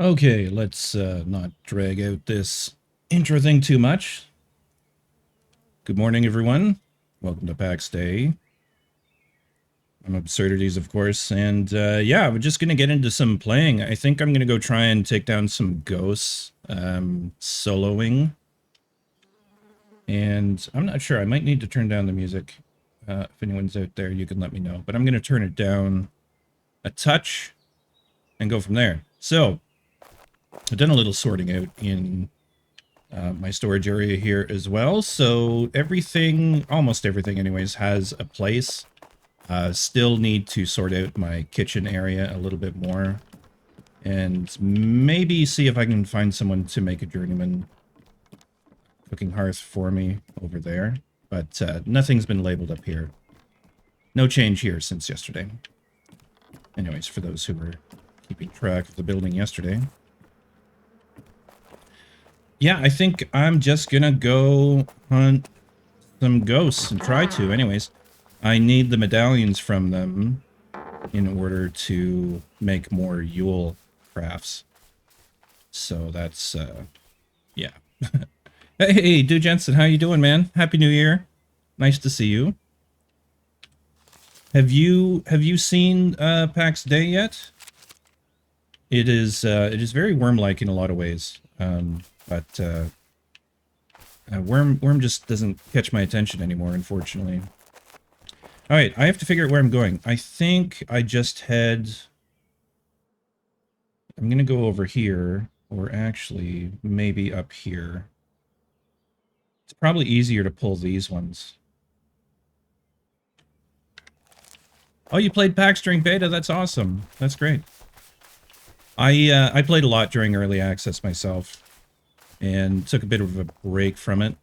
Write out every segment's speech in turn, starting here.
Okay, let's not drag out this intro thing too much. Good morning, everyone. Welcome to Pax Day. I'm Absurdities, of course, and yeah, we're just gonna get into some playing. I think I'm gonna go try and take down some ghosts, soloing, and I'm not sure. I might need to turn down the music. If anyone's out there, you can let me know. But I'm gonna turn it down a touch and go from there. So I've done a little sorting out in my storage area here as well. So everything, almost everything anyways, has a place. Still need to sort out my kitchen area a little bit more. And maybe see if I can find someone to make a journeyman cooking hearth for me over there. But nothing's been labeled up here. No change here since yesterday. Anyways, for those who were keeping track of the building yesterday. Yeah, I think I'm just gonna go hunt some ghosts and try to. Anyways, I need the medallions from them in order to make more Yule crafts. So that's, yeah. Hey, Dude Jensen, how you doing, man? Happy New Year. Nice to see you. Have you seen Pax Dei yet? It is very worm-like in a lot of ways. But Worm just doesn't catch my attention anymore, unfortunately. Alright, I have to figure out where I'm going. I think I just head... I'm gonna go over here, or actually, maybe up here. It's probably easier to pull these ones. Oh, you played PAX during beta? That's awesome. That's great. I played a lot during early access myself, and took a bit of a break from it,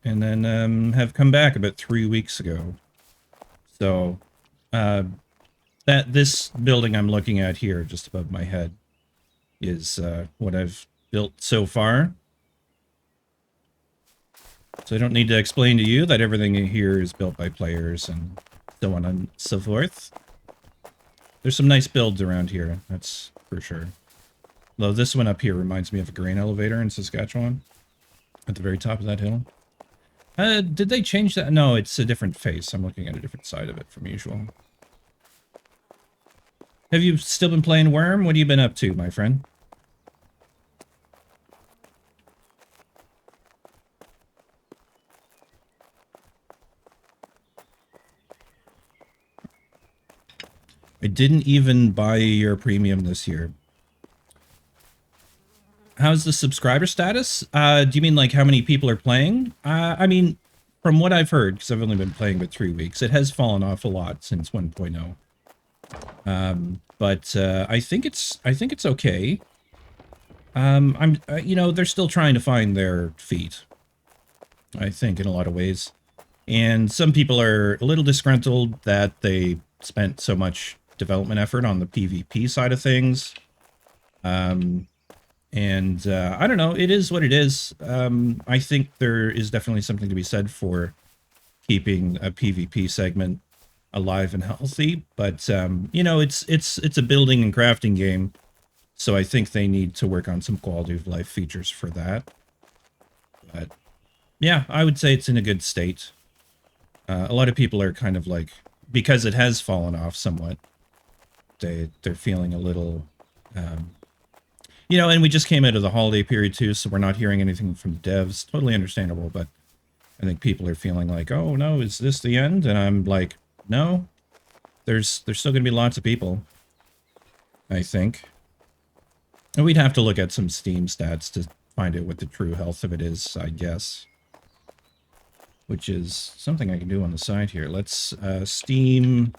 and then have come back about 3 weeks ago. So, this building I'm looking at here, just above my head, is what I've built so far. So I don't need to explain to you that everything here is built by players and so on and so forth. There's some nice builds around here, that's for sure. Though this one up here reminds me of a grain elevator in Saskatchewan. At the very top of that hill. Did they change that? No, it's a different face. I'm looking at a different side of it from usual. Have you still been playing Worm? What have you been up to, my friend? I didn't even buy your premium this year. How's the subscriber status? Do you mean like how many people are playing? I mean, from what I've heard, because I've only been playing about 3 weeks, it has fallen off a lot since 1.0. But I think it's okay. You know, they're still trying to find their feet, I think, in a lot of ways. And some people are a little disgruntled that they spent so much development effort on the PvP side of things. And I don't know, it is what it is. I think there is definitely something to be said for keeping a PvP segment alive and healthy, but you know, it's a building and crafting game, so I think they need to work on some quality of life features for that. But yeah, I would say it's in a good state. A lot of people are kind of like, because it has fallen off somewhat, they're feeling a little you know, and we just came out of the holiday period too, so we're not hearing anything from devs. Totally understandable, but I think people are feeling like, oh no, is this the end? And I'm like, no, there's still going to be lots of people, I think. And we'd have to look at some Steam stats to find out what the true health of it is, I guess. Which is something I can do on the side here. Let's, Steam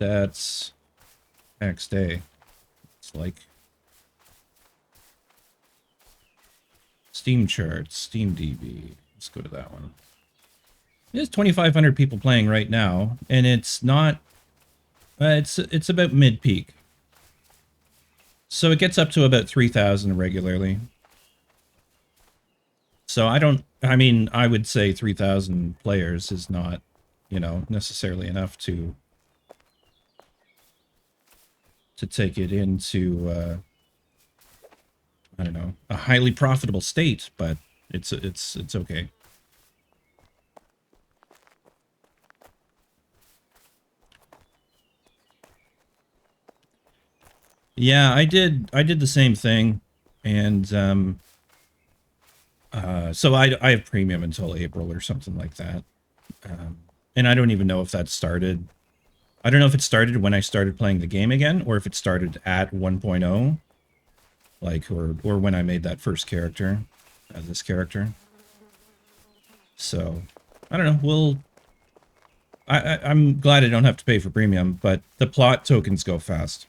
stats Pax Dei. It's like... Steam charts, Steam DB. Let's go to that one. There's 2,500 people playing right now, and it's not... it's about mid-peak. So it gets up to about 3,000 regularly. So I mean, I would say 3,000 players is not, you know, necessarily enough to take it into I don't know, a highly profitable state, but it's okay. Yeah, I did the same thing, and so I have premium until April or something like that, um, and I don't even know if that started. I don't know if it started when I started playing the game again, or if it started at 1.0, like, or when I made that first character, this character. So I don't know. I'm glad I don't have to pay for premium, but the plot tokens go fast.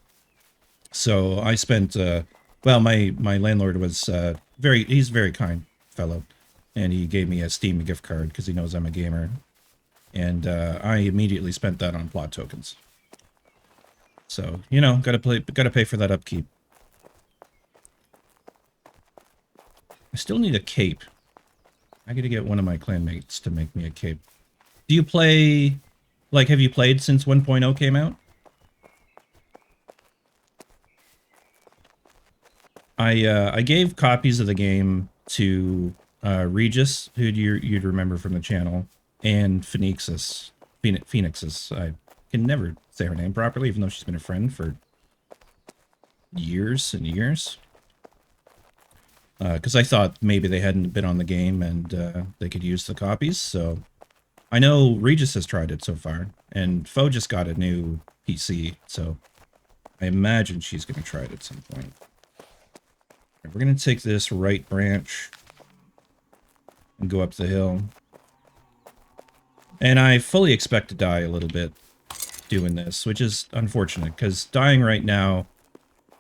So I spent, well, my landlord was he's a very kind fellow, and he gave me a Steam gift card because he knows I'm a gamer, and I immediately spent that on plot tokens. So gotta pay for that upkeep. I still need a cape. I gotta get one of my clanmates to make me a cape. Do you play, like, have you played since 1.0 came out? I gave copies of the game to Regis, who you'd remember from the channel, and Phoenixus. I can never say her name properly, even though she's been a friend for years and years. Because I thought maybe they hadn't been on the game and they could use the copies. So I know Regis has tried it so far, and Fo just got a new PC, so I imagine she's going to try it at some point. We're going to take this right branch and go up the hill. And I fully expect to die a little bit doing this, which is unfortunate, because dying right now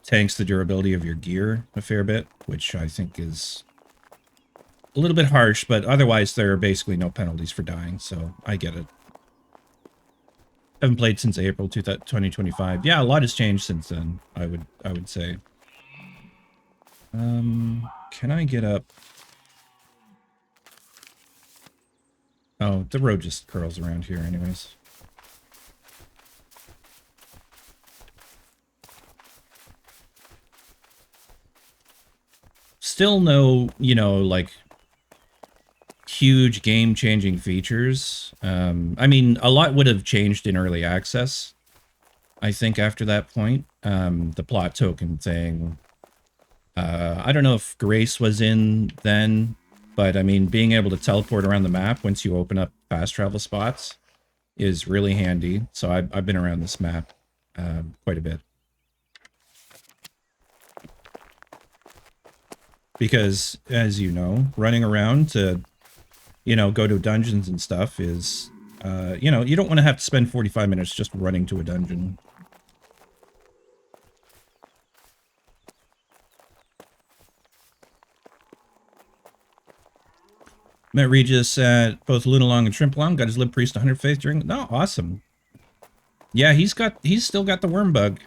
tanks the durability of your gear a fair bit, which I think is a little bit harsh, but otherwise there are basically no penalties for dying, so I get it. Haven't played since April 2025. Yeah, a lot has changed since then, I would say. Can I get up? Oh, the road just curls around here anyways. Still no, like, huge game-changing features. I mean, a lot would have changed in early access, I think, after that point. The plot token thing. I don't know if Grace was in then, but I mean, being able to teleport around the map once you open up fast travel spots is really handy. So I've been around this map quite a bit. Because, as you know, running around to, go to dungeons and stuff is, you don't want to have to spend 45 minutes just running to a dungeon. Met Regis at both Lunalong and Shrimplong. Got his Lib Priest 100 faith during... No, awesome. Yeah, he's still got the worm bug.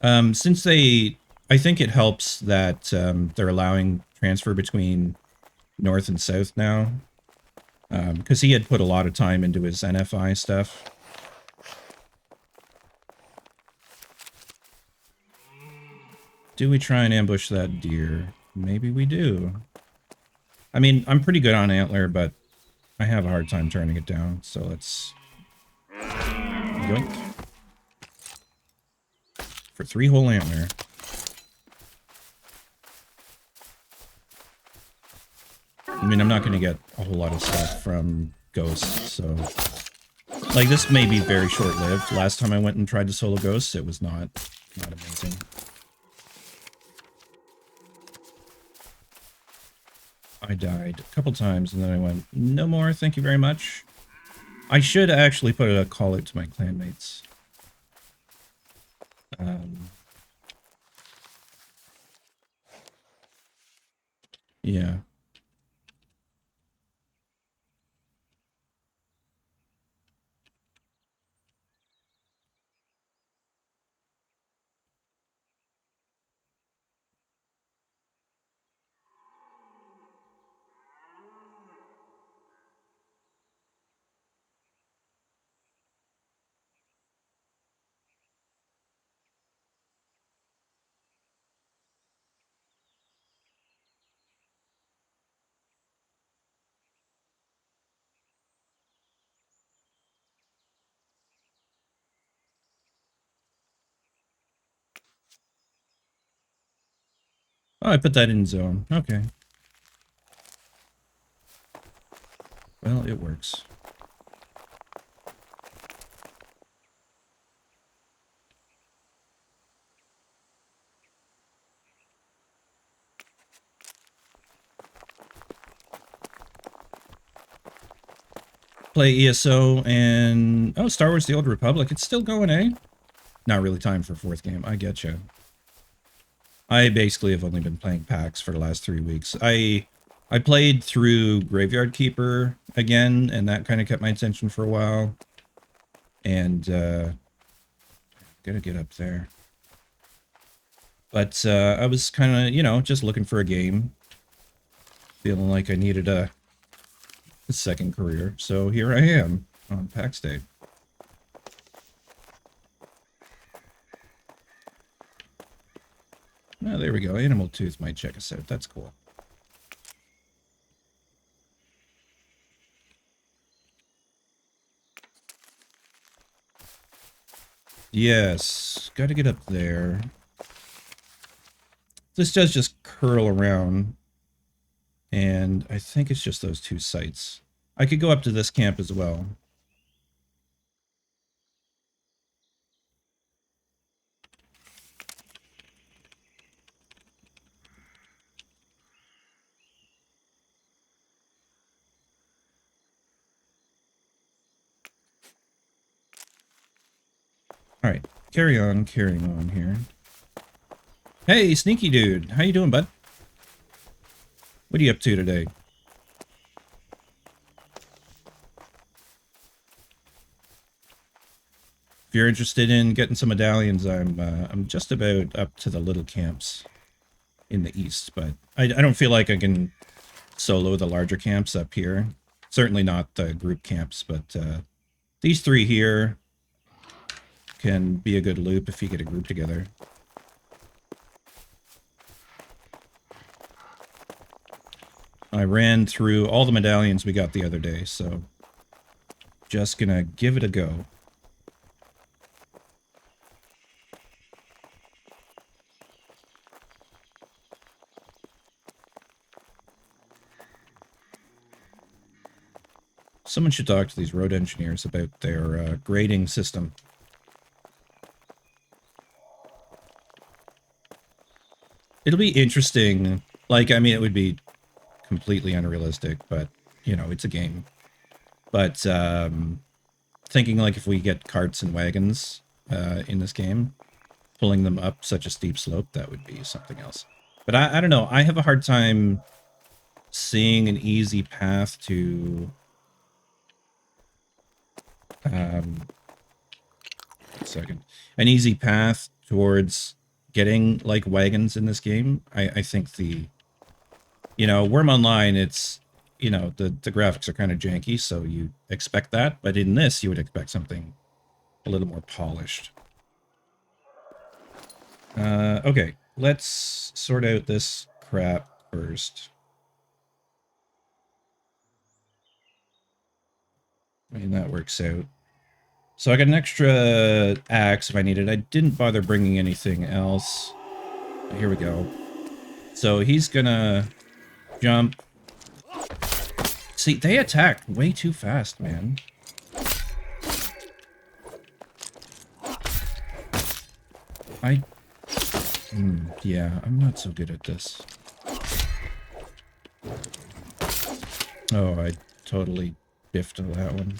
Since I think it helps that they're allowing transfer between North and South now. Because he had put a lot of time into his NFI stuff. Do we try and ambush that deer? Maybe we do. I mean, I'm pretty good on antler, but I have a hard time turning it down, so let's... Yoink. For 3 whole antler. I mean, I'm not going to get a whole lot of stuff from Ghosts, so... Like, this may be very short-lived. Last time I went and tried to solo Ghosts, it was not amazing. I died a couple times, and then I went, no more, thank you very much. I should actually put a call out to my clanmates. Yeah. Oh, I put that in zone. Okay. Well, it works. Play ESO and... Oh, Star Wars The Old Republic. It's still going, eh? Not really time for fourth game. I get you. I basically have only been playing PAX for the last 3 weeks. I played through Graveyard Keeper again, and that kind of kept my attention for a while. And, gotta get up there. But, I was kind of, you know, just looking for a game. Feeling like I needed a second career. So here I am on Pax Day. Oh, there we go. Animal Tooth might check us out. That's cool. Yes, gotta get up there. This does just curl around, and I think it's just those 2 sites. I could go up to this camp as well. Alright, carrying on here. Hey, Sneaky Dude! How you doing, bud? What are you up to today? If you're interested in getting some medallions, I'm just about up to the little camps in the east, but I don't feel like I can solo the larger camps up here. Certainly not the group camps, but these 3 here can be a good loop if you get a group together. I ran through all the medallions we got the other day, so just gonna give it a go. Someone should talk to these road engineers about their grading system. It'll be interesting. Like, I mean, it would be completely unrealistic, but, you know, it's a game. But thinking, like, if we get carts and wagons in this game, pulling them up such a steep slope, that would be something else. But I don't know. I have a hard time seeing an easy path to... an easy path towards getting, like, wagons in this game. I think the... You know, Worm Online, it's... You know, the graphics are kind of janky, so you expect that. But in this, you would expect something a little more polished. Okay, let's sort out this crap first. I mean, that works out. So I got an extra axe if I need it. I didn't bother bringing anything else. Here we go. So he's gonna jump. See, they attack way too fast, man. Yeah, I'm not so good at this. Oh, I totally biffed that one.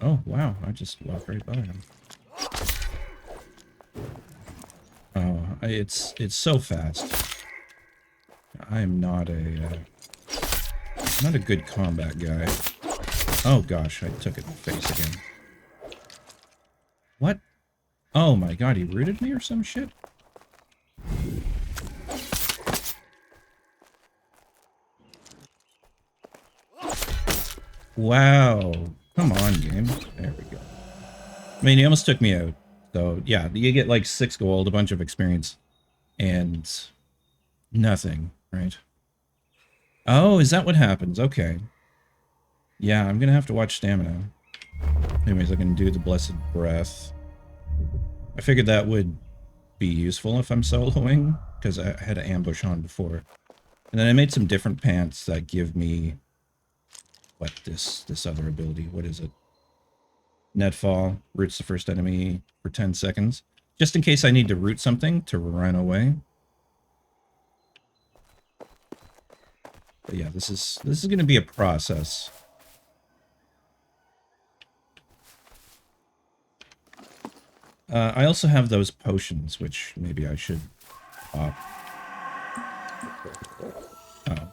Oh, wow, I just walked right by him. Oh, it's so fast. I am not a good combat guy. Oh gosh, I took it in the face again. What? Oh my god, he rooted me or some shit? Wow. Come on, game. There we go. I mean, he almost took me out. So, yeah, you get like 6 gold, a bunch of experience, and nothing, right? Oh, is that what happens? Okay. Yeah, I'm gonna have to watch stamina. Anyways, I can do the Blessed Breath. I figured that would be useful if I'm soloing, because I had an ambush on before. And then I made some different pants that give me what this other ability. What is it? Netfall roots the first enemy for 10 seconds. Just in case I need to root something to run away. But yeah, this is going to be a process. I also have those potions, which maybe I should pop. Oh.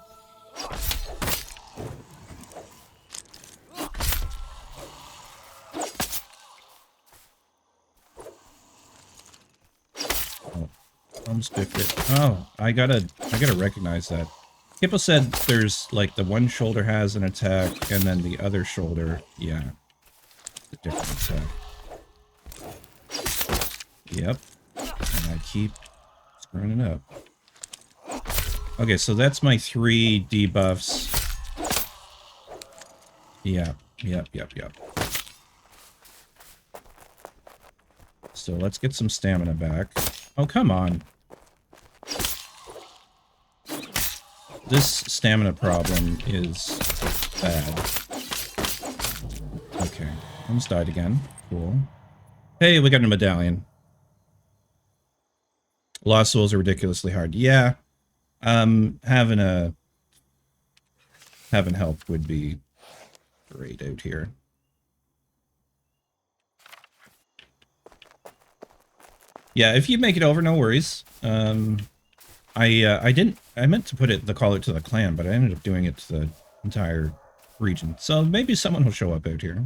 Almost biffed it. Oh, I gotta recognize that. Hippo said there's like the one shoulder has an attack and then the other shoulder, yeah, a different attack. Yep. And I keep screwing it up. Okay, so that's my 3 debuffs. Yeah, yep. So let's get some stamina back. Oh, come on. This stamina problem is bad. Okay, almost died again. Cool. Hey, we got a medallion. Lost souls are ridiculously hard. Yeah. Having help would be great out here. Yeah, if you make it over, no worries. I meant to put the call out to the clan, but I ended up doing it to the entire region. So maybe someone will show up out here.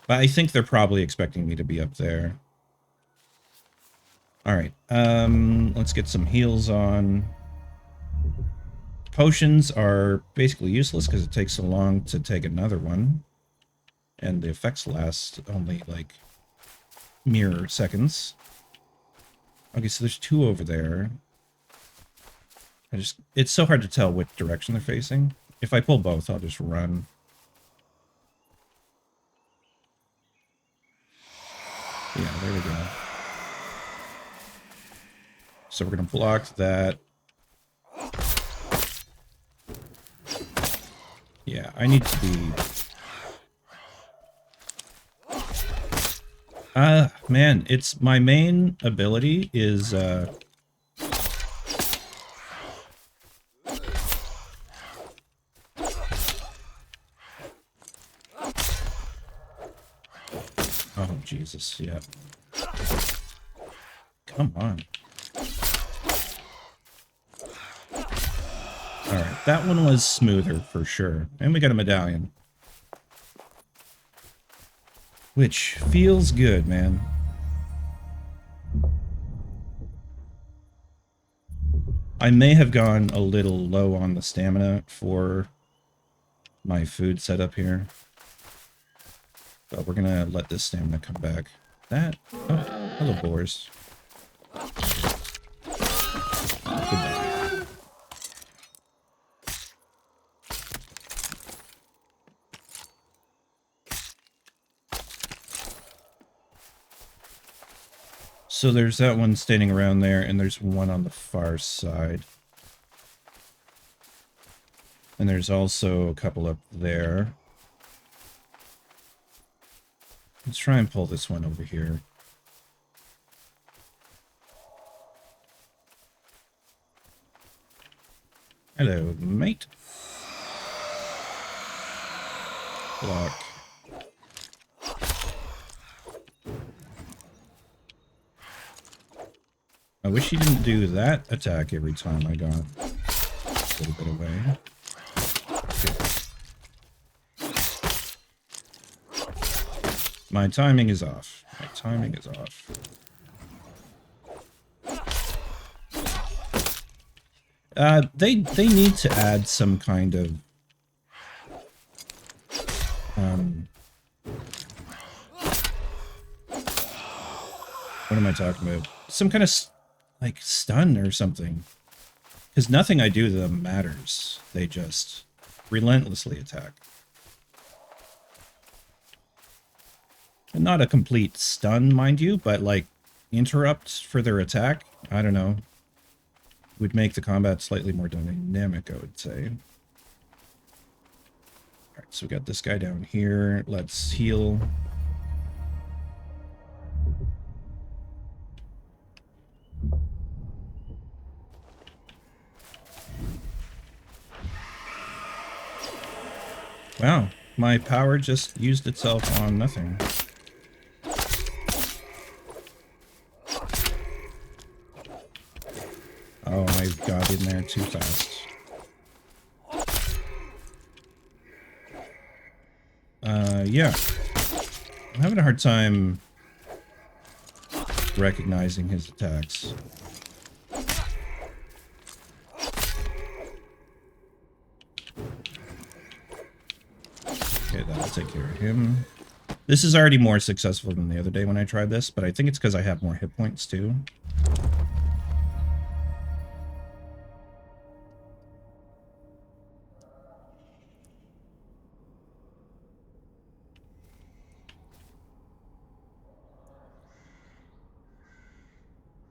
But I think they're probably expecting me to be up there. Alright, let's get some heals on. Potions are basically useless because it takes so long to take another one. And the effects last only, like, mere seconds. Okay, so there's 2 over there. It's so hard to tell which direction they're facing. If I pull both, I'll just run. Yeah, there we go. So we're gonna block that. Yeah, I need to be... man, it's my main ability is, oh, Jesus, yeah. Come on. Alright, that one was smoother for sure. And we got a medallion. Which feels good, man. I may have gone a little low on the stamina for my food setup here. But we're gonna let this stamina come back. Oh, hello, boars. Goodbye. So there's that one standing around there, and there's one on the far side. And there's also a couple up there. Let's try and pull this one over here. Hello, mate. Block. I wish he didn't do that attack every time I got a little bit away. My timing is off. My timing is off. They need to add some kind of what am I talking about? Some kind of like stun or something. Because nothing I do to them matters. They just relentlessly attack. And not a complete stun, mind you, but like interrupt for their attack. I don't know. Would make the combat slightly more dynamic, I would say. Alright, so we got this guy down here. Let's heal. Wow, my power just used itself on nothing. Oh, I got in there too fast. Yeah. I'm having a hard time recognizing his attacks. Okay, that'll take care of him. This is already more successful than the other day when I tried this, but I think it's because I have more hit points too.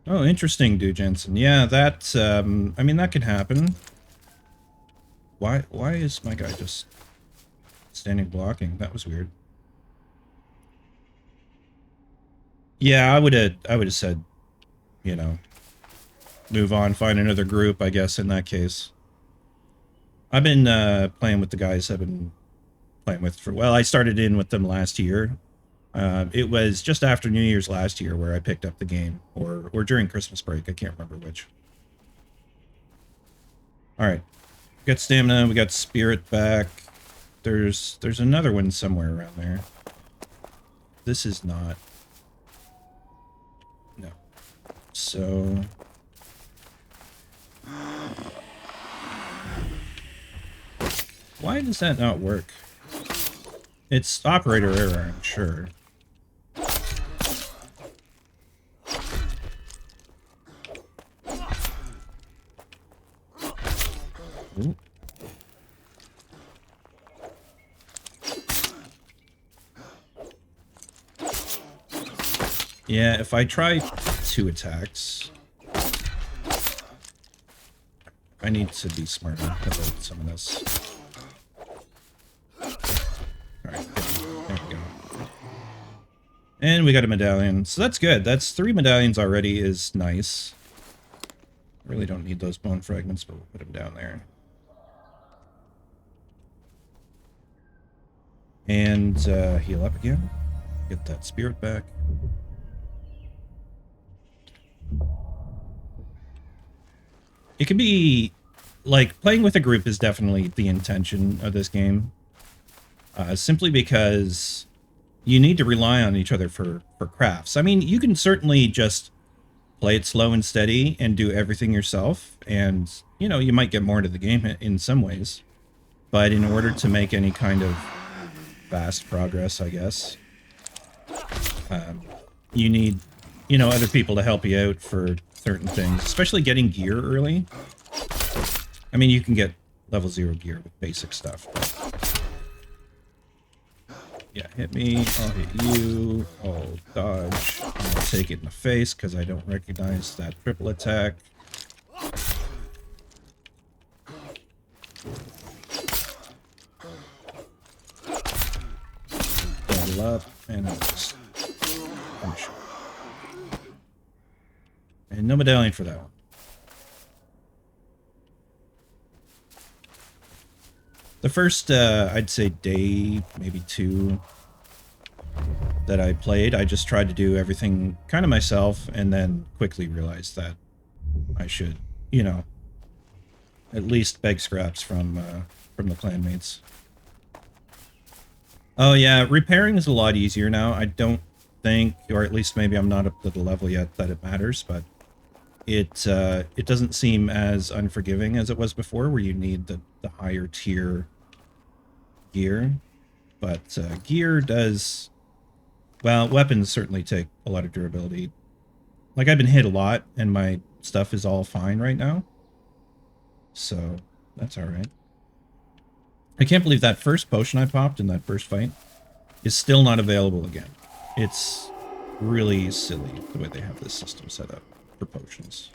Oh, interesting, Dude Jensen. Yeah, that, I mean, that could happen. Why is my guy just standing blocking? That was weird. Yeah, I would have said, you know, move on, find another group, I guess, in that case. I've been playing with the guys I've been playing with for, well, I started in with them last year. It was just after New Year's last year where I picked up the game, or during Christmas break. I can't remember which. All right, we got stamina. We got spirit back. There's another one somewhere around there. This is not. No. So. Why does that not work? It's operator error, I'm sure. Ooh. Yeah, if I try 2 attacks, I need to be smarter about some of this. Alright, there we go. And we got a medallion, so that's good. That's 3 medallions already is nice. Really don't need those bone fragments, but we'll put them down there. And heal up again. Get that spirit back. It can be, like, playing with a group is definitely the intention of this game. Simply because you need to rely on each other for crafts. I mean, you can certainly just play it slow and steady and do everything yourself. And, you know, you might get more to the game in some ways. But in order to make any kind of fast progress, I guess, you need, you know, other people to help you out for certain things, especially getting gear early. I mean, you can get level 0 gear with basic stuff. But yeah, hit me, I'll hit you, I'll dodge, I'll take it in the face because I don't recognize that triple attack. Level up, and I'll just finish. And no medallion for that one. The first, I'd say day, maybe 2, that I played, I just tried to do everything kind of myself, and then quickly realized that I should, you know, at least beg scraps from the clanmates. Oh yeah, repairing is a lot easier now. I don't think, or at least maybe I'm not up to the level yet that it matters, but it doesn't seem as unforgiving as it was before, where you need the higher tier gear. But gear does, well, weapons certainly take a lot of durability. Like, I've been hit a lot, and my stuff is all fine right now. So, that's alright. I can't believe that first potion I popped in that first fight is still not available again. It's really silly the way they have this system set up for potions.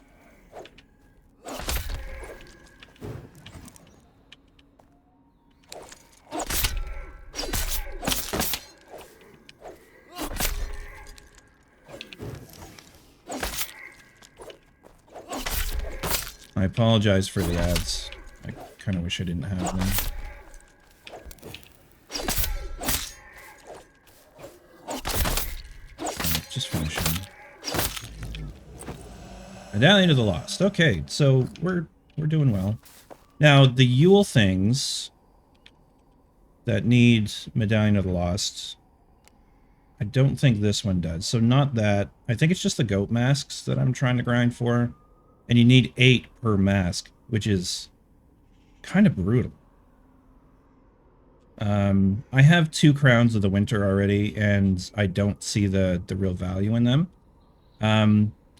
I apologize for the ads. I kind of wish I didn't have them. Just finishing. Medallion of the Lost. Okay, so we're doing well. Now the Yule things that need Medallion of the Lost, I don't think this one does. So not that. I think it's just the goat masks that I'm trying to grind for. And you need 8 per mask, which is kind of brutal. I have 2 Crowns of the Winter already, and I don't see the real value in them.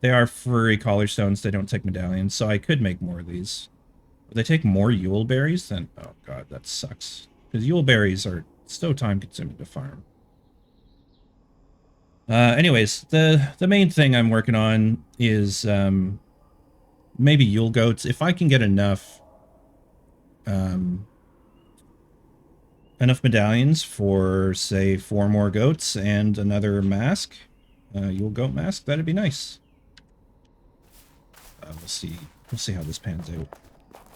They are furry collar stones. They don't take medallions, so I could make more of these. If they take more Yule berries, then oh god, that sucks. Because Yule berries are so time-consuming to farm. Anyways, the main thing I'm working on is maybe Yule goats. If I can get enough medallions for, say, 4 more goats and another mask, Yule goat mask, that'd be nice. We'll see. We'll see how this pans out.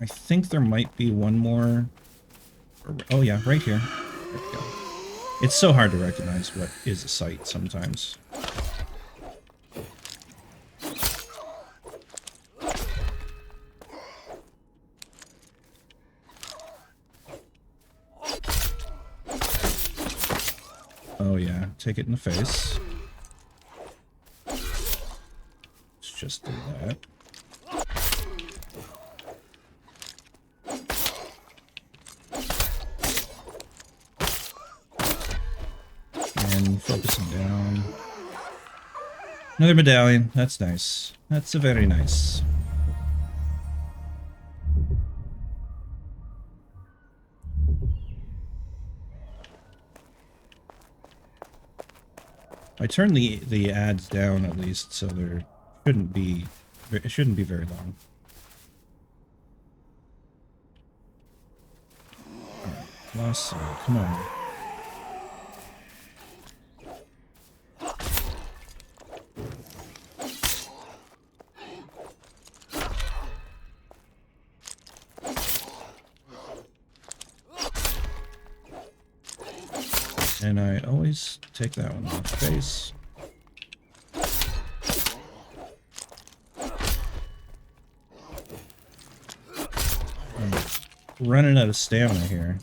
I think there might be one more. Oh yeah, right here. There we go. It's so hard to recognize what is a site sometimes. Oh yeah, take it in the face. Let's just do that. And focusing down. Another medallion. That's nice. That's a very nice. I turned the ads down at least, so there shouldn't be very long. All right, last come on. And I always take that one off the face. I'm running out of stamina here.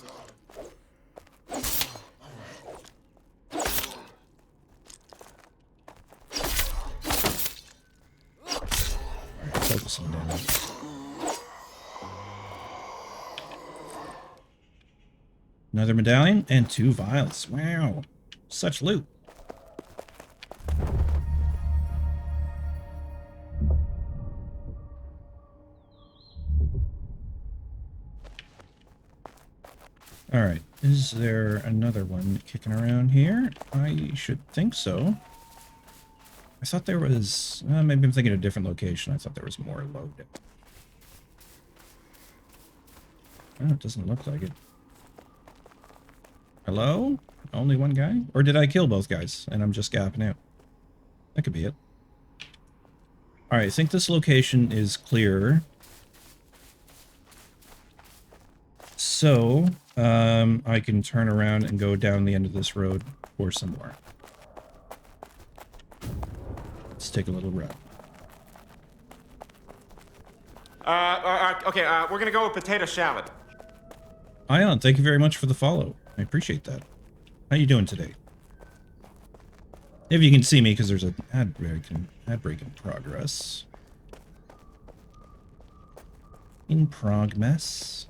Alright, focusing down. Another medallion and 2 vials. Wow. Such loot. Alright. Is there another one kicking around here? I should think so. I thought there was... maybe I'm thinking of a different location. I thought there was more loaded. Oh, it doesn't look like it. Hello? Only one guy? Or did I kill both guys and I'm just gapping out? That could be it. Alright, I think this location is clear. So, I can turn around and go down the end of this road for some more. Let's take a little run. Okay, we're gonna go with potato salad. Ion, thank you very much for the follow. I appreciate that. How you doing today? If you can see me, because there's an ad break in progress. In progress.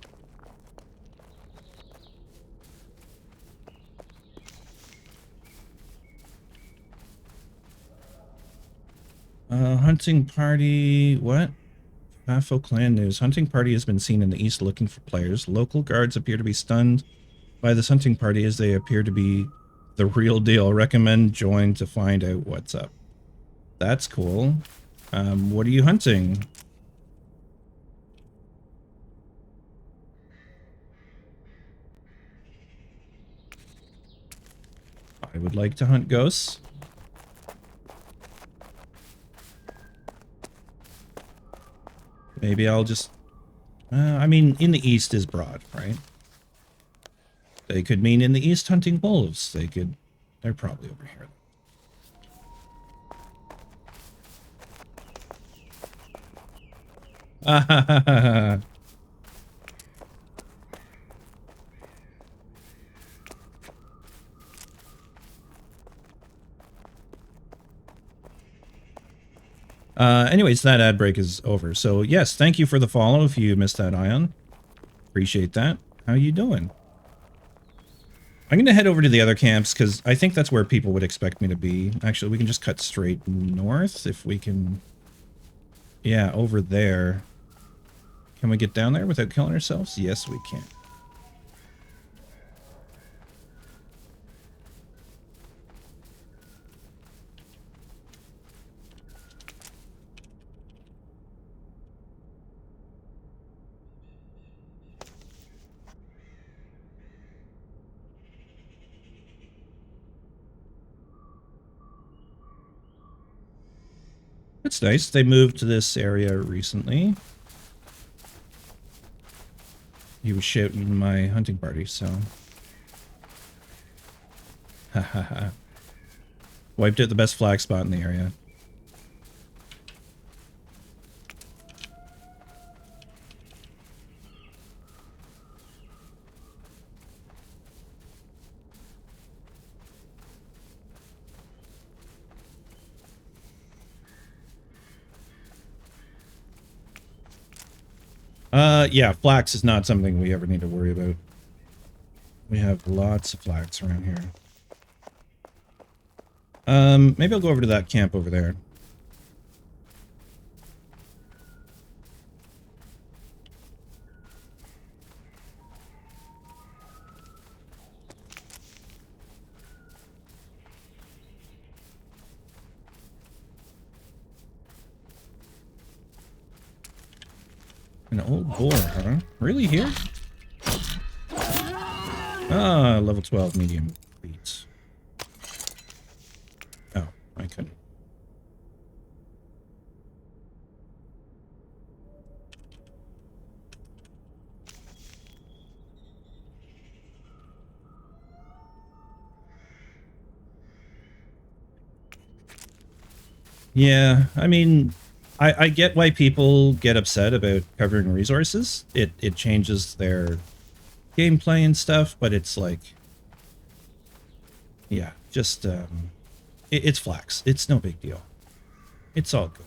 Hunting party, what? Bafo clan news. Hunting party has been seen in the east looking for players. Local guards appear to be stunned by this hunting party as they appear to be The real deal. Recommend join to find out what's up. That's cool. What are you hunting? I would like to hunt ghosts. Maybe I'll just... I mean, in the east is broad, right? They could mean in the east hunting wolves. They could... They're probably over here. Anyways, that ad break is over. So yes, thank you for the follow if you missed that, Ion. Appreciate that. How you doing? I'm going to head over to the other camps because I think that's where people would expect me to be. Actually, we can just cut straight north if we can... Yeah, over there. Can we get down there without killing ourselves? Yes, we can. That's nice. They moved to this area recently. He was shouting my hunting party, so... Hahaha. Wiped out the best flag spot in the area. Yeah, flax is not something we ever need to worry about. We have lots of flax around here. Maybe I'll go over to that camp over there. An old boar, huh? Really here? Ah, level 12 medium beats. Oh, I couldn't. Yeah, I mean, I get why people get upset about covering resources. It changes their gameplay and stuff, but it's like, yeah, just it's flax. It's no big deal. It's all good.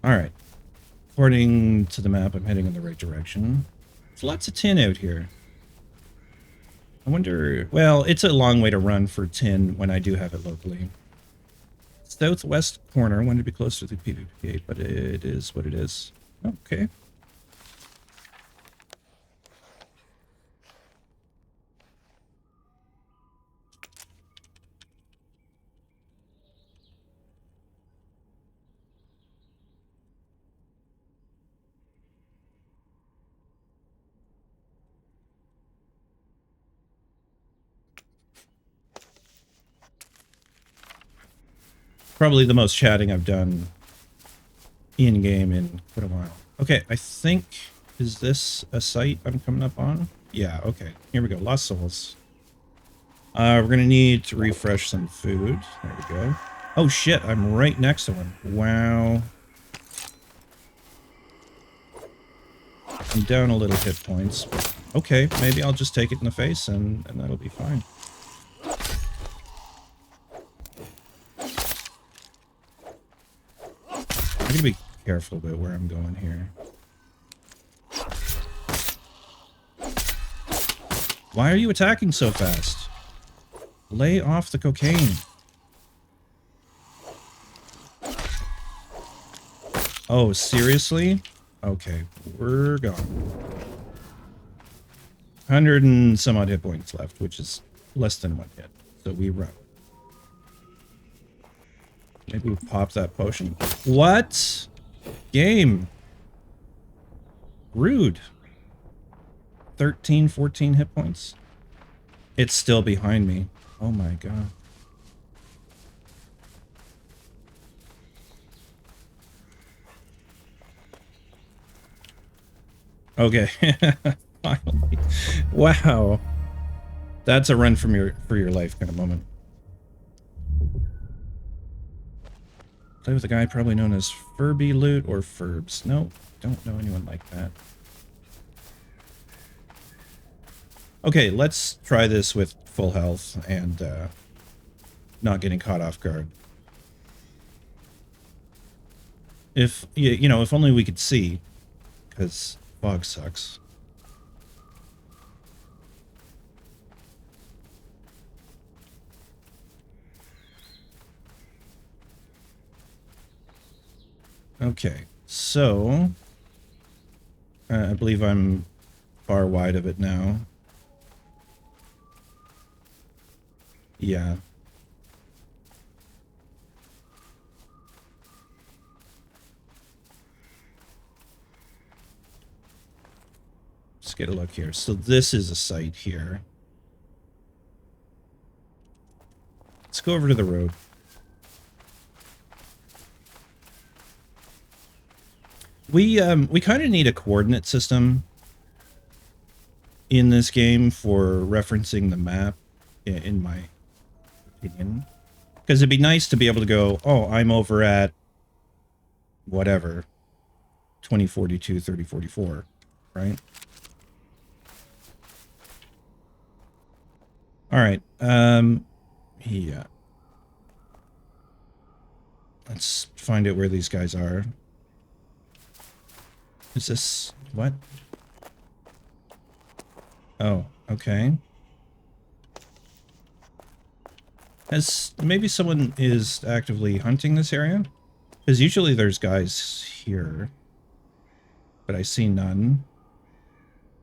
All right. According to the map, I'm heading in the right direction. There's lots of tin out here. I wonder... Well, it's a long way to run for tin when I do have it locally. Southwest corner. Wanted to be closer to the PvP gate, but it is what it is. Okay. Probably the most chatting I've done in-game in quite a while. Okay, I think... Is this a site I'm coming up on? Yeah, okay. Here we go. Lost souls. We're going to need to refresh some food. There we go. Oh, shit. I'm right next to one. Wow. I'm down a little hit points. But okay, maybe I'll just take it in the face and that'll be fine. I'm gonna be careful about where I'm going here. Why are you attacking so fast? Lay off the cocaine. Oh, seriously? Okay, we're gone. 100 and some odd hit points left, which is less than one hit. So we run. Maybe we pop that potion. What? Game. Rude. 13, 14 hit points. It's still behind me. Oh my god. Okay. Finally. Wow. That's a run from for your life kind of moment. Play with a guy probably known as Furby Loot or Furbs. No, don't know anyone like that. Okay, let's try this with full health and not getting caught off guard. If, you know, if only we could see, because fog sucks. Okay, so I believe I'm far wide of it now. Yeah. Let's get a look here. So this is a site here. Let's go over to the road. We kind of need a coordinate system in this game for referencing the map, in my opinion. Because it'd be nice to be able to go, oh, I'm over at whatever, 2042, 3044, right? All right. Yeah. Let's find out where these guys are. Is this what? Oh, okay. As maybe someone is actively hunting this area? Because usually there's guys here. But I see none.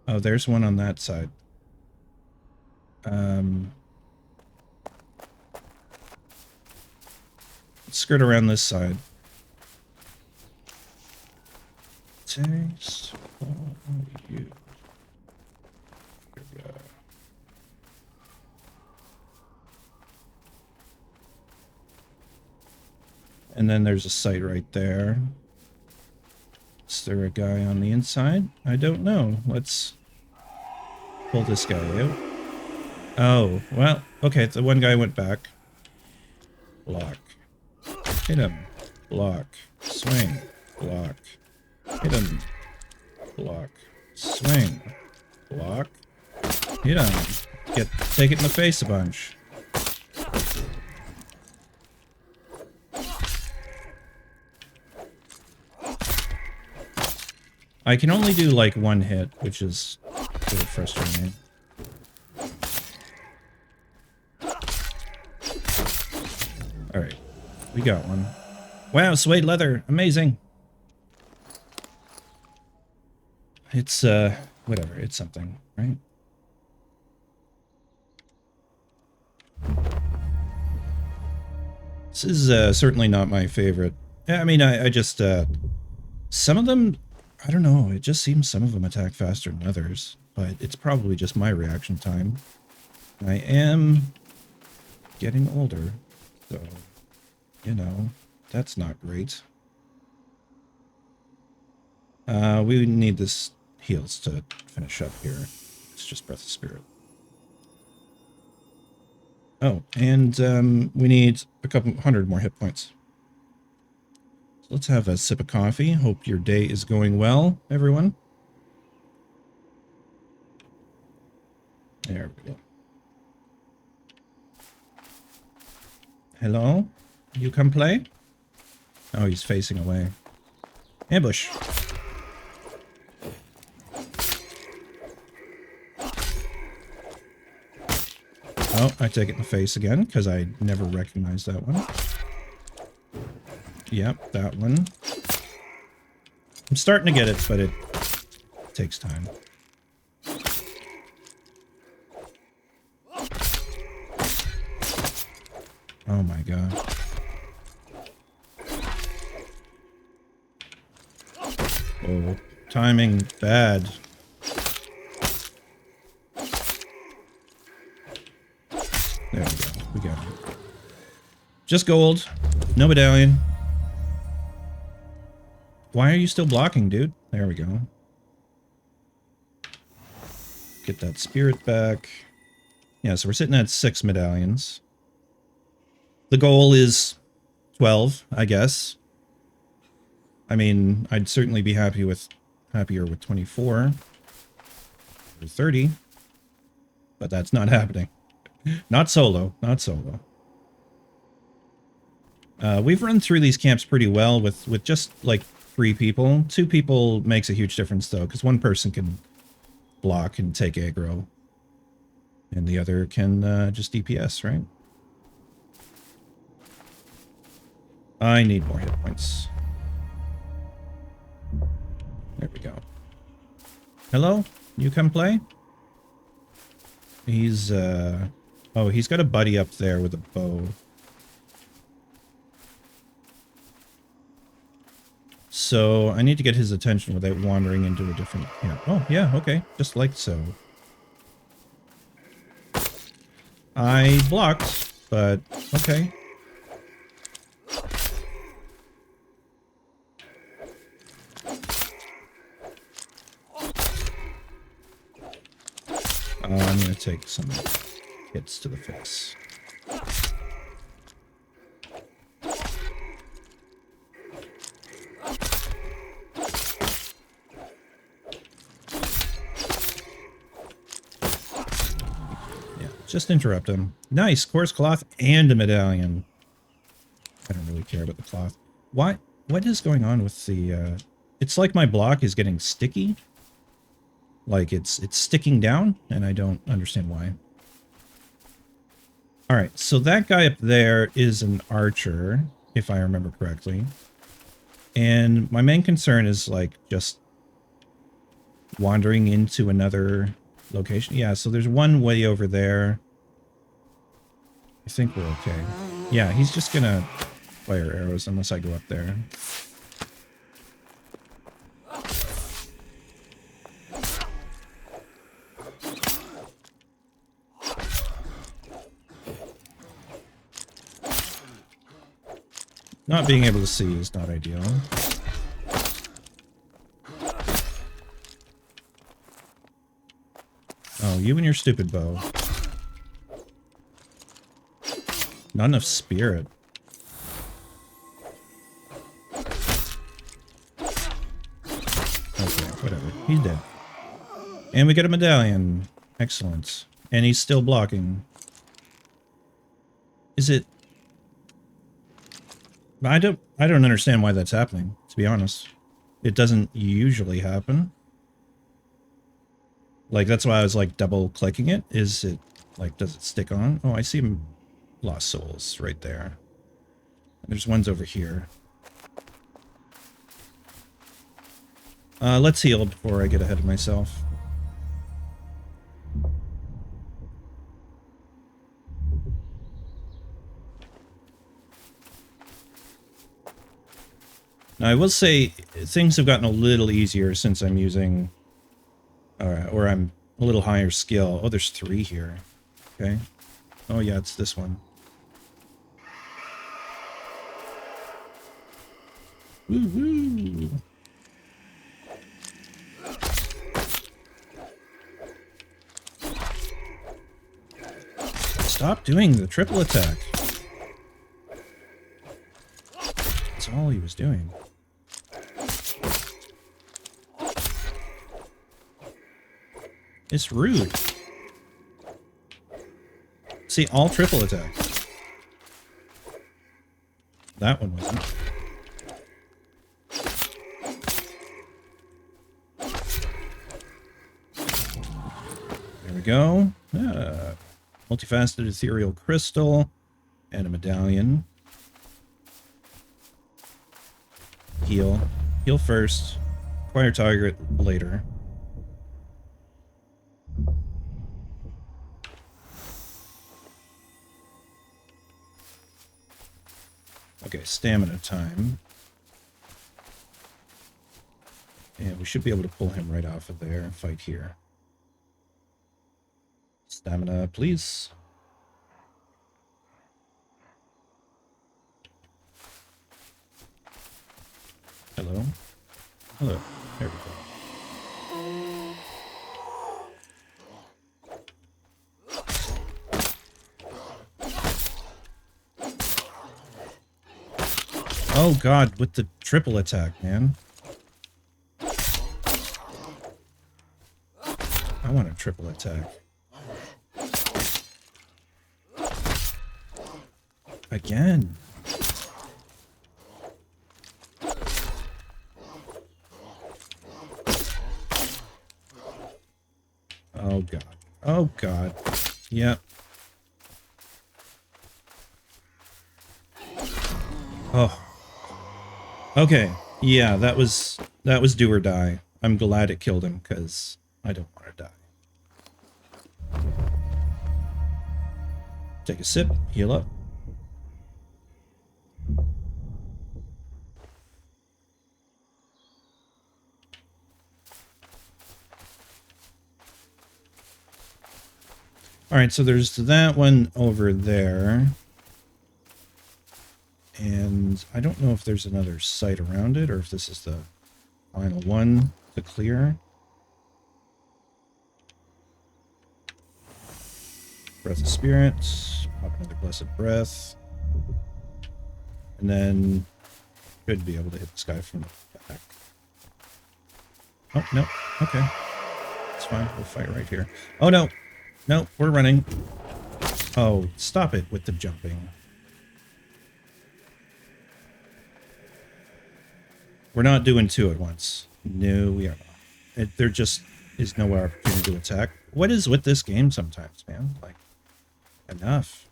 Oh, there's one on that side. Let's skirt around this side. Taste for you. Here we go. And then there's a site right there. Is there a guy on the inside? I don't know. Let's pull this guy out. Oh, well, okay, the one guy went back. Block. Hit him. Block. Swing. Block. Hit him. Block. Swing. Block. Hit him. Take it in the face a bunch. I can only do like one hit, which is sort of frustrating. Alright. We got one. Wow, suede leather. Amazing. It's, whatever. It's something, right? This is, certainly not my favorite. I mean, I just, some of them, I don't know, it just seems some of them attack faster than others, but it's probably just my reaction time. I am getting older, so, you know, that's not great. We need this heals to finish up here. It's just Breath of Spirit. Oh, and we need a couple hundred more hit points. So let's have a sip of coffee. Hope your day is going well, everyone. There we go. Hello? You come play? Oh, he's facing away. Ambush. Oh, I take it in the face again, because I never recognized that one. Yep, that one. I'm starting to get it, but it takes time. Oh my god. Oh, timing bad. There we go. We got it. Just gold. No medallion. Why are you still blocking, dude? There we go. Get that spirit back. Yeah, so we're sitting at 6 medallions. The goal is 12, I guess. I mean, I'd certainly be happier with 24 or 30, but that's not happening. Not solo, not solo. We've run through these camps pretty well with just like 3 people. 2 people makes a huge difference though, because one person can block and take aggro, and the other can just DPS, right? I need more hit points. There we go. Hello? You come play? He's, oh, he's got a buddy up there with a bow. So, I need to get his attention without wandering into a different camp. Oh, yeah, okay. Just like so. I blocked, but okay. I'm going to take some hits to the face. Yeah, just interrupt him. Nice, coarse cloth and a medallion. I don't really care about the cloth. Why? What is going on with the... It's like my block is getting sticky. Like it's sticking down, and I don't understand why. Alright, so that guy up there is an archer, if I remember correctly. And my main concern is, like, just wandering into another location. Yeah, so there's one way over there. I think we're okay. Yeah, he's just gonna fire arrows unless I go up there. Not being able to see is not ideal. Oh, you and your stupid bow. Not enough spirit. Okay, whatever. He's dead. And we get a medallion. Excellent. And he's still blocking. Is it... I don't understand why that's happening, to be honest. It doesn't usually happen. Like, that's why I was, like, double-clicking it. Is it, like, does it stick on? Oh, I see lost souls right there. There's ones over here. Let's heal before I get ahead of myself. Now, I will say things have gotten a little easier since I'm using, or I'm a little higher skill. Oh, there's 3 here. Okay. Oh, yeah, it's this one. Woo-hoo! Stop doing the triple attack. That's all he was doing. It's rude. See, all triple attacks. That one wasn't. we go. Multifaceted ethereal crystal and a medallion. Heal. Heal first. Acquire target later. Okay, stamina time. And we should be able to pull him right off of there and fight here. Stamina, please. Hello. Hello. There we go. Oh god, with the triple attack, man. I want a triple attack. Again. Oh god. Oh god. Yep. Oh. Okay. Yeah, that was do or die. I'm glad it killed him because I don't want to die. Take a sip, heal up. Alright, so there's that one over there. And I don't know if there's another site around it or if this is the final one to clear. Breath of Spirit. Pop another Blessed Breath. And then should be able to hit this guy from the back. Oh, no. Okay. It's fine. We'll fight right here. Oh, no. No, we're running. Oh, stop it with the jumping. We're not doing two at once. No, we are not. There just is no opportunity to attack. What is with this game sometimes, man? Like, enough.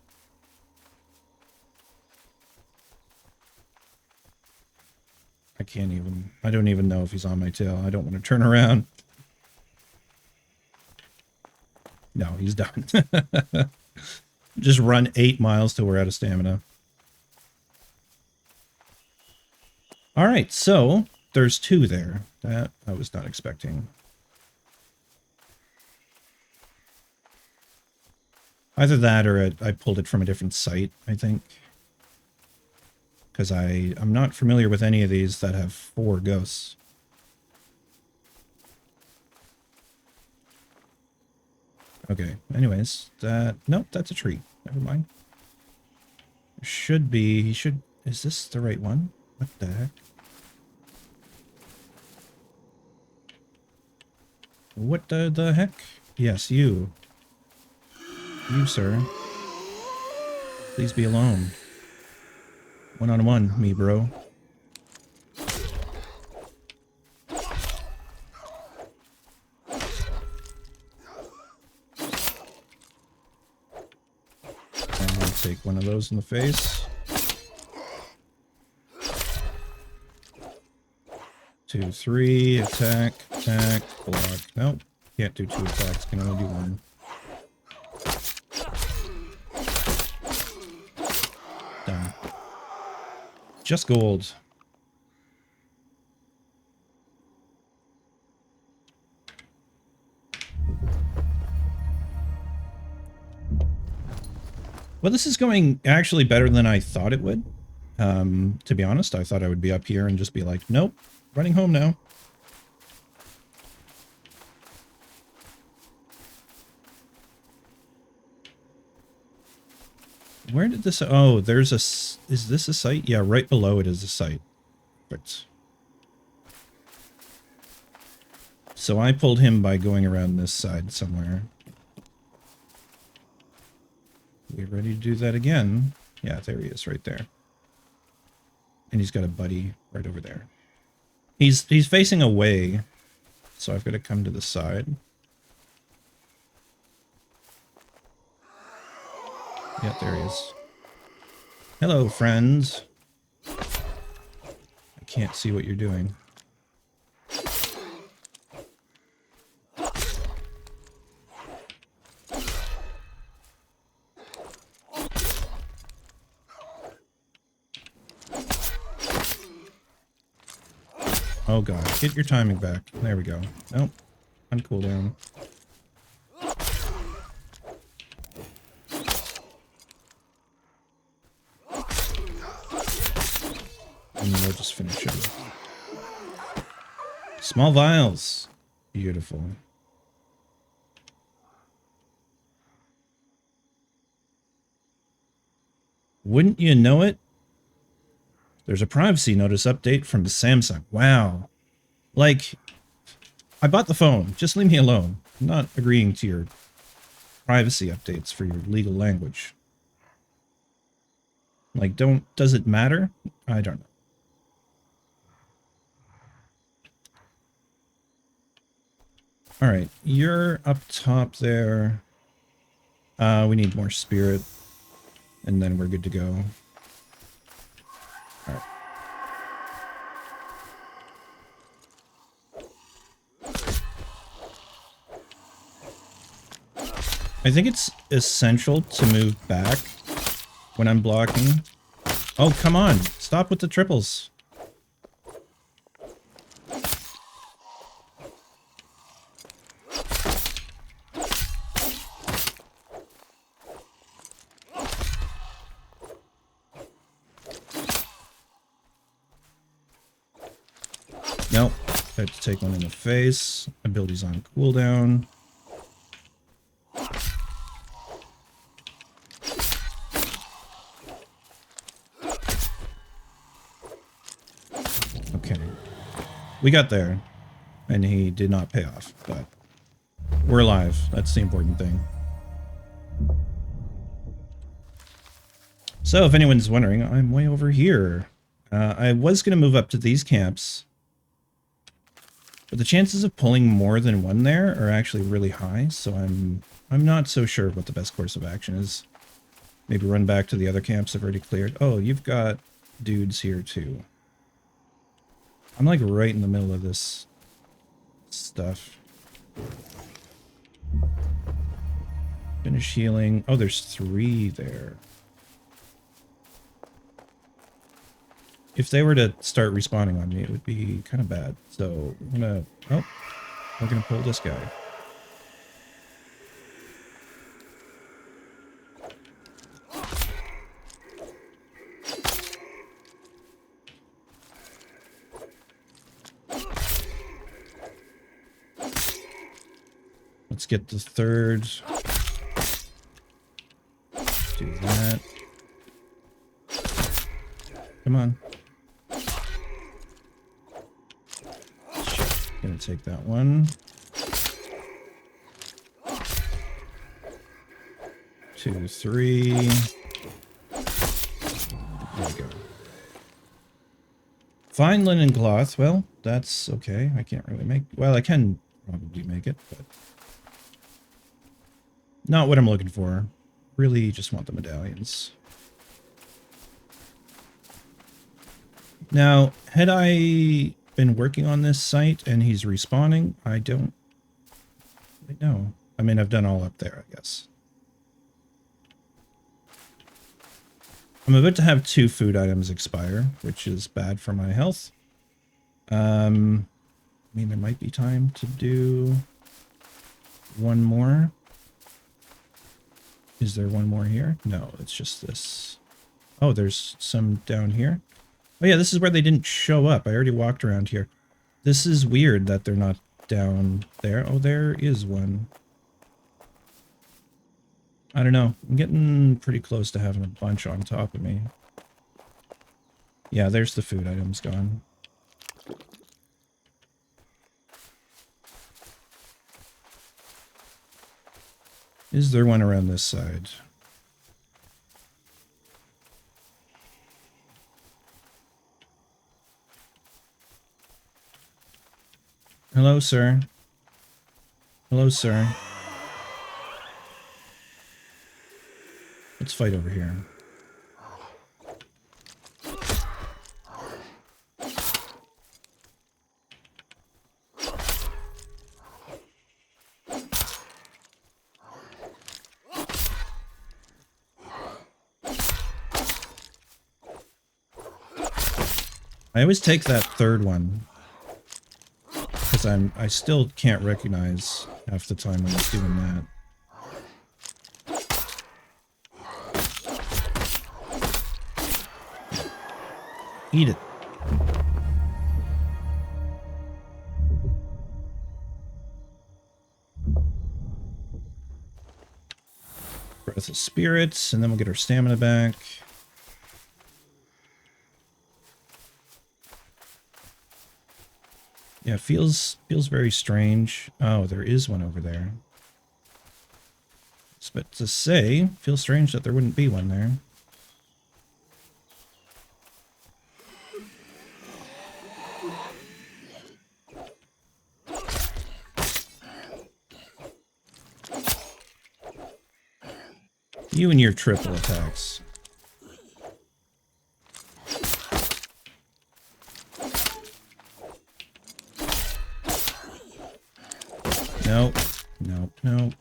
I don't even know if he's on my tail. I don't want to turn around. No, he's done. Just run 8 miles till we're out of stamina. All right, so there's 2 there. That I was not expecting. Either that or I pulled it from a different site, I think. Because I'm not familiar with any of these that have 4 ghosts. Okay, anyways, nope, that's a tree. Never mind. Is this the right one? What the heck? What the heck? Yes, you. You, sir. Please be alone. One-on-one, me, bro. I'm gonna take one of those in the face. 2, 3, attack, block. Nope, can't do 2 attacks, can only do 1. Done. Just gold. Well, this is going actually better than I thought it would. To be honest, I thought I would be up here and just be like, nope, running home now. Where did this... Oh, there's a... Is this a site? Yeah, right below it is a site. Perfect. So I pulled him by going around this side somewhere. We ready to do that again? Yeah, there he is right there. And he's got a buddy right over there. He's facing away, so I've got to come to the side. Yeah, there he is. Hello, friends. I can't see what you're doing. Oh god, get your timing back. There we go. Nope. On cooldown. And we'll just finish him. Small vials. Beautiful. Wouldn't you know it? There's a privacy notice update from Samsung. Wow. Like, I bought the phone. Just leave me alone. I'm not agreeing to your privacy updates for your legal language. Like, does it matter? I don't know. Alright, you're up top there. We need more spirit. And then we're good to go. Alright. I think it's essential to move back when I'm blocking. Oh, come on. Stop with the triples. Nope. I have to take one in the face. Ability's on cooldown. Okay. We got there. And he did not pay off, but we're alive. That's the important thing. So if anyone's wondering, I'm way over here. I was going to move up to these camps. But the chances of pulling more than one there are actually really high, so I'm not so sure what the best course of action is. Maybe run back to the other camps I've already cleared. Oh, you've got dudes here too. I'm like right in the middle of this stuff. Finish healing. Oh, there's 3 there. If they were to start respawning on me, it would be kind of bad. So I'm gonna... Oh, we're gonna pull this guy. Let's get the 3rd. Do that. Come on. Gonna take that one. 2, 3. There we go. Fine linen cloth. Well, that's okay. I can't really make... Well, I can probably make it, but... Not what I'm looking for. Really just want the medallions. Now, had I been working on this site and he's respawning, I don't really know. I mean, I've done all up there, I guess. I'm about to have 2 food items expire, which is bad for my health. I mean, there might be time to do one more. Is there one more here? No, it's just this. Oh, there's some down here. Oh yeah, this is where they didn't show up. I already walked around here. This is weird that they're not down there. Oh, there is one. I don't know. I'm getting pretty close to having a bunch on top of me. Yeah, there's the food items gone. Is there one around this side? Hello, sir. Hello, sir. Let's fight over here. I always take that third one because I still can't recognize half the time when I'm doing that. Eat it. Breath of spirits, and then we'll get our stamina back. Yeah, feels very strange. Oh, there is one over there. But to say, feels strange that there wouldn't be one there. You and your triple attacks. Nope. Nope. Nope.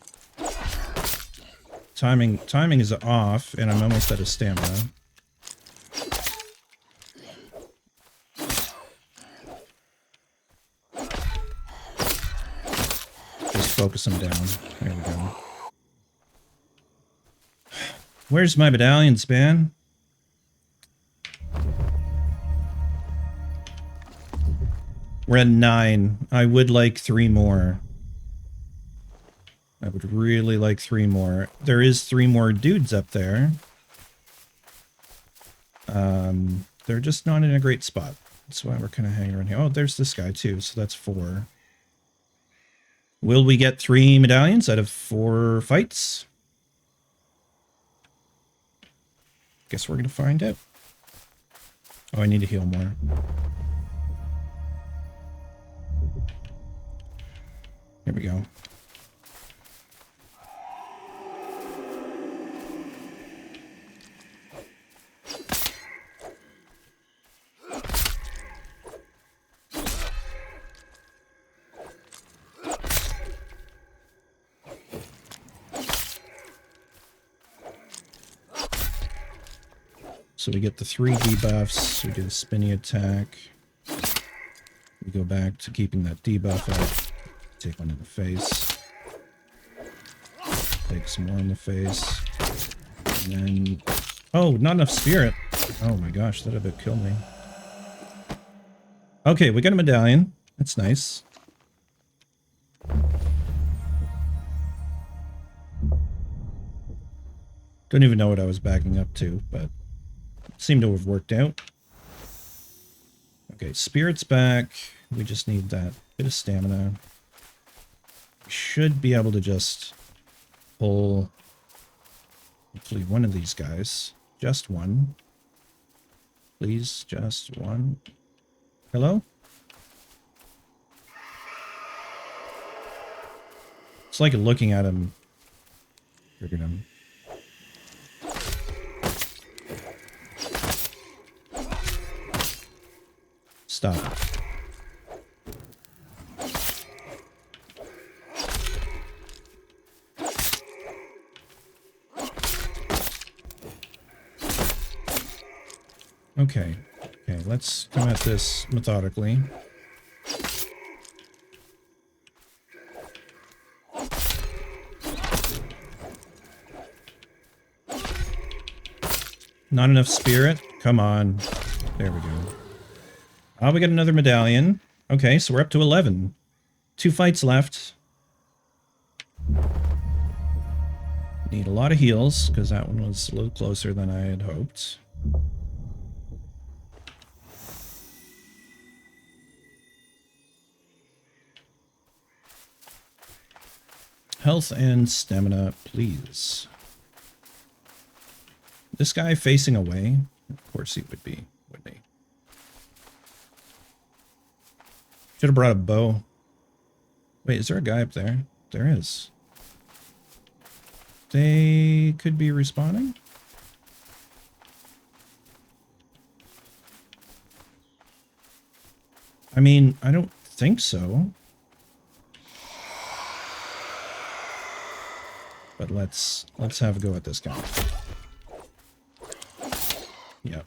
Timing is off, and I'm almost out of stamina. Just focus him down. There we go. Where's my medallions, man? We're at 9. I would like 3 more. I would really like 3 more. There is 3 more dudes up there. They're just not in a great spot. That's why we're kind of hanging around here. Oh, there's this guy too, so that's 4. Will we get 3 medallions out of 4 fights? Guess we're going to find out. Oh, I need to heal more. Here we go. So we get the 3 debuffs, we do the spinny attack, we go back to keeping that debuff up, take one in the face, take some more in the face, and then, oh, not enough spirit. Oh my gosh, that would have killed me. Okay, we got a medallion, that's nice. Don't even know what I was backing up to, but seemed to have worked out. Okay, spirit's back. We just need that bit of stamina. We should be able to just pull hopefully one of these guys. Just one. Please, just one. Hello? It's like looking at him. Triggered him. Stop. Okay. Okay, let's come at this methodically. Not enough spirit? Come on. There we go. Oh, we got another medallion. Okay, so we're up to 11. 2 fights left. Need a lot of heals, because that one was a little closer than I had hoped. Health and stamina, please. This guy facing away? Of course he would be, wouldn't he? Should have brought a bow. Wait, is there a guy up there? There is. They could be respawning? I mean, I don't think so. But let's have a go at this guy. Yep.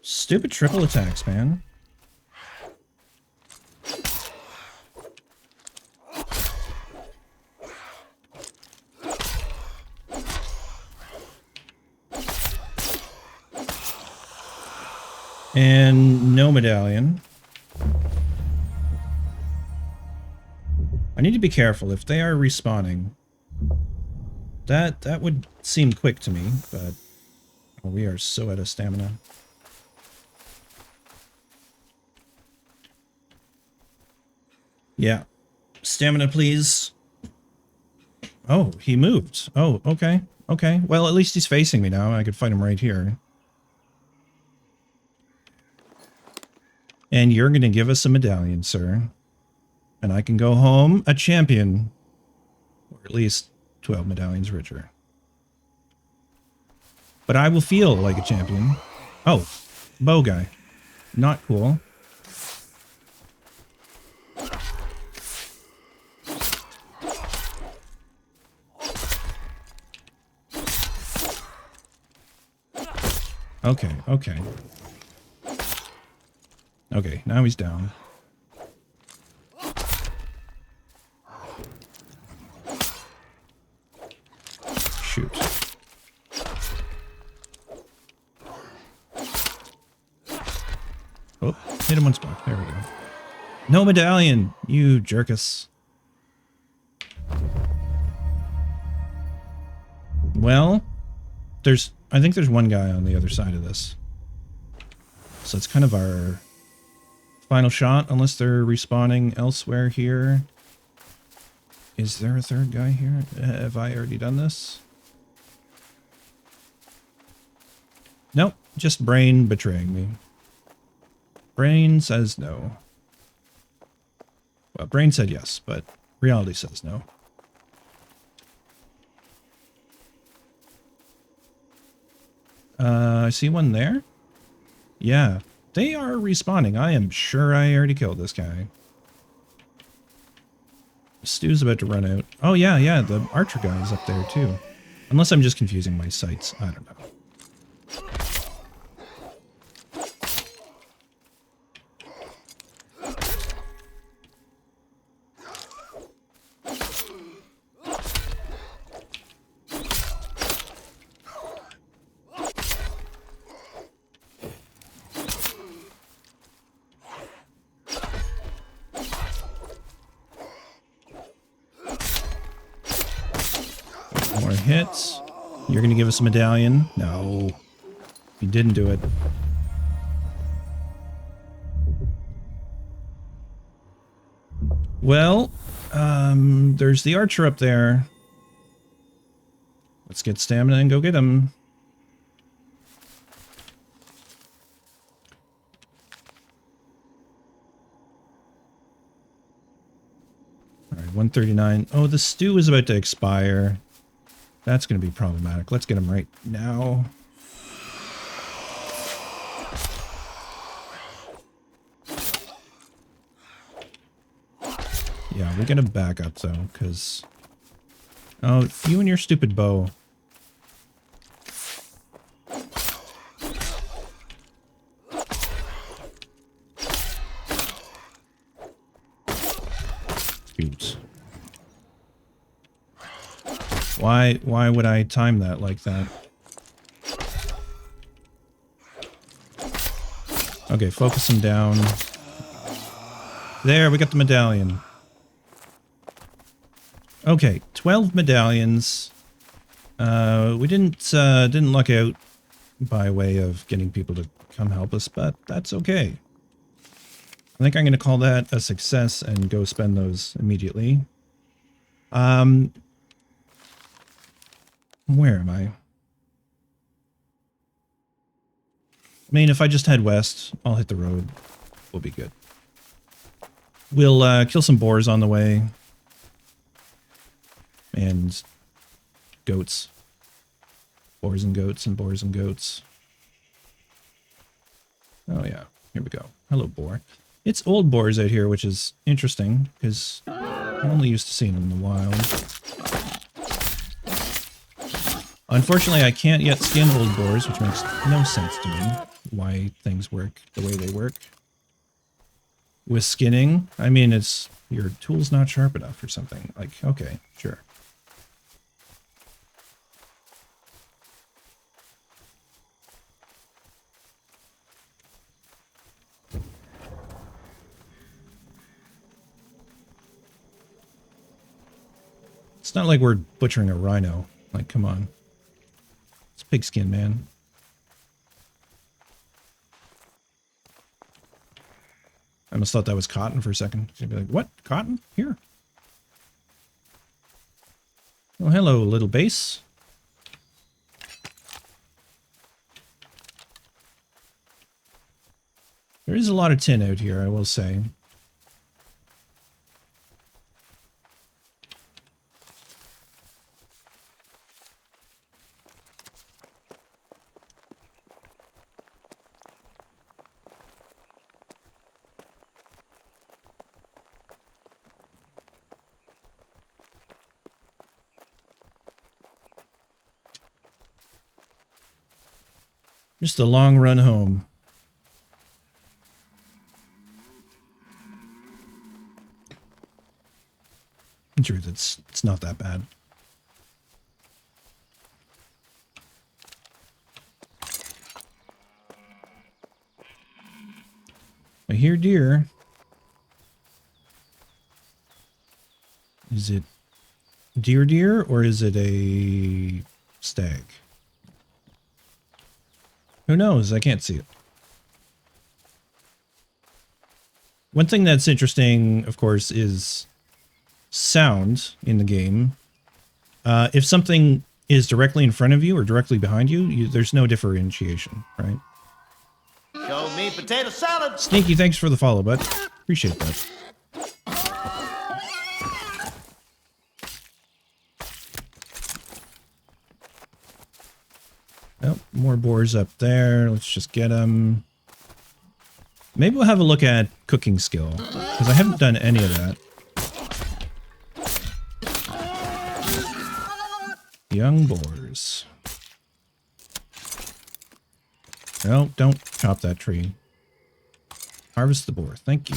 Stupid triple attacks, man. And no medallion. I need to be careful. If they are respawning, that would seem quick to me, but oh, we are so out of stamina. Yeah. Stamina, please. Oh, he moved. Oh, okay. Okay. Well, at least he's facing me now. I could fight him right here. And you're going to give us a medallion, sir. And I can go home a champion. Or at least 12 medallions richer. But I will feel like a champion. Oh, bow guy. Not cool. Okay, okay. Okay, now he's down. Shoot. Oh, hit him once more. There we go. No medallion, you jerkus. Well, I think there's one guy on the other side of this. So it's kind of our final shot, unless they're respawning elsewhere here. Is there a third guy here? Have I already done this? Nope, just Brain betraying me. Brain says no. Well, Brain said yes, but reality says no. I see one there. Yeah, they are respawning. I am sure I already killed this guy. Stu's about to run out. Oh, yeah, yeah, the archer guy is up there, too. Unless I'm just confusing my sights. I don't know. More hits. You're going to give us a medallion? No. You didn't do it. Well, there's the archer up there. Let's get stamina and go get him. Alright, 139. Oh, the stew is about to expire. That's going to be problematic. Let's get him right now. Yeah, we got to back up though, because... Oh, you and your stupid bow. Shoot. Why would I time that like that? Okay, focus him down. There, we got the medallion. Okay, 12 medallions. We didn't luck out by way of getting people to come help us, but that's okay. I think I'm going to call that a success and go spend those immediately. Where am I? I mean, if I just head west, I'll hit the road. We'll be good. We'll kill some boars on the way. And goats. Boars and goats and boars and goats. Oh yeah, here we go. Hello, boar. It's old boars out here, which is interesting, because I'm only used to seeing them in the wild. Unfortunately, I can't yet skin old boars, which makes no sense to me, why things work the way they work. With skinning, I mean, it's your tool's not sharp enough or something. Like, okay, sure. It's not like we're butchering a rhino. Like, come on. It's pigskin, man. I almost thought that was cotton for a second. You'd be like, what? Cotton? Here. Oh, hello, little base. There is a lot of tin out here, I will say. Just a long run home. In truth, it's not that bad. I hear deer. Is it deer or is it a stag? Who knows? I can't see it. One thing that's interesting, of course, is sound in the game. If something is directly in front of you or directly behind you, there's no differentiation, right? Show me potato salad. Sneaky, thanks for the follow, bud. Appreciate that. Oh, more boars up there. Let's just get them. Maybe we'll have a look at cooking skill, because I haven't done any of that. Young boars. No, don't chop that tree. Harvest the boar. Thank you.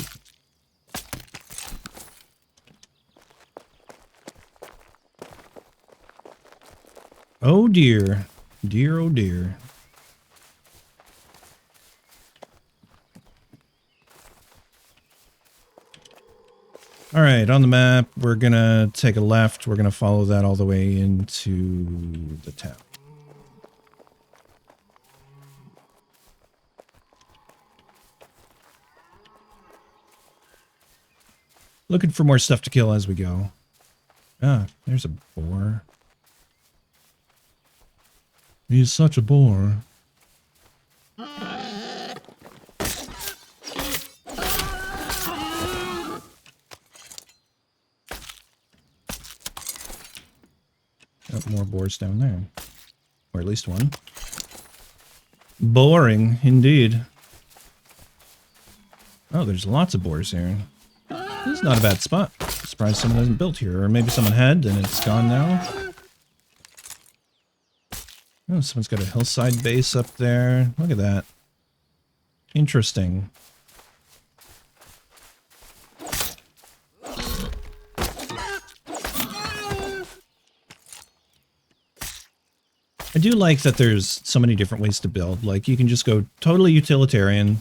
Oh dear. Dear, oh dear. All right, on the map, we're going to take a left. We're going to follow that all the way into the town. Looking for more stuff to kill as we go. Ah, there's a boar. He's such a bore. Oh, more boars down there. Or at least one. Boring, indeed. Oh, there's lots of boars here. This is not a bad spot. Surprised someone hasn't built here. Or maybe someone had and it's gone now. Oh, someone's got a hillside base up there. Look at that. Interesting. I do like that there's so many different ways to build. Like, you can just go totally utilitarian.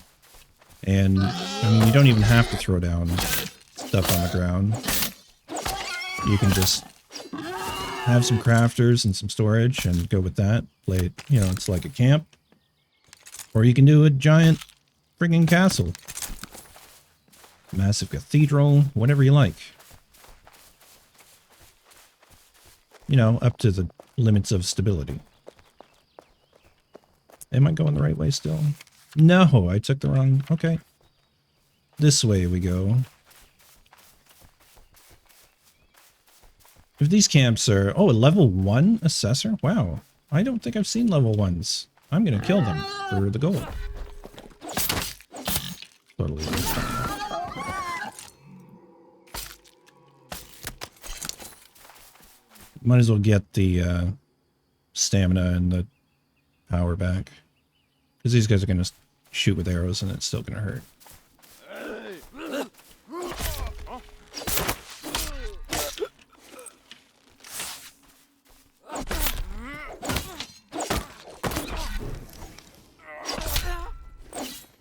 And, I mean, you don't even have to throw down stuff on the ground. You can just have some crafters and some storage and go with that. Play it, you know, it's like a camp. Or you can do a giant friggin' castle. Massive cathedral, whatever you like. You know, up to the limits of stability. Am I going the right way still? No, I took the wrong... Okay. This way we go. If these camps are... Oh, a level 1 assessor? Wow. I don't think I've seen level 1s. I'm going to kill them for the gold. Totally. Might as well get the stamina and the power back. Because these guys are going to shoot with arrows and it's still going to hurt.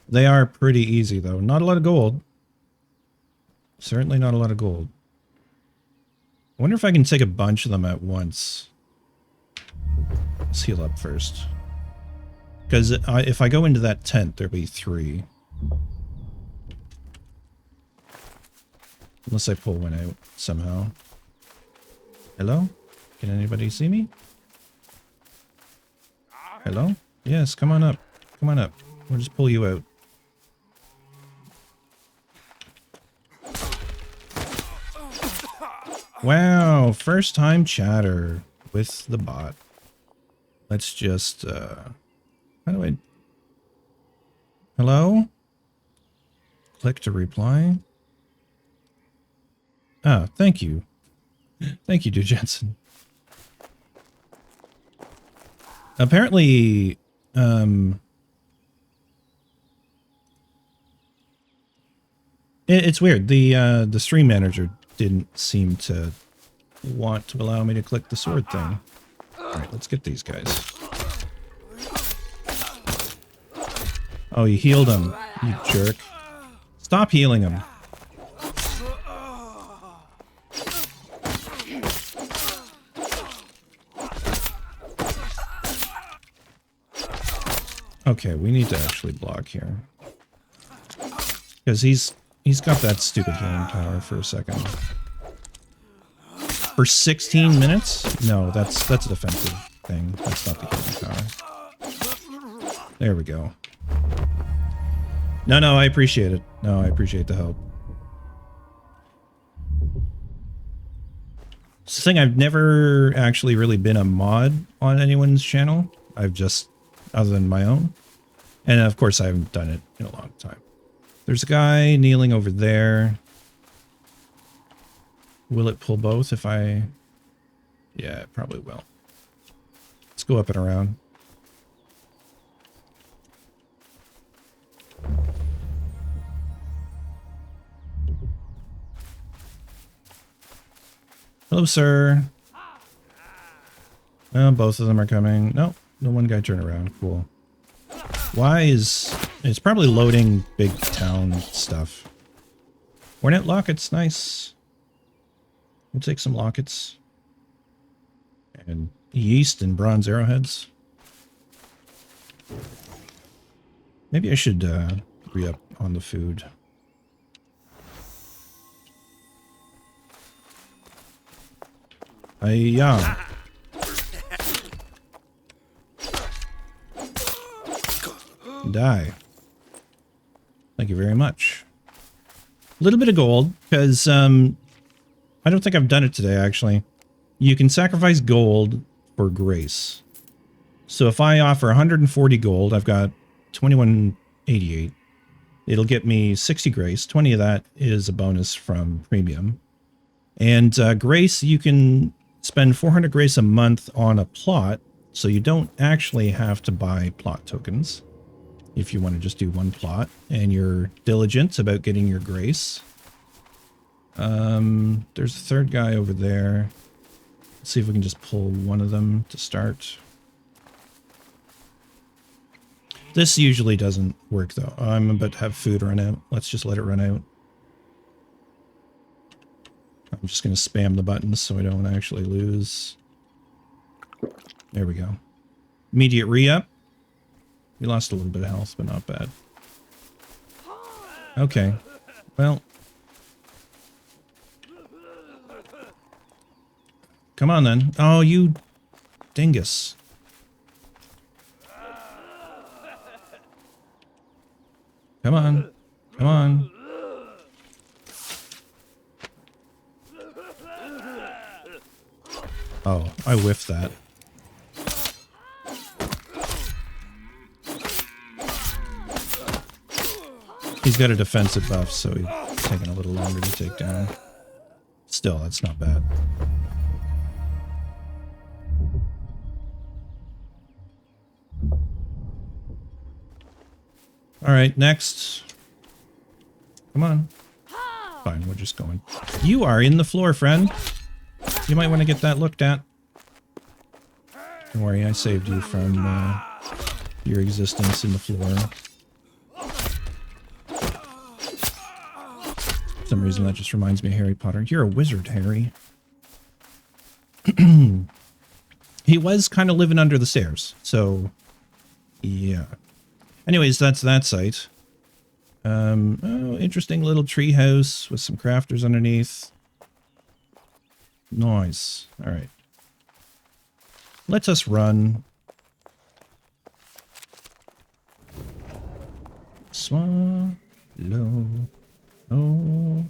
They are pretty easy, though. Not a lot of gold. Certainly not a lot of gold. I wonder if I can take a bunch of them at once. Let's heal up first. Because if I go into that tent, there'll be 3. Unless I pull one out somehow. Hello? Can anybody see me? Hello? Yes, come on up. Come on up. We'll just pull you out. Wow, first time chatter with the bot. Let's just, how do I... Hello? Click to reply. Ah, thank you. Thank you, dude Jensen. Apparently, it's weird. The stream manager didn't seem to want to allow me to click the sword thing. Alright, let's get these guys. Oh, you healed him, you jerk. Stop healing him. Okay, we need to actually block here. Because he's got that stupid healing power for a second. For 16 minutes? No, that's a defensive thing. That's not the healing power. There we go. No, I appreciate it. No, I appreciate the help. It's the thing, I've never actually really been a mod on anyone's channel. I've just, other than my own. And of course I haven't done it in a long time. There's a guy kneeling over there. Will it pull both if I... Yeah, it probably will. Let's go up and around. Hello, sir. Well, both of them are coming. Nope, the one guy turned around. Cool. Why is... It's probably loading big town stuff. Hornet lockets, nice. We'll take some lockets. And yeast and bronze arrowheads. Maybe I should re-up on the food. Yeah. Die. Thank you very much. A little bit of gold, because I don't think I've done it today, actually. You can sacrifice gold for grace. So if I offer 140 gold, I've got 2188. It'll get me 60 grace. 20 of that is a bonus from premium. And grace, you can spend 400 grace a month on a plot, so you don't actually have to buy plot tokens. If you want to just do one plot and you're diligent about getting your grace. There's a third guy over there. Let's see if we can just pull one of them to start. This usually doesn't work though. I'm about to have food run out. Let's just let it run out. I'm just going to spam the buttons so I don't actually lose. There we go. Immediate re-up. We lost a little bit of health, but not bad. Okay. Well. Come on then. Oh, you dingus. Come on. Come on. Oh, I whiffed that. He's got a defensive buff, so he's taking a little longer to take down. Still, that's not bad. Alright, next. Come on. Fine, we're just going. You are in the floor, friend. You might want to get that looked at. Don't worry, I saved you from your existence in the floor. For some reason, that just reminds me of Harry Potter. You're a wizard, Harry. He was kind of living under the stairs, so yeah. Anyways, that's that site. Oh, interesting little tree house with some crafters underneath. Nice. All right. Let us run. Swallow. Oh.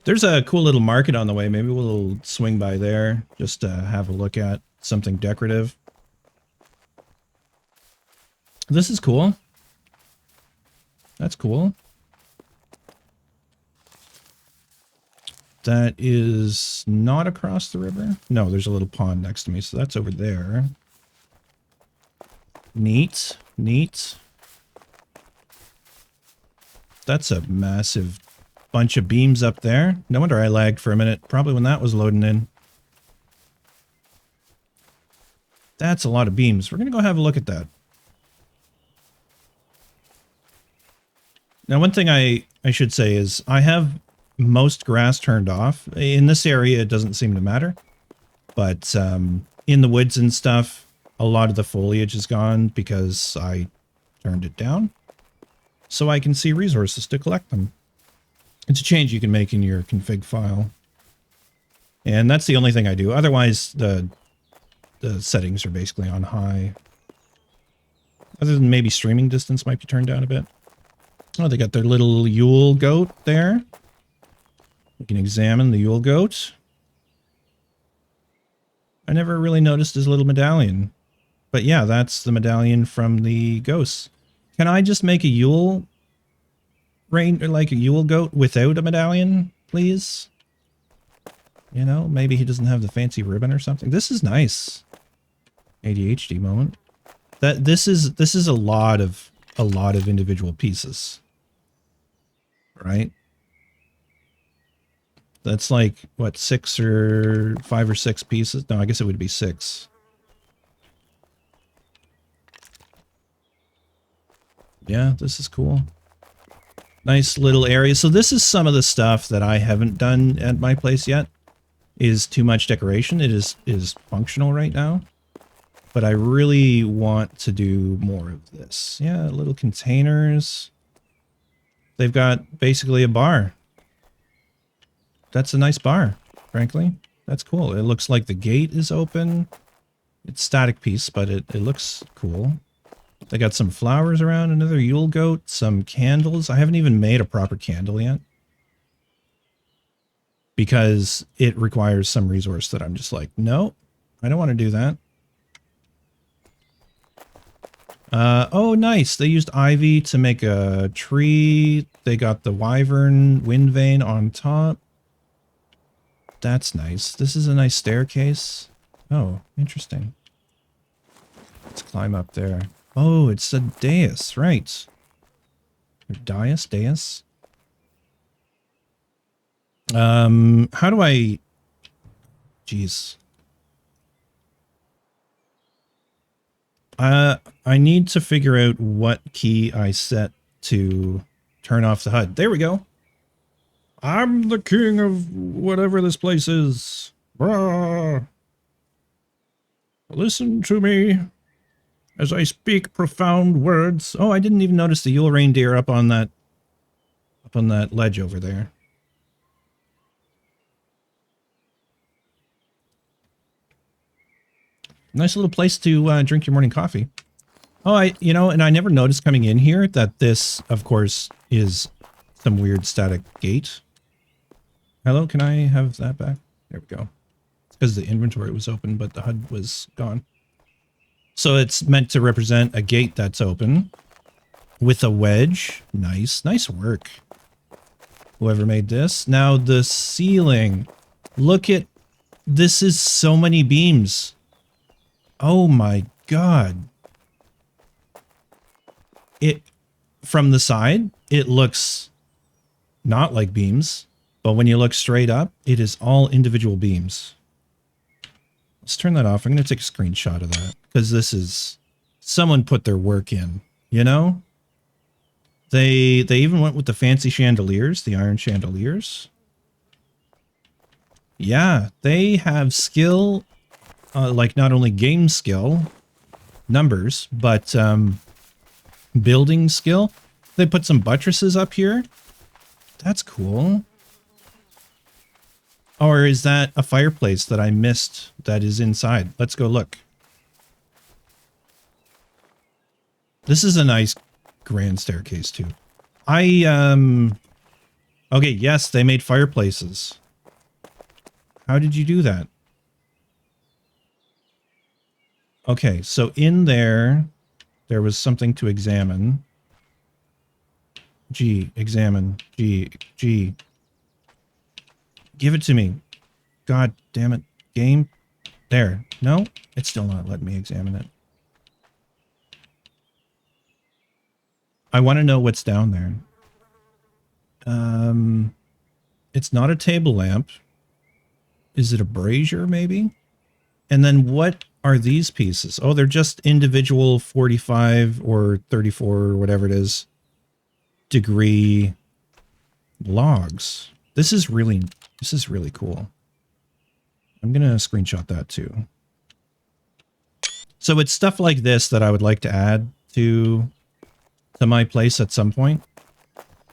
There's a cool little market on the way. Maybe we'll swing by there just to have a look at something decorative. This is cool. That's cool. That is not across the river. No, there's a little pond next to me, so that's over there. Neat. Neat. That's a massive bunch of beams up there. No wonder I lagged for a minute. Probably when that was loading in. That's a lot of beams. We're going to go have a look at that. Now, one thing I should say is I have most grass turned off. In this area, it doesn't seem to matter. But in the woods and stuff, a lot of the foliage is gone because I turned it down. So I can see resources to collect them. It's a change you can make in your config file. And that's the only thing I do. Otherwise, the settings are basically on high. Other than maybe streaming distance might be turned down a bit. Oh, they got their little Yule goat there. We can examine the Yule goat. I never really noticed his little medallion. But yeah, that's the medallion from the ghosts. Can I just make a Yule rain, or like a Yule goat without a medallion, please? You know, maybe he doesn't have the fancy ribbon or something. This is nice. ADHD moment. This is a lot of individual pieces. Right? That's like what, 5 or 6 pieces? No, I guess it would be 6. Yeah, this is cool. Nice little area. So this is some of the stuff that I haven't done at my place yet. Is too much decoration. It is functional right now. But I really want to do more of this. Yeah, little containers. They've got basically a bar. That's a nice bar, frankly. That's cool. It looks like the gate is open. It's static piece, but it looks cool. They got some flowers around, another Yule goat, some candles. I haven't even made a proper candle yet. Because it requires some resource that I'm just like, no, I don't want to do that. Oh, nice. They used ivy to make a tree. They got the wyvern wind vane on top. That's nice. This is a nice staircase. Oh, interesting. Let's climb up there. Oh, it's a dais, right. Or dais? How do I... Jeez. I need to figure out what key I set to turn off the HUD. There we go. I'm the king of whatever this place is. Brah. Listen to me as I speak profound words. Oh, I didn't even notice the Yule reindeer up on that ledge over there. Nice little place to drink your morning coffee. Oh, and I never noticed coming in here that this, of course, is some weird static gate. Hello, can I have that back? There we go. It's because the inventory was open, but the HUD was gone. So it's meant to represent a gate that's open with a wedge. Nice, nice work. Whoever made this. Now the ceiling. Look at, this is so many beams. Oh my God. It, from the side, it looks not like beams, but when you look straight up, it is all individual beams. Let's turn that off. I'm going to take a screenshot of that because this is, someone put their work in, you know? They even went with the fancy chandeliers, the iron chandeliers. Yeah, they have skill, like not only game skill, numbers, but building skill. They put some buttresses up here. That's cool. Or is that a fireplace that I missed that is inside? Let's go look. This is a nice grand staircase too. Okay, yes, they made fireplaces. How did you do that? Okay, so in there was something to examine. G, examine. G. Give it to me. God damn it. Game. There. No, it's still not letting me examine it. I want to know what's down there. It's not a table lamp. Is it a brazier, maybe? And then what are these pieces? Oh, they're just individual 45 or 34 or whatever it is degree logs. This is really cool. I'm going to screenshot that too. So it's stuff like this that I would like to add to my place at some point.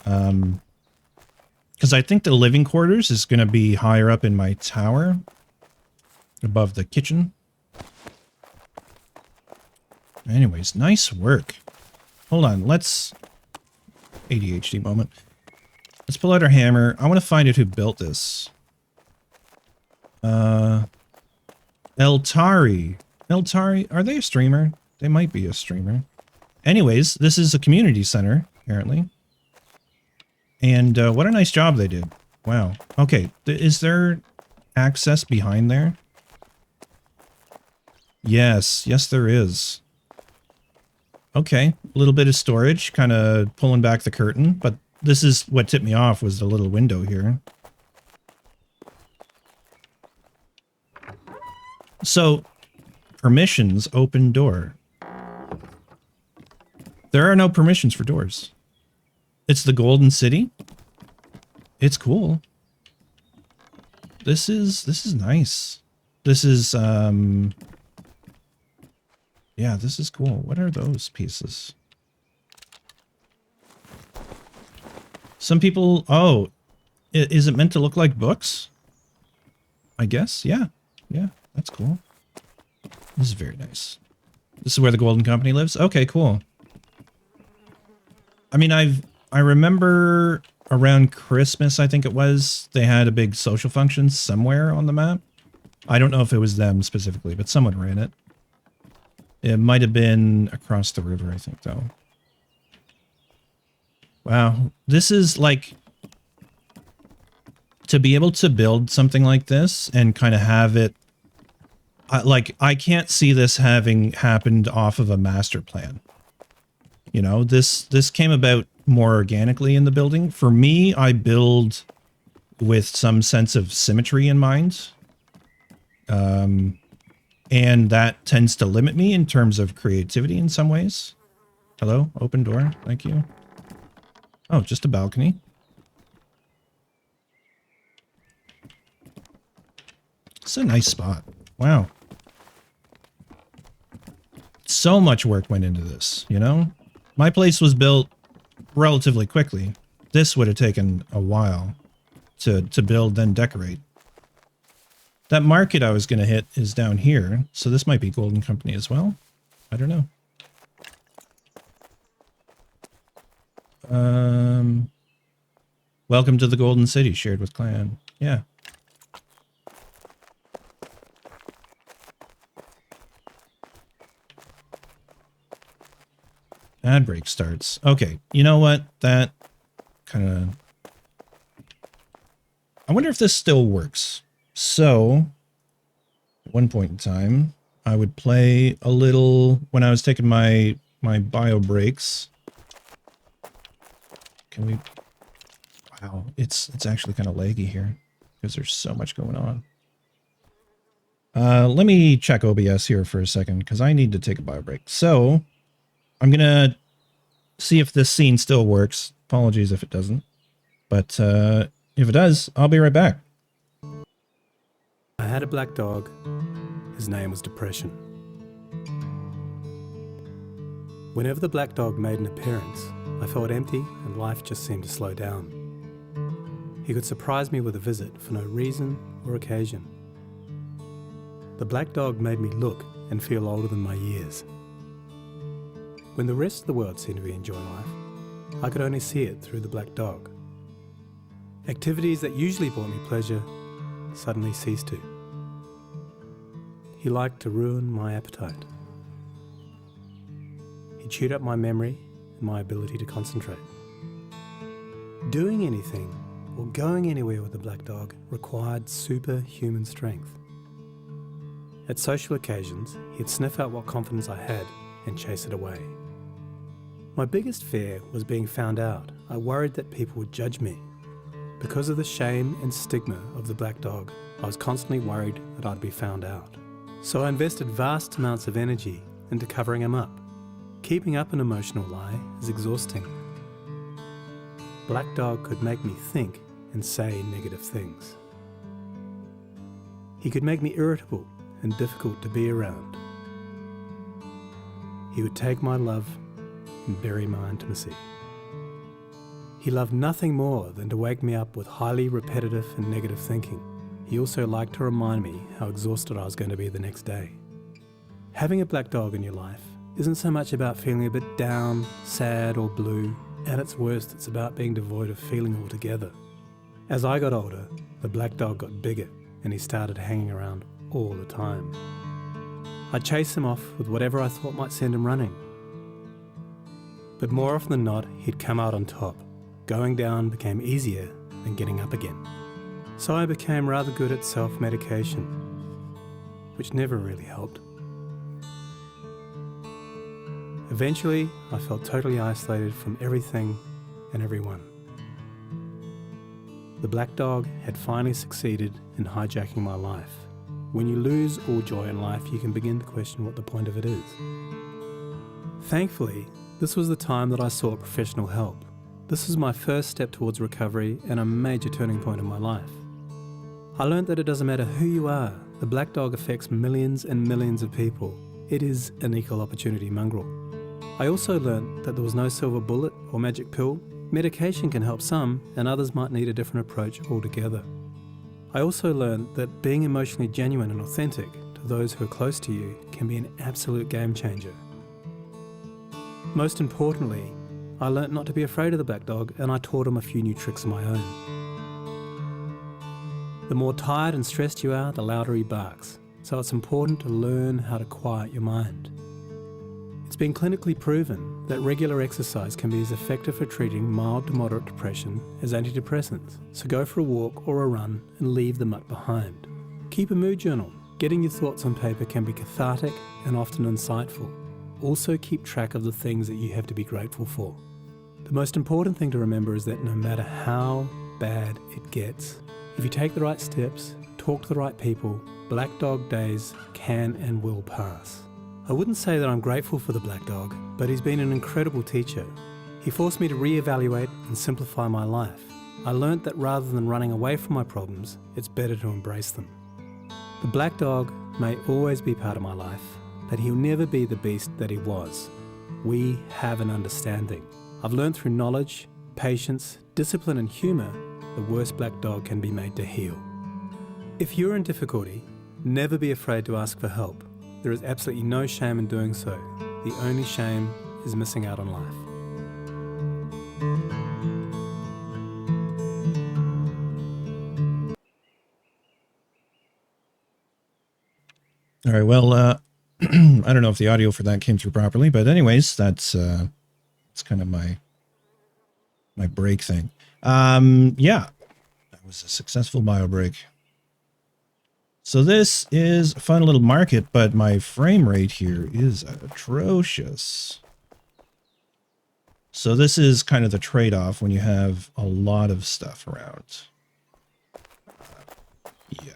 Because I think the living quarters is going to be higher up in my tower, above the kitchen. Anyways, nice work. Hold on, let's... ADHD moment. Let's pull out our hammer. I want to find out who built this. Eltari. Eltari, are they a streamer? They might be a streamer. Anyways, this is a community center, apparently. And what a nice job they did. Wow. Okay, is there access behind there? Yes, yes there is. Okay, a little bit of storage, kind of pulling back the curtain, but this is what tipped me off was the little window here. So, permissions, open door. There are no permissions for doors. It's the Golden City. It's cool. This is nice. This is, yeah, this is cool. What are those pieces? Some people... Oh, is it meant to look like books? I guess, yeah. Yeah, that's cool. This is very nice. This is where the Golden Company lives? Okay, cool. I mean, I remember around Christmas, I think it was, they had a big social function somewhere on the map. I don't know if it was them specifically, but someone ran it. It might have been across the river, I think, though. Wow. This is like... To be able to build something like this and kind of have it... like, I can't see this having happened off of a master plan. You know, this came about more organically in the building. For me, I build with some sense of symmetry in mind. And that tends to limit me in terms of creativity in some ways. Hello? Open door. Thank you. Oh, just a balcony. It's a nice spot. Wow. So much work went into this, you know? My place was built relatively quickly. This would have taken a while to build, then decorate. That market I was going to hit is down here, so this might be Golden Company as well. I don't know. Welcome to the Golden City, shared with clan. Yeah. Ad break starts. Okay, you know what? That kind of... I wonder if this still works. So, at one point in time, I would play a little when I was taking my bio breaks. Can we... Wow, it's actually kind of laggy here because there's so much going on. Let me check OBS here for a second because I need to take a bio break. So, I'm going to see if this scene still works. Apologies if it doesn't. But if it does, I'll be right back. I had a black dog. His name was Depression. Whenever the black dog made an appearance, I felt empty and life just seemed to slow down. He could surprise me with a visit for no reason or occasion. The black dog made me look and feel older than my years. When the rest of the world seemed to be enjoying life, I could only see it through the black dog. Activities that usually brought me pleasure suddenly ceased to. He liked to ruin my appetite. He chewed up my memory and my ability to concentrate. Doing anything or going anywhere with the black dog required superhuman strength. At social occasions, he'd sniff out what confidence I had and chase it away. My biggest fear was being found out. I worried that people would judge me. Because of the shame and stigma of the black dog, I was constantly worried that I'd be found out. So I invested vast amounts of energy into covering him up. Keeping up an emotional lie is exhausting. Black dog could make me think and say negative things. He could make me irritable and difficult to be around. He would take my love and bury my intimacy. He loved nothing more than to wake me up with highly repetitive and negative thinking. He also liked to remind me how exhausted I was going to be the next day. Having a black dog in your life isn't so much about feeling a bit down, sad or blue. At its worst, it's about being devoid of feeling altogether. As I got older, the black dog got bigger and he started hanging around all the time. I'd chase him off with whatever I thought might send him running. But more often than not, he'd come out on top. Going down became easier than getting up again. So I became rather good at self-medication, which never really helped. Eventually, I felt totally isolated from everything and everyone. The black dog had finally succeeded in hijacking my life. When you lose all joy in life, you can begin to question what the point of it is. Thankfully, this was the time that I sought professional help. This was my first step towards recovery and a major turning point in my life. I learned that it doesn't matter who you are, the black dog affects millions and millions of people. It is an equal opportunity mongrel. I also learned that there was no silver bullet or magic pill. Medication can help some, and others might need a different approach altogether. I also learned that being emotionally genuine and authentic to those who are close to you can be an absolute game changer. Most importantly, I learnt not to be afraid of the black dog, and I taught him a few new tricks of my own. The more tired and stressed you are, the louder he barks, so it's important to learn how to quiet your mind. It's been clinically proven that regular exercise can be as effective for treating mild to moderate depression as antidepressants, so go for a walk or a run and leave the muck behind. Keep a mood journal. Getting your thoughts on paper can be cathartic and often insightful. Also keep track of the things that you have to be grateful for. The most important thing to remember is that no matter how bad it gets, if you take the right steps, talk to the right people, black dog days can and will pass. I wouldn't say that I'm grateful for the black dog, but he's been an incredible teacher. He forced me to reevaluate and simplify my life. I learnt that rather than running away from my problems, it's better to embrace them. The black dog may always be part of my life, but he'll never be the beast that he was. We have an understanding. I've learned through knowledge, patience, discipline and humour, the worst black dog can be made to heal. If you're in difficulty, never be afraid to ask for help. There is absolutely no shame in doing so. The only shame is missing out on life. All right, well, I don't know if the audio for that came through properly, but anyways, that's kind of my break thing. Yeah, that was a successful bio break. So this is a fun little market, but my frame rate here is atrocious. So this is kind of the trade-off when you have a lot of stuff around. Yeah.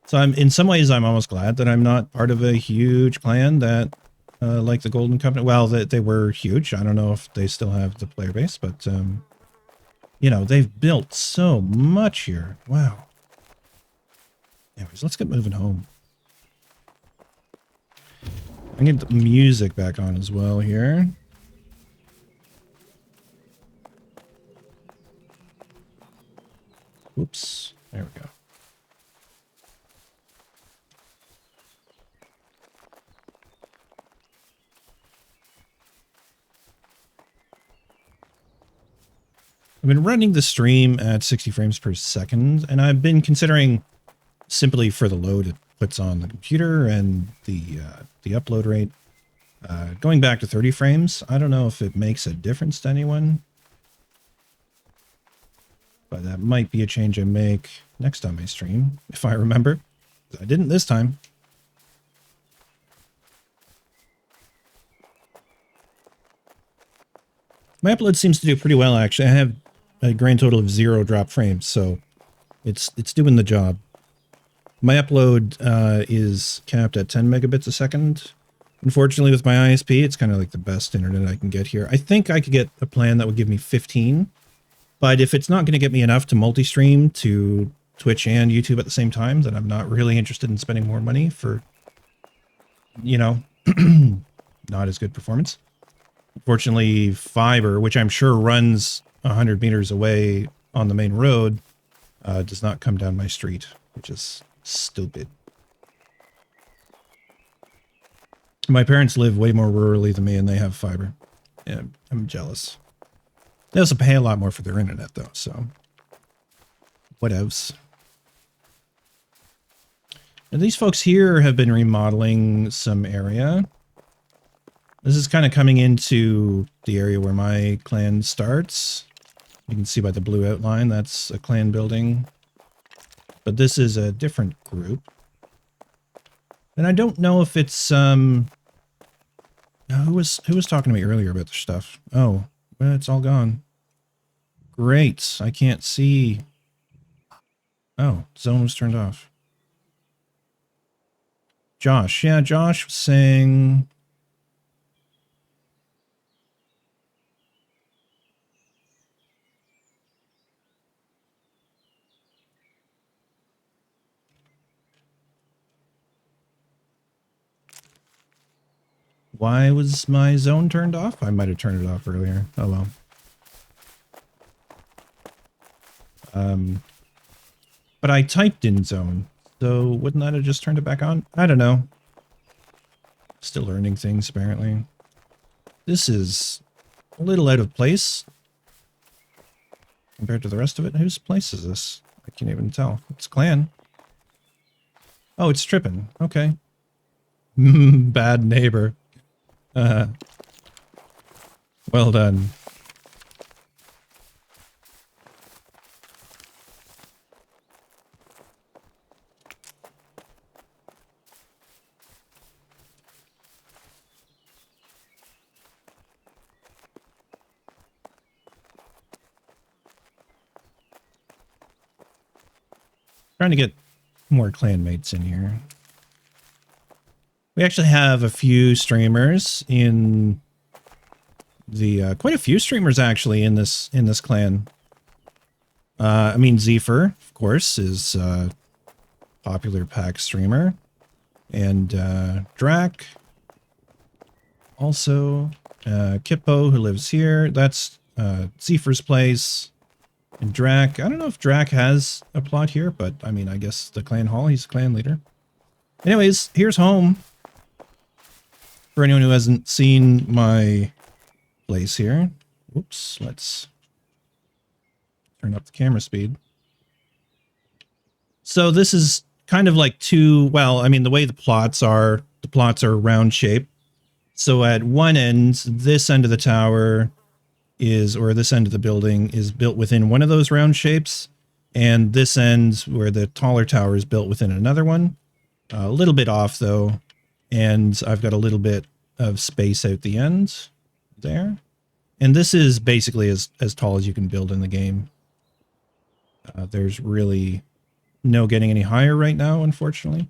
So in some ways, I'm almost glad that I'm not part of a huge clan that, like the Golden Company. Well, they were huge. I don't know if they still have the player base, but, you know, they've built so much here. Wow. Anyways, let's get moving home. I get the music back on as well here. Oops. There we go. I've been running the stream at 60 frames per second, and I've been considering simply for the load it puts on the computer and the upload rate, going back to 30 frames. I don't know if it makes a difference to anyone, but that might be a change I make next time I stream, if I remember. I didn't this time. My upload seems to do pretty well, actually. I have a grand total of 0 drop frames, so it's doing the job. My upload is capped at 10 megabits a second. Unfortunately, with my ISP, it's kind of like the best internet I can get here. I think I could get a plan that would give me 15, but if it's not going to get me enough to multi-stream to Twitch and YouTube at the same time, then I'm not really interested in spending more money for, you know, not as good performance. Unfortunately, fiber, which I'm sure runs 100 meters away on the main road, does not come down my street, which is stupid. My parents live way more rurally than me, and they have fiber. Yeah, I'm jealous. They also pay a lot more for their internet, though, so whatevs. And these folks here have been remodeling some area. This is kind of coming into the area where my clan starts. You can see by the blue outline, that's a clan building. But this is a different group. And I don't know if it's, who was talking to me earlier about this stuff? Oh, well, it's all gone. Great. I can't see. Oh, zone was turned off. Josh. Yeah, Josh was saying... Why was my zone turned off? I might have turned it off earlier. Oh well. But I typed in zone, so wouldn't that have just turned it back on? I don't know. Still learning things, apparently. This is a little out of place compared to the rest of it. Whose place is this? I can't even tell. It's clan. Oh, it's tripping. Okay. Bad neighbor. Well done. Trying to get more clanmates in here. We actually have a few streamers in the quite a few streamers actually in this clan. I mean, Zephyr, of course, is a popular Pax streamer, and Drac, also Kippo, who lives here. That's Zephyr's place. And Drac, I don't know if Drac has a plot here, but I mean, I guess the clan hall, he's a clan leader. Anyways, here's home. For anyone who hasn't seen my place here. Whoops, let's turn up the camera speed. So this is kind of like two, well, I mean, the way the plots are round shape. So at one end, this end of the tower is, or this end of the building is built within one of those round shapes. And this end where the taller tower is built within another one. A little bit off though. And I've got a little bit of space out the end there. And this is basically as tall as you can build in the game. There's really no getting any higher right now, unfortunately.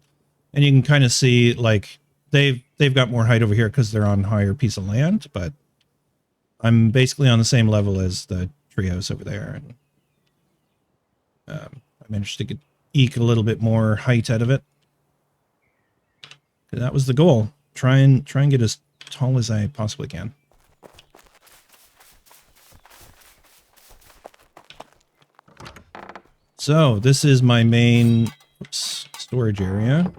And you can kind of see like they've got more height over here because they're on a higher piece of land, but I'm basically on the same level as the treehouse over there. And I managed to eke a little bit more height out of it. That was the goal. Try and get as tall as I possibly can. So this is my main storage area.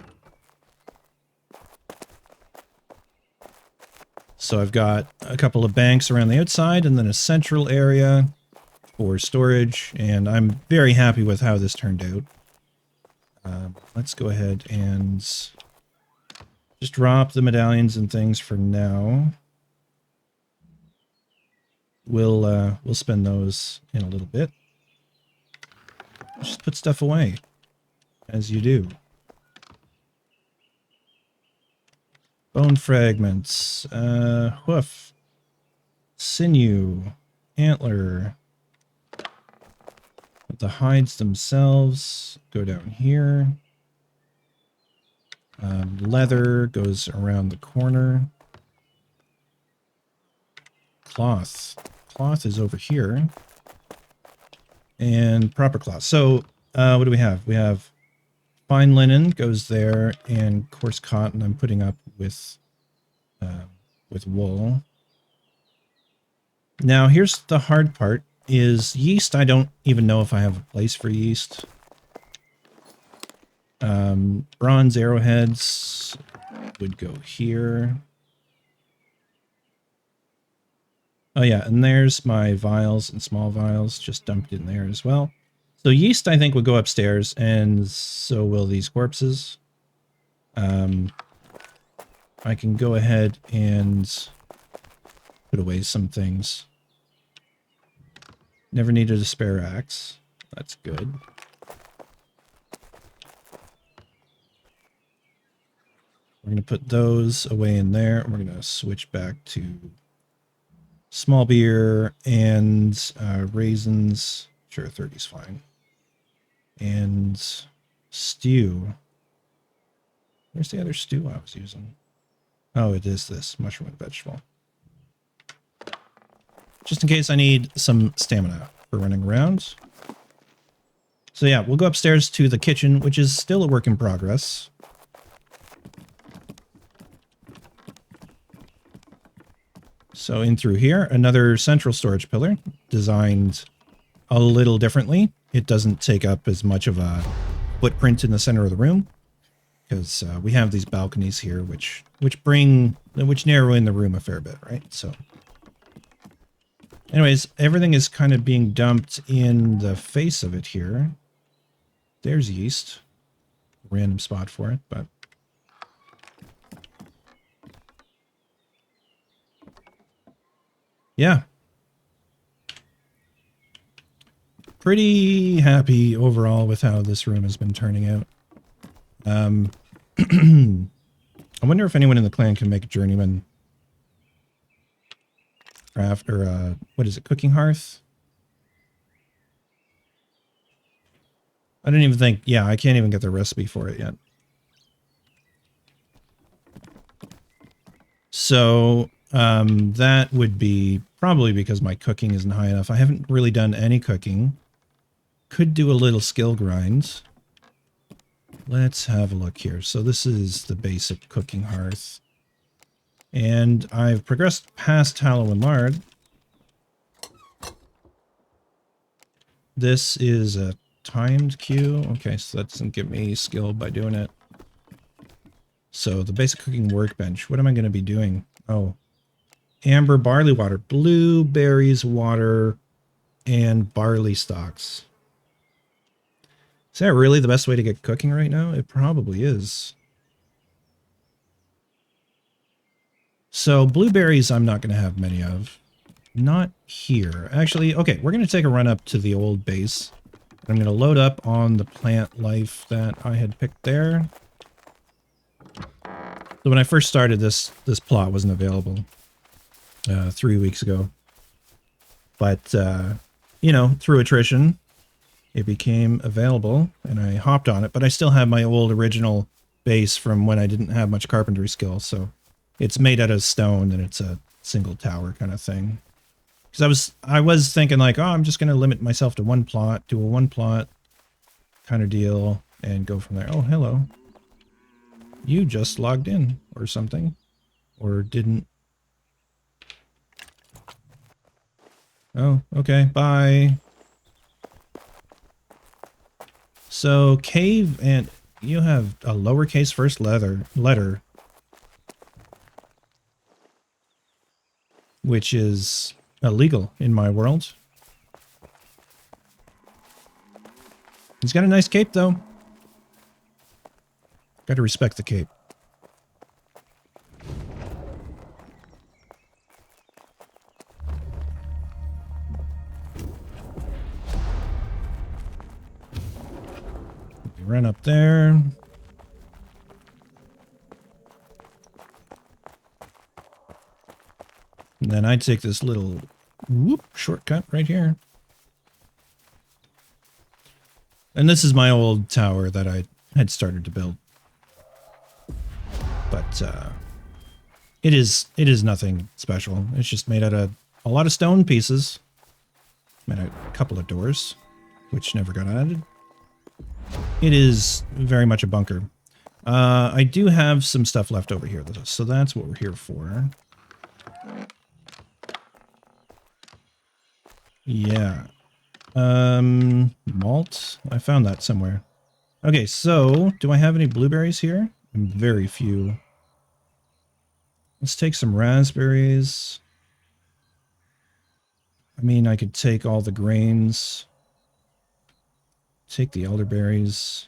So I've got a couple of banks around the outside and then a central area for storage. And I'm very happy with how this turned out. Let's go ahead and just drop the medallions and things for now. We'll spend those in a little bit. Just put stuff away, as you do. Bone fragments, hoof, sinew, antler. The hides themselves go down here. Leather goes around the corner. Cloth is over here. And proper cloth. So what do we have? We have fine linen goes there, and coarse cotton I'm putting up with wool. Now here's the hard part: is yeast. I don't even know if I have a place for yeast. Bronze arrowheads would go here. Oh yeah, and there's my vials and small vials just dumped in there as well. So yeast I think would go upstairs, and so will these corpses. I can go ahead and put away some things. Never needed a spare axe. That's good. We're going to put those away in there, and we're going to switch back to small beer and raisins. Sure, 30's fine. And stew. Where's the other stew I was using? Oh, it is this mushroom and vegetable. Just in case I need some stamina for running around. So yeah, we'll go upstairs to the kitchen, which is still a work in progress. So in through here, another central storage pillar, designed a little differently. It doesn't take up as much of a footprint in the center of the room, because we have these balconies here, which narrow in the room a fair bit, right? So anyways, everything is kind of being dumped in the face of it here. There's yeast. Random spot for it, but yeah. Pretty happy overall with how this room has been turning out. I wonder if anyone in the clan can make a journeyman craft, or what is it, cooking hearth? I don't even think, yeah, I can't even get the recipe for it yet. So that would be probably because my cooking isn't high enough. I haven't really done any cooking. Could do a little skill grind. Let's have a look here. So this is the basic cooking hearth. And I've progressed past tallow and lard. This is a timed queue. Okay, so that doesn't give me skill by doing it. So the basic cooking workbench. What am I going to be doing? Oh, amber barley water, blueberries water, and barley stalks. Is that really the best way to get cooking right now? It probably is. So blueberries I'm not going to have many of. Not here. Actually, okay, we're going to take a run up to the old base. I'm going to load up on the plant life that I had picked there. So when I first started this plot wasn't available 3 weeks ago. But, you know, through attrition, it became available and I hopped on it. But I still have my old original base from when I didn't have much carpentry skill. So it's made out of stone and it's a single tower kind of thing. Because I was thinking like, oh, I'm just going to limit myself to one plot, do a one plot kind of deal and go from there. Oh, hello. You just logged in or something. Or didn't. Oh, okay. Bye. So cave and you have a lowercase first letter. Which is illegal in my world. He's got a nice cape, though. Got to respect the cape. We run up there. And then I take this little shortcut right here. And this is my old tower that I had started to build. But it is nothing special. It's just made out of a lot of stone pieces. Made out a couple of doors, which never got added. It is very much a bunker. I do have some stuff left over here, so that's what we're here for. Yeah. Malt? I found that somewhere. Okay, so do I have any blueberries here? Very few. Let's take some raspberries. I mean, I could take all the grains. Take the elderberries.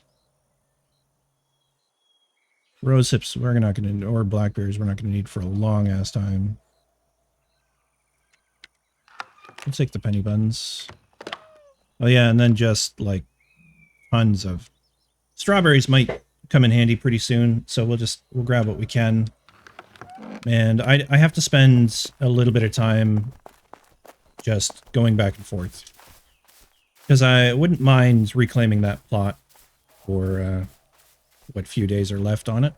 Rose hips, we're not going to, or blackberries, we're not going to need for a long ass time. I'll take the penny buns. Oh yeah, and then just like tons of strawberries might come in handy pretty soon, so we'll grab what we can. And I have to spend a little bit of time just going back and forth. Because I wouldn't mind reclaiming that plot for what few days are left on it.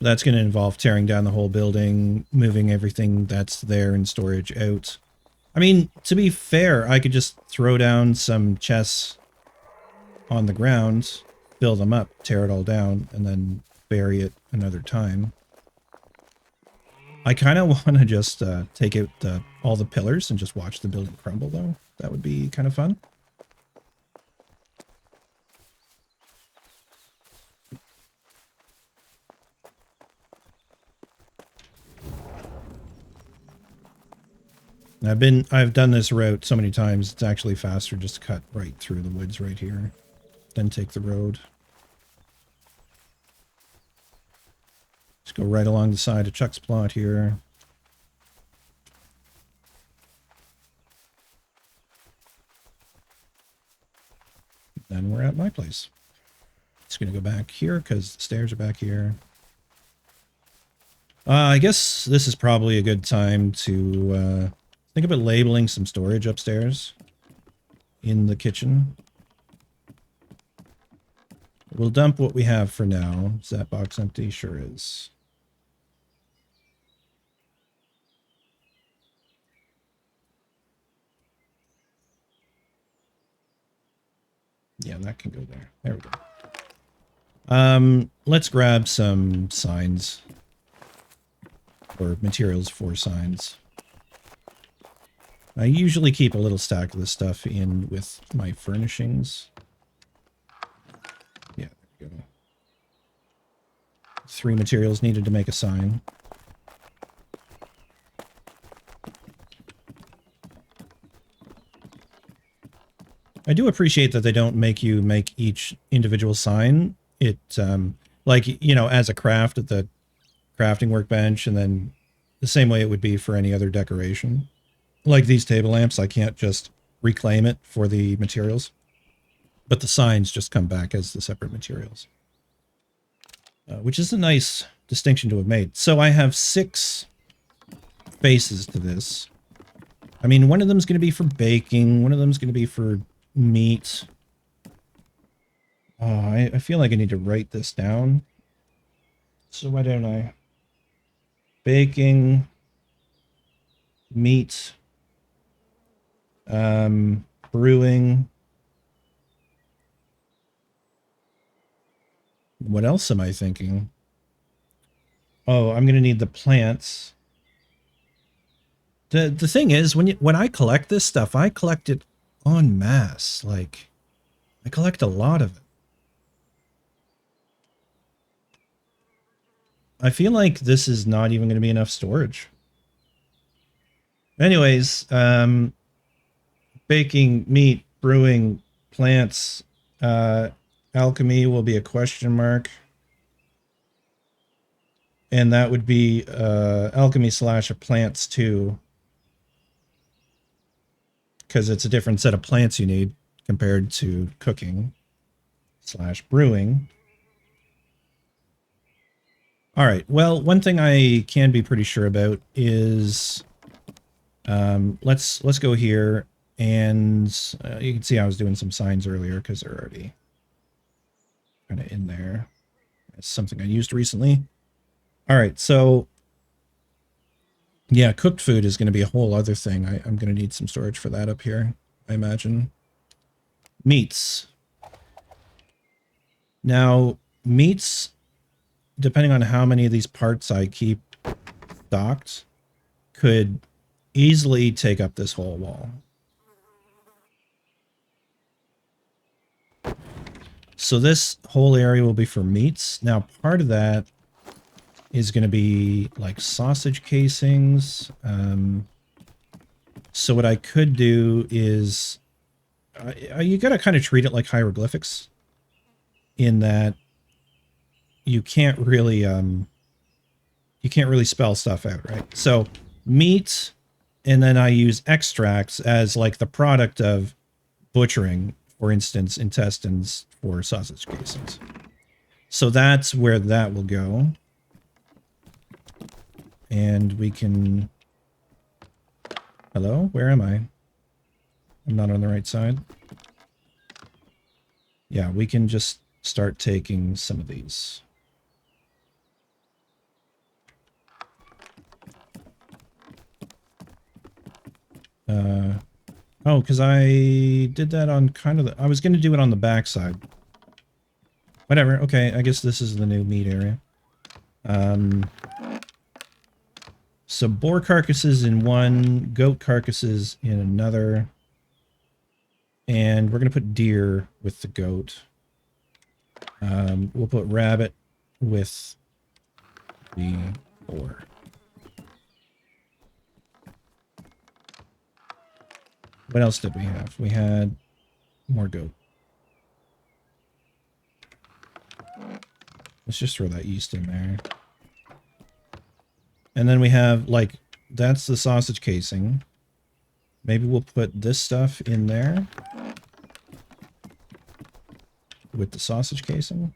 That's going to involve tearing down the whole building, moving everything that's there in storage out. I mean, to be fair, I could just throw down some chests on the ground, fill them up, tear it all down, and then bury it another time. I kind of want to just take out all the pillars and just watch the building crumble, though. That would be kind of fun. I've done this route so many times, it's actually faster just to cut right through the woods right here, then take the road. Just go right along the side of Chuck's plot here. Then we're at my place. Just gonna go back here because the stairs are back here. I guess this is probably a good time to think about labeling some storage upstairs in the kitchen. We'll dump what we have for now. Is that box empty? Sure is. Yeah, that can go there. There we go. Let's grab some signs. Or materials for signs. I usually keep a little stack of this stuff in with my furnishings. Yeah, there we go. 3 materials needed to make a sign. I do appreciate that they don't make you make each individual sign. It, like, you know, as a craft at the crafting workbench, and then the same way it would be for any other decoration. Like these table lamps, I can't just reclaim it for the materials, but the signs just come back as the separate materials, which is a nice distinction to have made. So I have 6 faces to this. I mean, one of them is going to be for baking. One of them is going to be for meat. Oh, I feel like I need to write this down. So why don't I? Baking, meat, brewing. What else am I thinking? Oh, I'm going to need the plants. The thing is, when I collect this stuff, I collect it en masse. Like, I collect a lot of it. I feel like this is not even going to be enough storage. Anyways, baking, meat, brewing, plants, alchemy will be a question mark. And that would be alchemy / plants too. Because it's a different set of plants you need compared to cooking / brewing. All right. Well, one thing I can be pretty sure about is let's go here, and you can see I was doing some signs earlier because they're already kind of in there. It's something I used recently. All right. So yeah, cooked food is going to be a whole other thing. I'm going to need some storage for that up here, I imagine. Meats. Now, meats, depending on how many of these parts I keep stocked, could easily take up this whole wall. So this whole area will be for meats. Now, part of that is going to be like sausage casings. So what I could do is you got to kind of treat it like hieroglyphics, in that you can't really spell stuff out, right? So meat, and then I use extracts as like the product of butchering, for instance, intestines for sausage casings. So that's where that will go. And we can... Hello? Where am I? I'm not on the right side. Yeah, we can just start taking some of these. Oh, because I did that on kind of the... I was going to do it on the back side. Whatever. Okay, I guess this is the new meat area. So boar carcasses in one, goat carcasses in another. And we're going to put deer with the goat. We'll put rabbit with the boar. What else did we have? We had more goat. Let's just throw that yeast in there. And then we have, like, that's the sausage casing. Maybe we'll put this stuff in there with the sausage casing.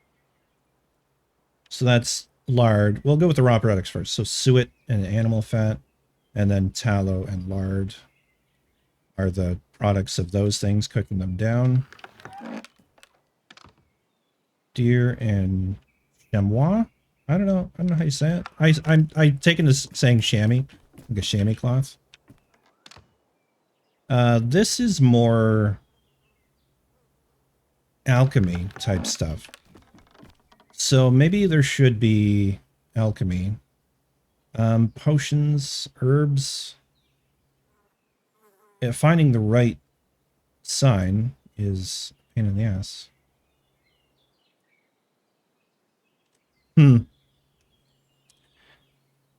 So that's lard. We'll go with the raw products first. So suet and animal fat, and then tallow and lard are the products of those things, cooking them down. Deer and chamois. I don't know how you say it. I'm taking this saying chamois, like a chamois cloth. This is more alchemy type stuff. So maybe there should be alchemy. Potions, herbs. Yeah, finding the right sign is a pain in the ass.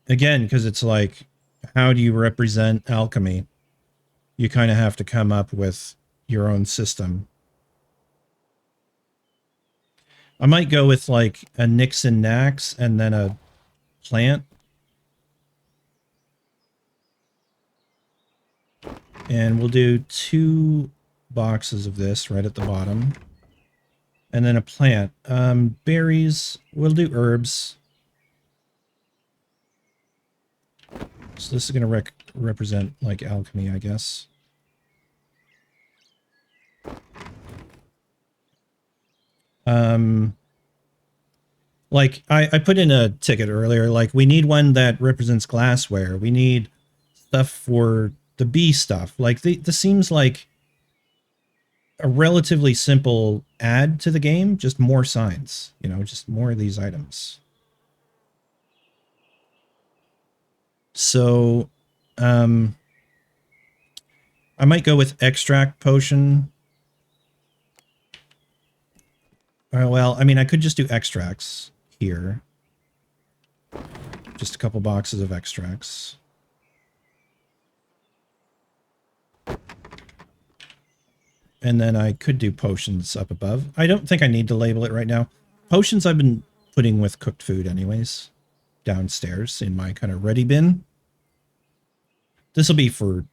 Again, because it's like, how do you represent alchemy? You kind of have to come up with your own system. I might go with like a nix and nax and then a plant. And we'll do 2 boxes of this right at the bottom. And then a plant. Berries, we'll do herbs. So this is going to represent like alchemy, I guess. Like I put in a ticket earlier, like we need one that represents glassware. We need stuff for the bee stuff. Like this seems like a relatively simple add to the game, just more signs, you know, just more of these items. So, I might go with extract potion. Well, I mean, I could just do extracts here. Just a couple boxes of extracts. And then I could do potions up above. I don't think I need to label it right now. Potions I've been putting with cooked food anyways. Downstairs in my kind of ready bin. This will be for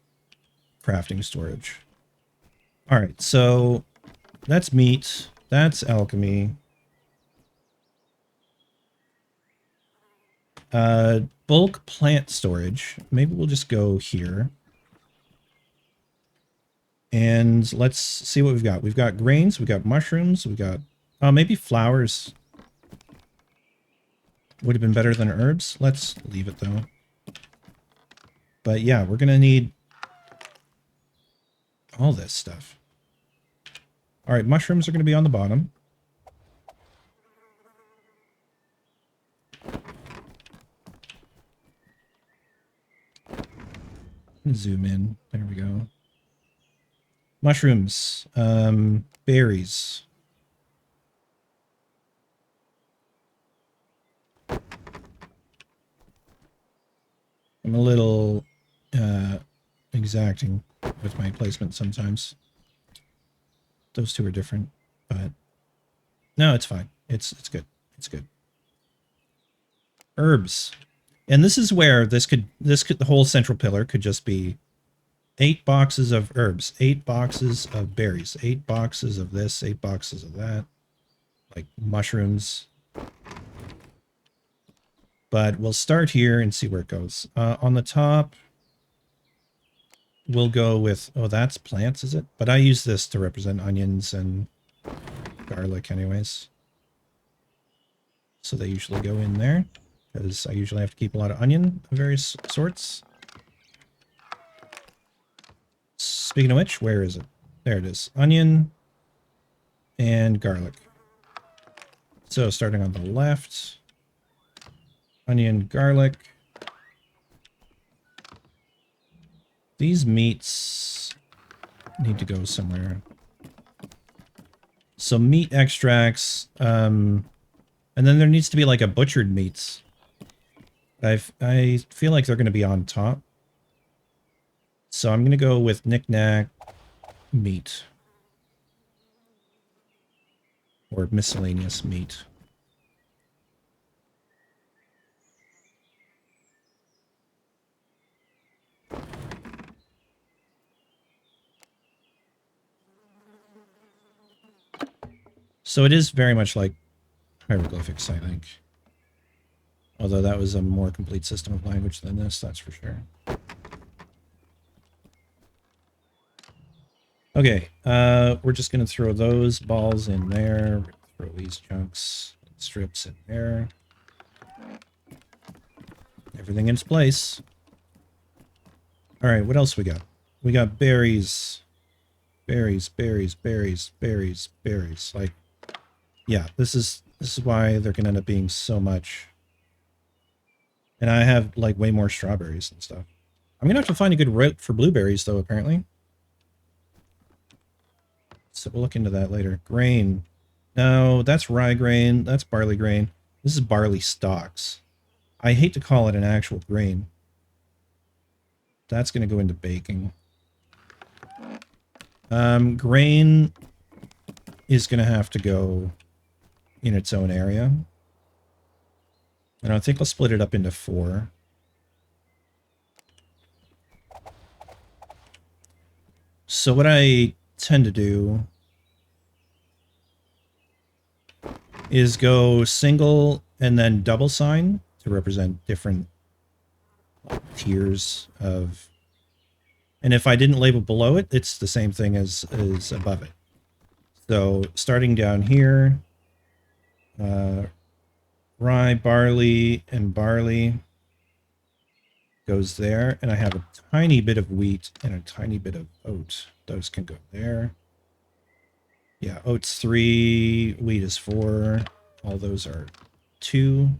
crafting storage. Alright, so that's meat. That's alchemy. Bulk plant storage. Maybe we'll just go here. And let's see what we've got. We've got grains, we've got mushrooms, we've got... maybe flowers would have been better than herbs. Let's leave it, though. But yeah, we're going to need all this stuff. All right, mushrooms are going to be on the bottom. Zoom in. There we go. Mushrooms. Berries. I'm a little exacting with my placement sometimes. Those two are different, but no, it's fine. It's good. It's good. Herbs. And this is where this could the whole central pillar could just be 8 boxes of herbs, 8 boxes of berries, 8 boxes of this, 8 boxes of that, like mushrooms. But we'll start here and see where it goes. On the top, we'll go with, oh, that's plants, is it? But I use this to represent onions and garlic anyways. So they usually go in there, because I usually have to keep a lot of onion of various sorts. Speaking of which, where is it? There it is. Onion and garlic. So starting on the left, onion, garlic. These meats need to go somewhere. So meat extracts, and then there needs to be like a butchered meats. I feel like they're going to be on top. So I'm going to go with knick-knack meat. Or miscellaneous meat. So it is very much like hieroglyphics, I think. Although that was a more complete system of language than this, that's for sure. Okay, we're just going to throw those balls in there. Throw these chunks and strips in there. Everything in its place. All right, what else we got? We got berries. Berries, berries, berries, berries, berries. Like, yeah, this is why they're going to end up being so much. And I have, like, way more strawberries and stuff. I'm going to have to find a good route for blueberries, though, apparently. So we'll look into that later. Grain. No, that's rye grain. That's barley grain. This is barley stalks. I hate to call it an actual grain. That's going to go into baking. Grain is going to have to go in its own area. And I think I'll split it up into 4. So what I tend to do is go single and then double sign to represent different tiers of... And if I didn't label below it, it's the same thing as above it. So starting down here, rye, barley, and barley goes there. And I have a tiny bit of wheat and a tiny bit of oat. Those can go there. Yeah, oat's 3, wheat is 4. All those are 2.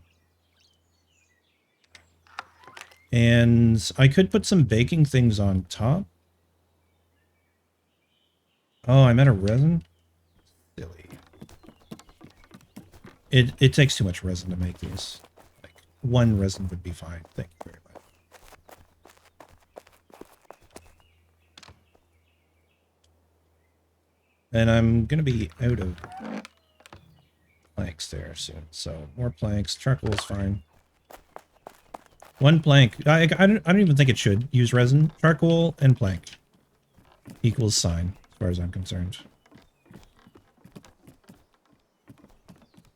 And I could put some baking things on top. Oh, I'm out of resin? Silly. It takes too much resin to make these. Like, 1 resin would be fine. Thank you very much. And I'm going to be out of planks there soon. So, more planks. Charcoal is fine. 1 plank. I don't even think it should use resin. Charcoal and plank equals sign, as far as I'm concerned.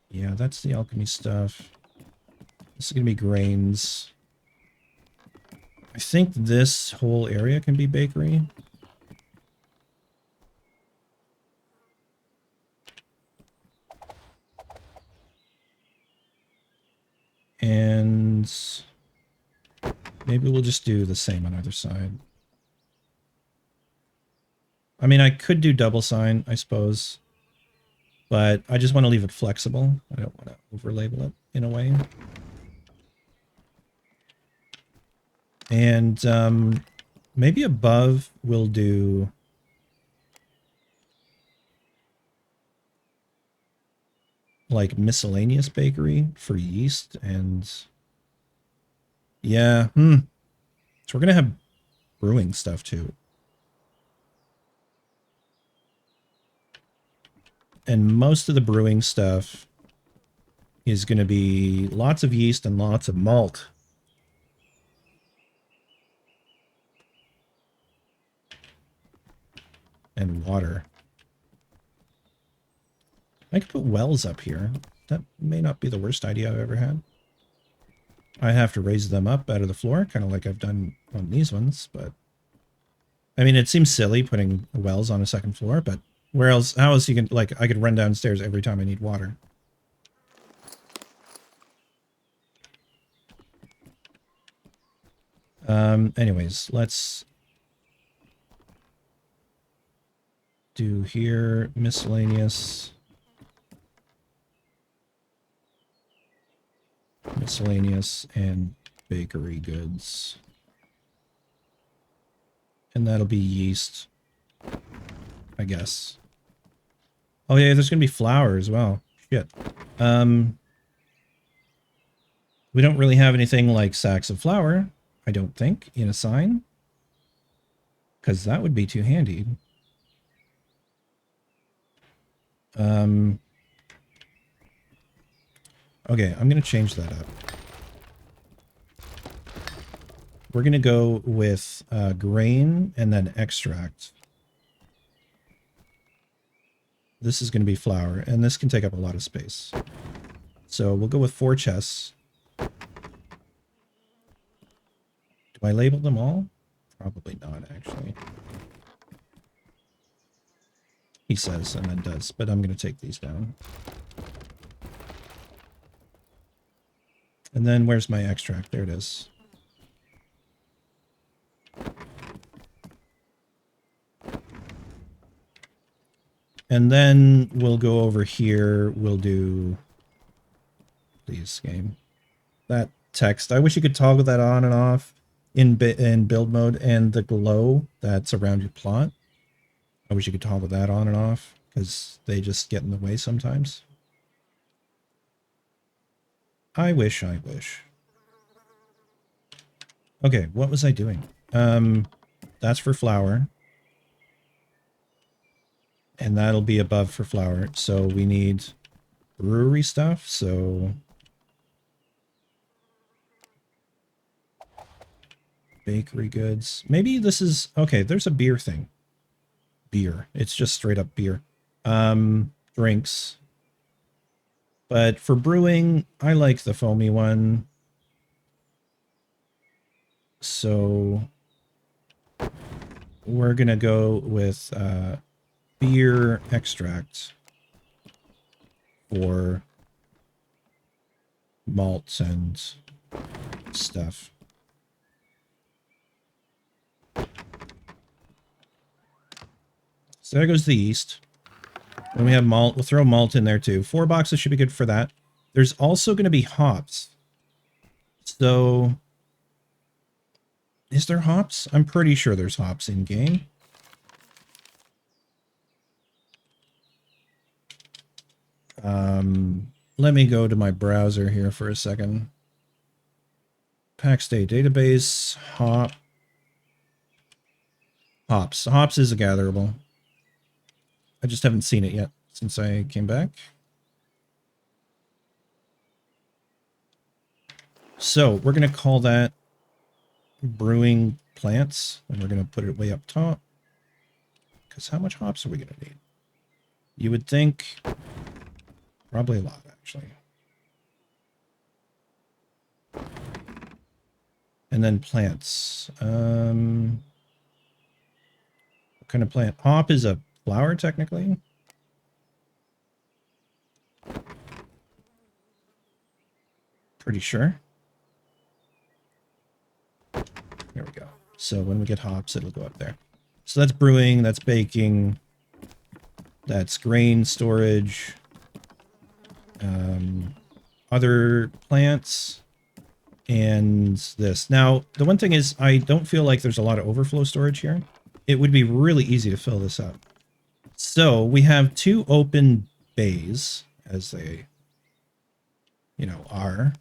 Yeah, that's the alchemy stuff. This is going to be grains. I think this whole area can be bakery. And maybe we'll just do the same on either side. I mean, I could do double sign, I suppose. But I just want to leave it flexible. I don't want to over-label it in a way. And maybe above we'll do... like miscellaneous bakery for yeast and... Yeah, So we're going to have brewing stuff too. And most of the brewing stuff is going to be lots of yeast and lots of malt. And water. I could put wells up here. That may not be the worst idea I've ever had. I have to raise them up out of the floor, kind of like I've done on these ones, but... I mean, it seems silly putting wells on a second floor, but where else, how else you can, like, I could run downstairs every time I need water. Anyways, let's do here, miscellaneous and bakery goods. And that'll be yeast, I guess. Oh yeah, there's gonna be flour as well. Shit. We don't really have anything like sacks of flour, I don't think, in a sign. Because that would be too handy. Okay, I'm going to change that up. We're going to go with grain and then extract. This is going to be flour, and this can take up a lot of space. So we'll go with 4 chests. Do I label them all? Probably not, actually. He says, and then does, but I'm going to take these down. And then where's my extract? There it is. And then we'll go over here. We'll do... Please, game. That text. I wish you could toggle that on and off in build mode, and the glow that's around your plot. I wish you could toggle that on and off, because they just get in the way sometimes. I wish. Okay, what was I doing? That's for flour. And that'll be above for flour. So we need brewery stuff. So bakery goods. Maybe this is okay. There's a beer thing. Beer. It's just straight up beer. Drinks. But for brewing, I like the foamy one. So we're going to go with beer extract for malts and stuff. So there goes the yeast. Then we have malt. We'll throw malt in there too. 4 boxes should be good for that. There's also going to be hops. So is there hops? I'm pretty sure there's hops in game. Let me go to my browser here for a second. Pax Dei database, hops. Hops is a gatherable. I just haven't seen it yet since I came back. So we're going to call that brewing plants, and we're going to put it way up top. Because how much hops are we going to need? You would think probably a lot, actually. And then plants. What kind of plant? Hop is a flower, technically. Pretty sure. There we go. So when we get hops, it'll go up there. So that's brewing, that's baking, that's grain storage, other plants, and this. Now, the one thing is I don't feel like there's a lot of overflow storage here. It would be really easy to fill this up. So we have 2 open bays, as they, are.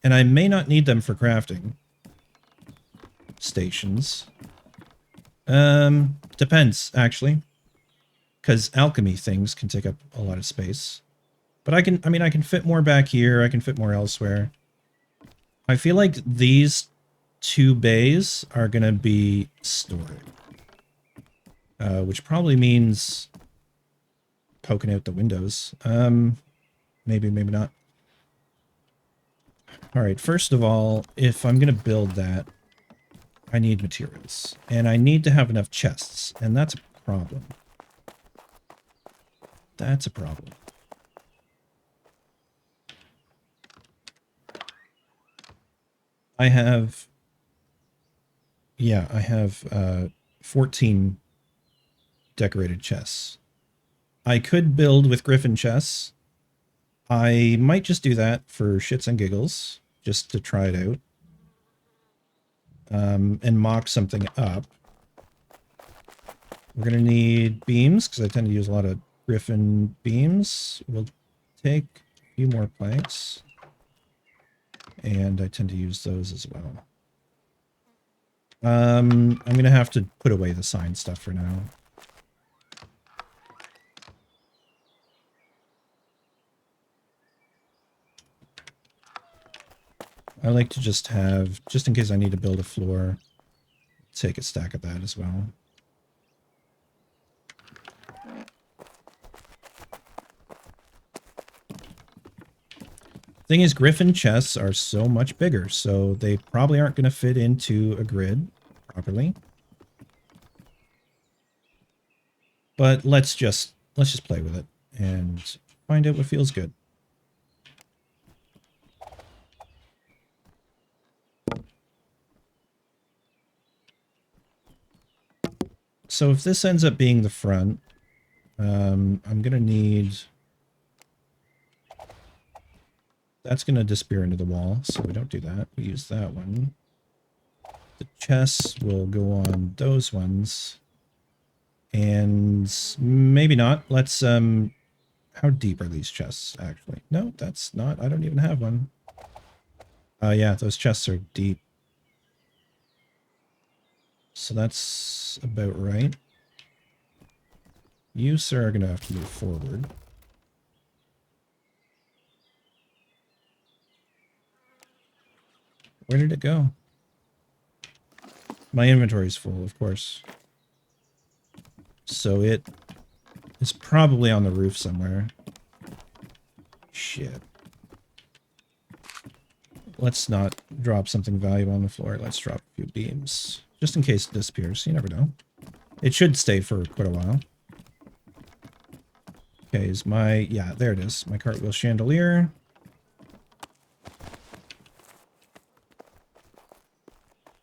And I may not need them for crafting stations. Depends, actually. Because alchemy things can take up a lot of space. But I can fit more back here. I can fit more elsewhere. I feel like these 2 bays are going to be stored. Which probably means poking out the windows. Maybe, maybe not. All right, first of all, if I'm going to build that, I need materials. And I need to have enough chests. And that's a problem. That's a problem. I have 14 decorated chests. I could build with griffin chests. I might just do that for shits and giggles, just to try it out. And mock something up. We're going to need beams, because I tend to use a lot of griffin beams. We'll take a few more planks. And I tend to use those as well. I'm going to have to put away the sign stuff for now. I like to just have, just in case I need to build a floor, take a stack of that as well. Thing is, griffin chests are so much bigger, so they probably aren't going to fit into a grid properly. But let's just play with it and find out what feels good. So if this ends up being the front, I'm going to need... That's going to disappear into the wall, so we don't do that. We use that one. The chests will go on those ones. And maybe not. Let's, how deep are these chests, actually? No, that's not. I don't even have one. Yeah, those chests are deep. So that's about right. You, sir, are going to have to move forward. Where did it go? My inventory's full, of course. So it is probably on the roof somewhere. Shit. Let's not drop something valuable on the floor. Let's drop a few beams. Just in case it disappears. You never know. It should stay for quite a while. Okay, is my... Yeah, there it is. My cartwheel chandelier.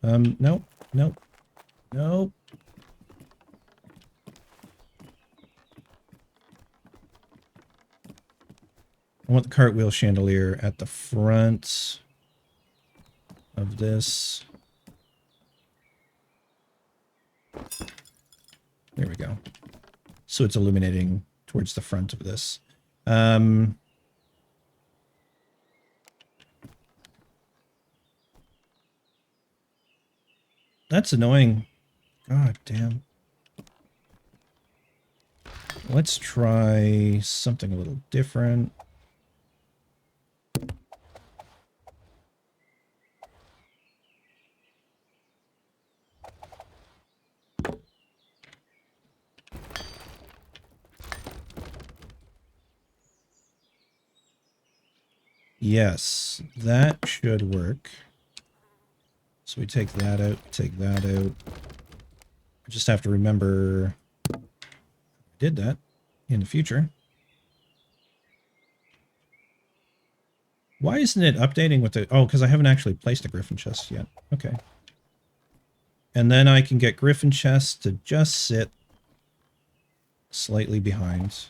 Nope. Nope. Nope. I want the cartwheel chandelier at the front of this. There we go. So it's illuminating towards the front of this. That's annoying. God damn. Let's try something a little different. Yes, that should work. So we take that out, take that out. I just have to remember I did that in the future. Why isn't it updating with the... Oh, because I haven't actually placed a griffin chest yet. Okay. And then I can get griffin chests to just sit slightly behind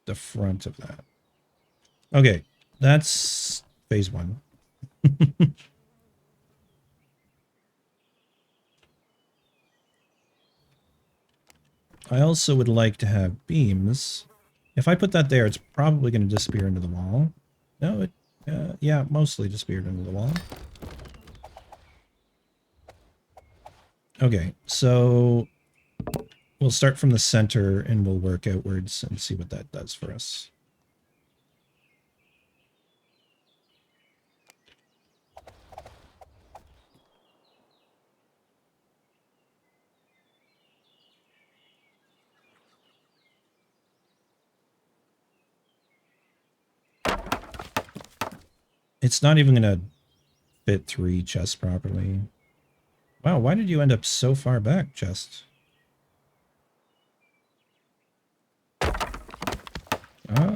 the front of that. Okay, that's phase one. I also would like to have beams. If I put that there, it's probably going to disappear into the wall. No, it, yeah, mostly disappeared into the wall. Okay, so we'll start from the center and we'll work outwards and see what that does for us. It's not even going to fit 3 chests properly. Wow, why did you end up so far back, chest?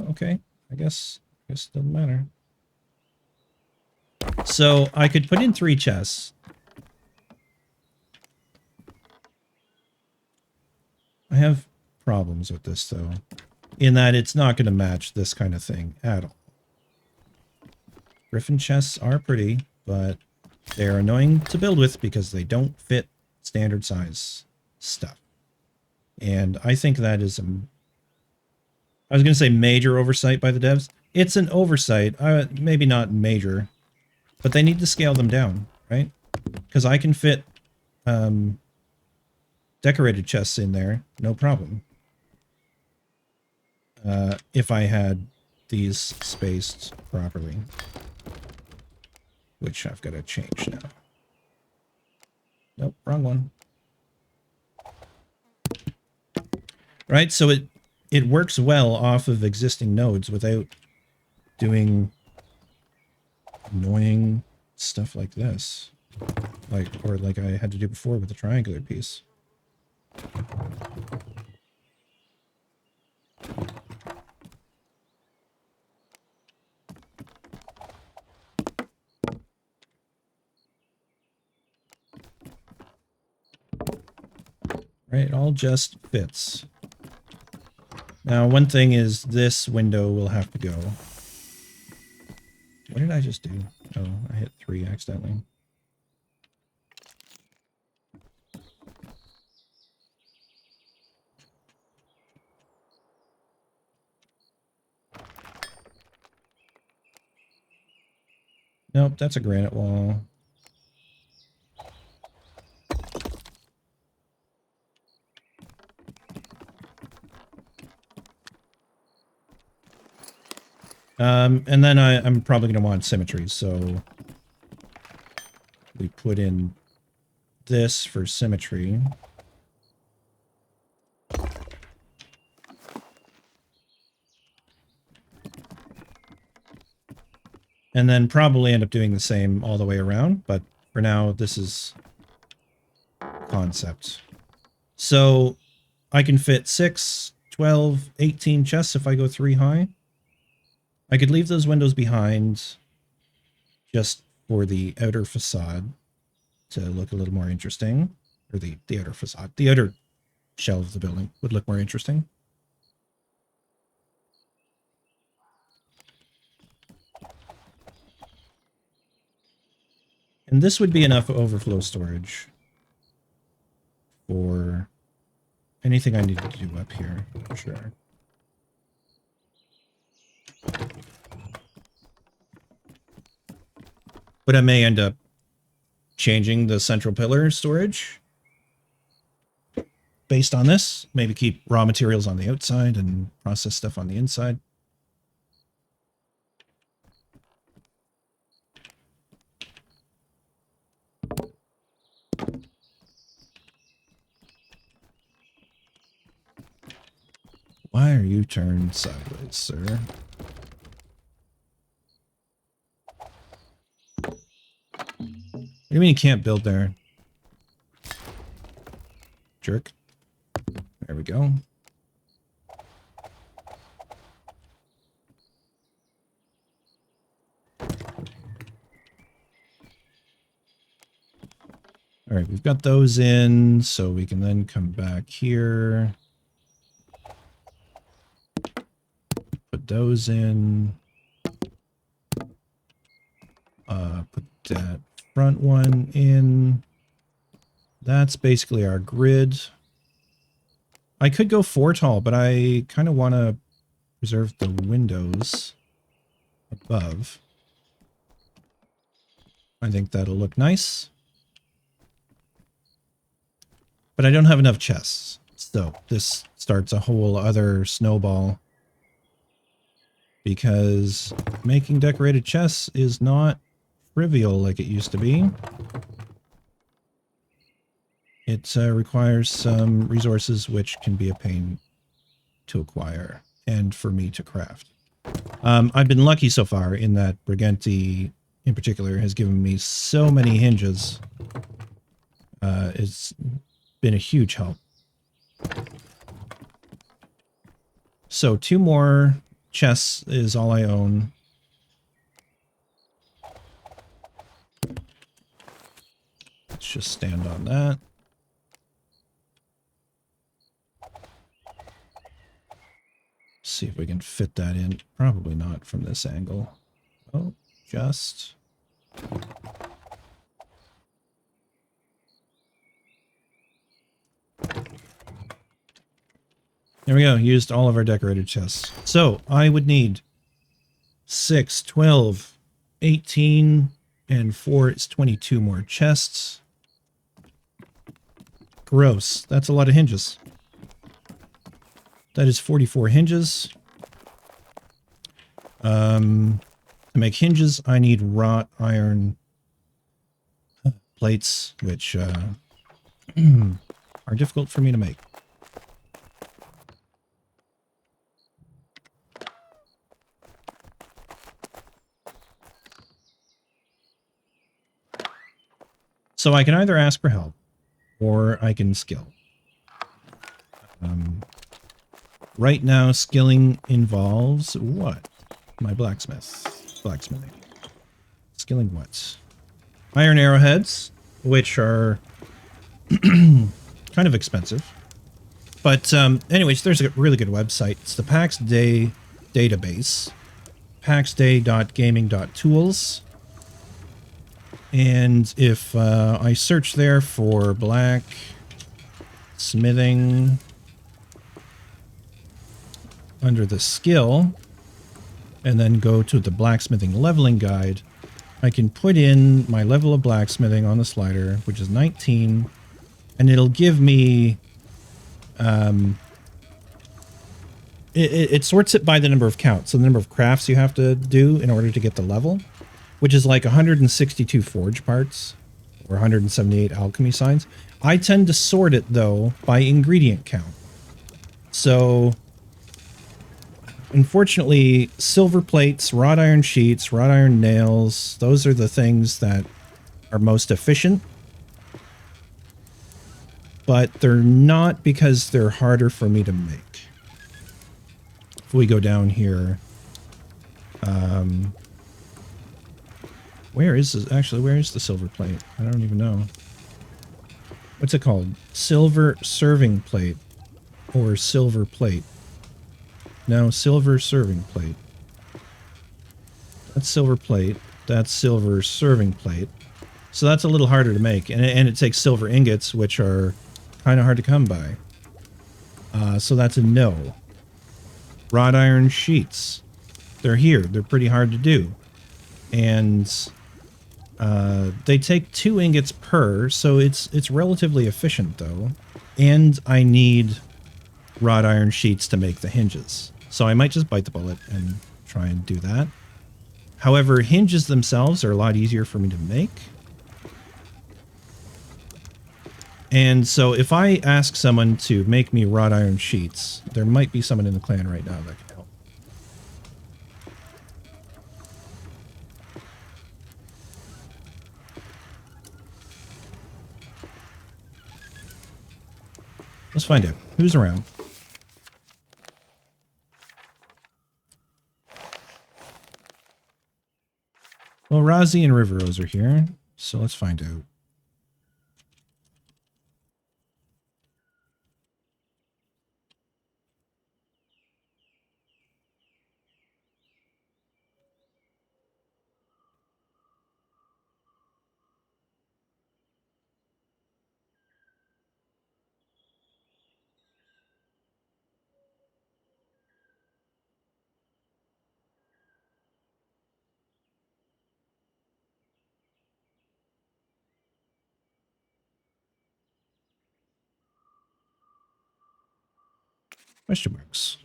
Okay. I guess it doesn't matter. So I could put in 3 chests. I have problems with this, though, in that it's not going to match this kind of thing at all. Griffin chests are pretty, but they're annoying to build with because they don't fit standard size stuff. And I think that is I was going to say major oversight by the devs. It's an oversight, maybe not major, but they need to scale them down, right? Because I can fit decorated chests in there, no problem. If I had these spaced properly. Which I've got to change now. Nope, wrong one. Right, so it works well off of existing nodes without doing annoying stuff like this. Like I had to do before with the triangular piece. Right, it all just fits. Now, one thing is this window will have to go. What did I just do? Oh, I hit 3 accidentally. Nope, that's a granite wall. And then I'm probably going to want symmetry, so we put in this for symmetry. And then probably end up doing the same all the way around, but for now, this is concept. So I can fit 6, 12, 18 chests if I go 3 high. I could leave those windows behind just for the outer facade to look a little more interesting. Or the outer facade. The outer shell of the building would look more interesting. And this would be enough overflow storage for anything I need to do up here, for sure. But I may end up changing the central pillar storage based on this. Maybe keep raw materials on the outside and process stuff on the inside. Why are you turned sideways, sir? What do you mean you can't build there? Jerk. There we go. All right, we've got those in, so we can then come back here. Put those in. Put that front one in. That's basically our grid. I could go 4 tall, but I kind of want to preserve the windows above. I think that'll look nice. But I don't have enough chests, so this starts a whole other snowball. Because making decorated chests is not trivial like it used to be. It requires some resources which can be a pain to acquire and for me to craft. I've been lucky so far in that Briganti in particular has given me so many hinges. It's been a huge help. So 2 more chests is all I own. Let's just stand on that. See if we can fit that in. Probably not from this angle. Oh, just. There we go. Used all of our decorated chests. So I would need 6, 12, 18, and 4 is 22 more chests. Gross. That's a lot of hinges. That is 44 hinges. To make hinges, I need wrought iron plates, which are difficult for me to make. So I can either ask for help, or I can skill. Right now, skilling involves what? My blacksmithing. Skilling what? Iron arrowheads, which are kind of expensive. But anyways, there's a really good website. It's the Pax Dei database, paxdei.gaming.tools. And if I search there for blacksmithing under the skill, and then go to the blacksmithing leveling guide, I can put in my level of blacksmithing on the slider, which is 19, and it'll give me it sorts it by the number of counts, so the number of crafts you have to do in order to get the level, which is like 162 forge parts or 178 alchemy signs. I tend to sort it though by ingredient count. So unfortunately, silver plates, wrought iron sheets, wrought iron nails, those are the things that are most efficient. But they're not because they're harder for me to make. If we go down here, where is this? Actually, where is the silver plate? I don't even know. What's it called? Silver serving plate or silver plate? No, silver serving plate. That's silver plate. That's silver serving plate. So that's a little harder to make, and it takes silver ingots, which are kind of hard to come by. So that's a no. Wrought iron sheets. They're here. They're pretty hard to do. And they take 2 ingots per, so it's relatively efficient though. And I need wrought iron sheets to make the hinges. So I might just bite the bullet and try and do that. However, hinges themselves are a lot easier for me to make. And so if I ask someone to make me wrought iron sheets, there might be someone in the clan right now that can help. Let's find out. Who's around? Well, Razi and River Rose are here, so let's find out. Question marks.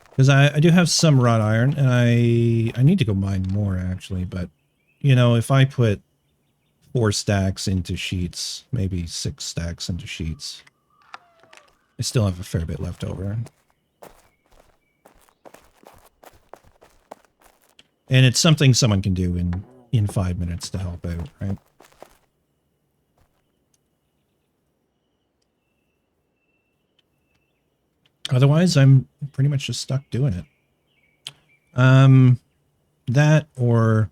Because I do have some wrought iron, and I need to go mine more, actually. But, you know, if I put 4 stacks into sheets, maybe 6 stacks into sheets, I still have a fair bit left over. And it's something someone can do in 5 minutes to help out, right? Otherwise, I'm pretty much just stuck doing it. That or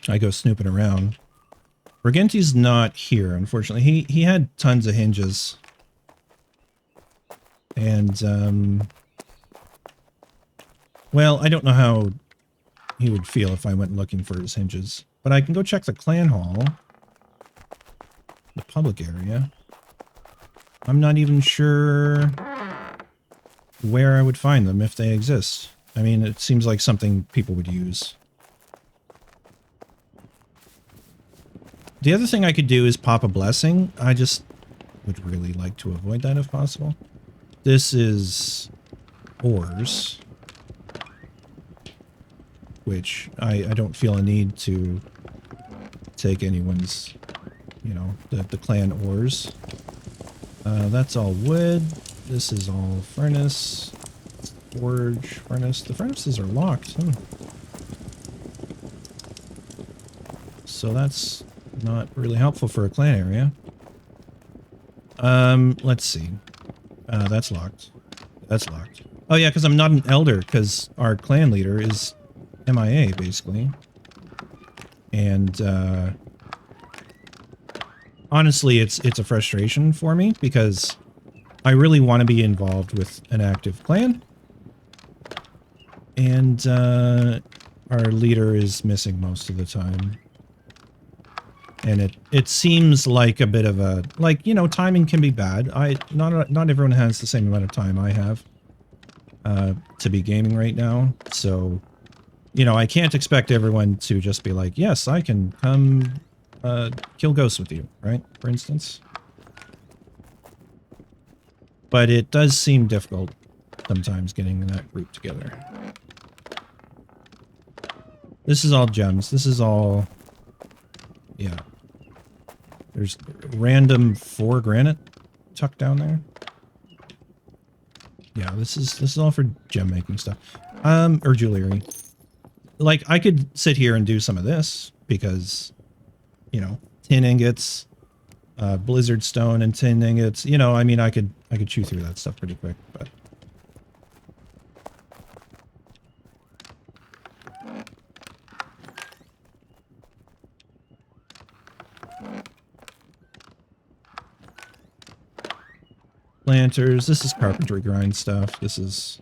I go snooping around. Regenti's not here, unfortunately. He had tons of hinges. And, well, I don't know how he would feel if I went looking for his hinges. But I can go check the clan hall. The public area. I'm not even sure where I would find them if they exist. I mean, it seems like something people would use. The other thing I could do is pop a blessing. I just would really like to avoid that if possible. This is ores, which I don't feel a need to take anyone's, you know, the clan ores. That's all wood. This is all furnace, forge, furnace. The furnaces are locked. So that's not really helpful for a clan area. Let's see. That's locked. That's locked. Oh yeah, because I'm not an elder, because our clan leader is MIA, basically. And, honestly, it's a frustration for me, because I really want to be involved with an active clan. And, our leader is missing most of the time. And it seems like a bit of a, like, you know, timing can be bad. Not everyone has the same amount of time I have, to be gaming right now. So, you know, I can't expect everyone to just be like, yes, I can come, kill ghosts with you, right? For instance. But it does seem difficult sometimes getting that group together. This is all gems. This is all... Yeah. There's random 4 granite tucked down there. Yeah, this is all for gem making stuff. Or jewelry. Like, I could sit here and do some of this because, you know, tin ingots, blizzard stone and tin ingots. You know, I mean, I could chew through that stuff pretty quick, but... Planters. This is carpentry grind stuff. This is...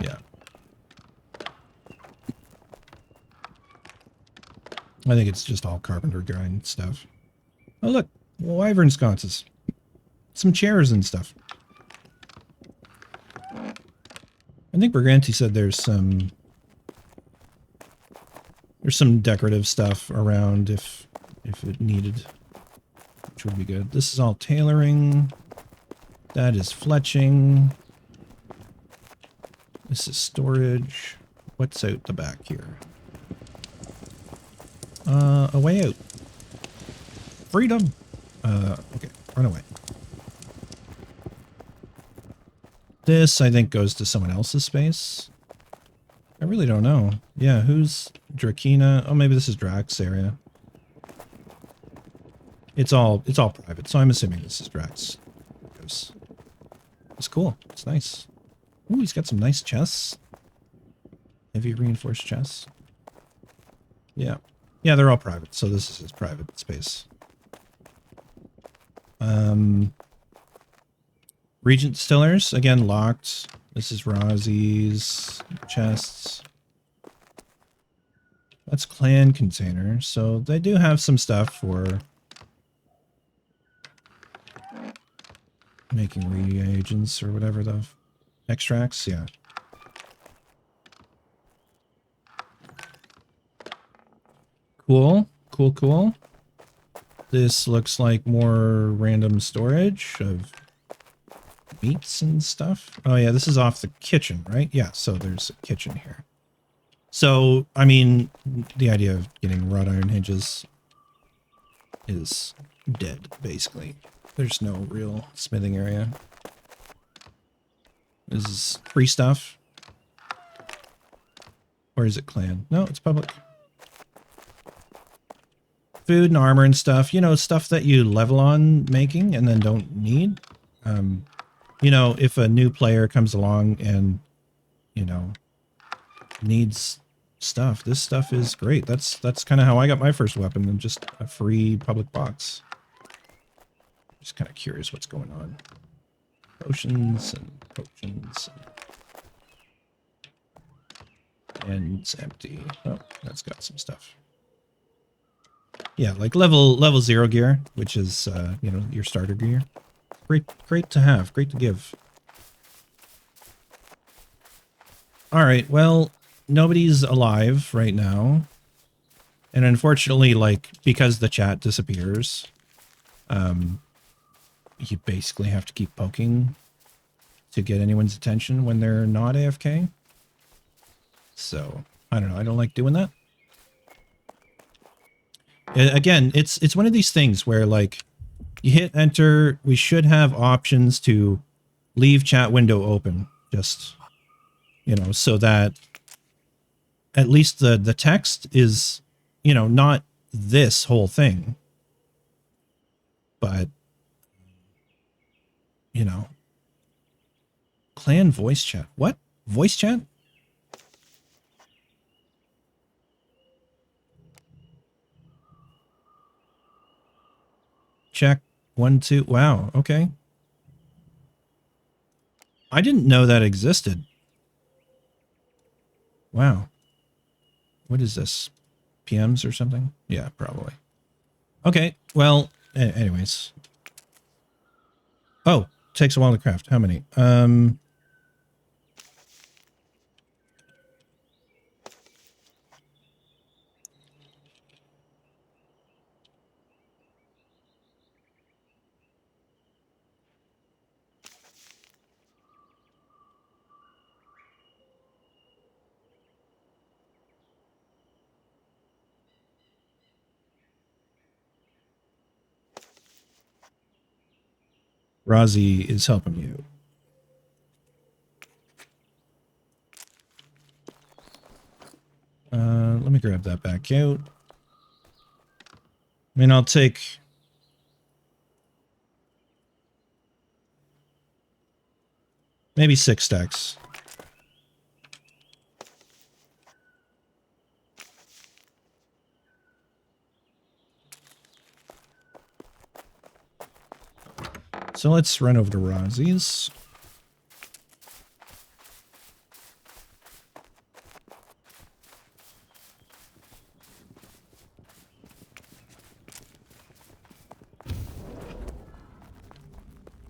Yeah. I think it's just all carpenter grind stuff. Oh, look. Wyvern sconces. Some chairs and stuff. I think Briganti said there's some decorative stuff around if it needed, which would be good. This is all tailoring. That is fletching. This is storage. What's out the back here? A way out. Freedom. Okay, run away. This, I think, goes to someone else's space. I really don't know. Yeah, who's Drakina? Oh, maybe this is Drax's area. It's all private, so I'm assuming this is Drax. It's cool. It's nice. Ooh, he's got some nice chests. Heavy reinforced chests. Yeah. Yeah, they're all private, so this is his private space. Regent distillers, again, locked. This is Rozzy's chests. That's clan container, so they do have some stuff for making reagents or whatever the extracts, yeah. Cool, cool, cool. This looks like more random storage of meats and stuff. Oh yeah, this is off the kitchen, right? Yeah, so there's a kitchen here. So, I mean, the idea of getting wrought iron hinges is dead, basically. There's no real smithing area. This is free stuff. Or is it clan? No, it's public. Food and armor and stuff. You know, stuff that you level on making and then don't need. You know, if a new player comes along and, you know, needs stuff, this stuff is great. That's kind of how I got my first weapon, and just a free public box. Just kind of curious what's going on. Potions and potions. And it's empty. Oh, that's got some stuff. Yeah, like level 0 gear, which is, you know, your starter gear. Great to have. Great to give. All right, well, nobody's alive right now. And unfortunately, like, because the chat disappears, you basically have to keep poking to get anyone's attention when they're not AFK. So, I don't know. I don't like doing that. Again, it's one of these things where, like, you hit enter, we should have options to leave chat window open, just, you know, so that at least the text is, you know, not this whole thing, but, you know, clan voice chat. What? Voice chat? Check. 1, 2. Wow. Okay. I didn't know that existed. Wow. What is this? PMs or something? Yeah, probably. Okay. Well, anyways. Oh, takes a while to craft. How many? Razi is helping you. Let me grab that back out. I mean, I'll take... maybe 6 stacks. So let's run over to Razi's.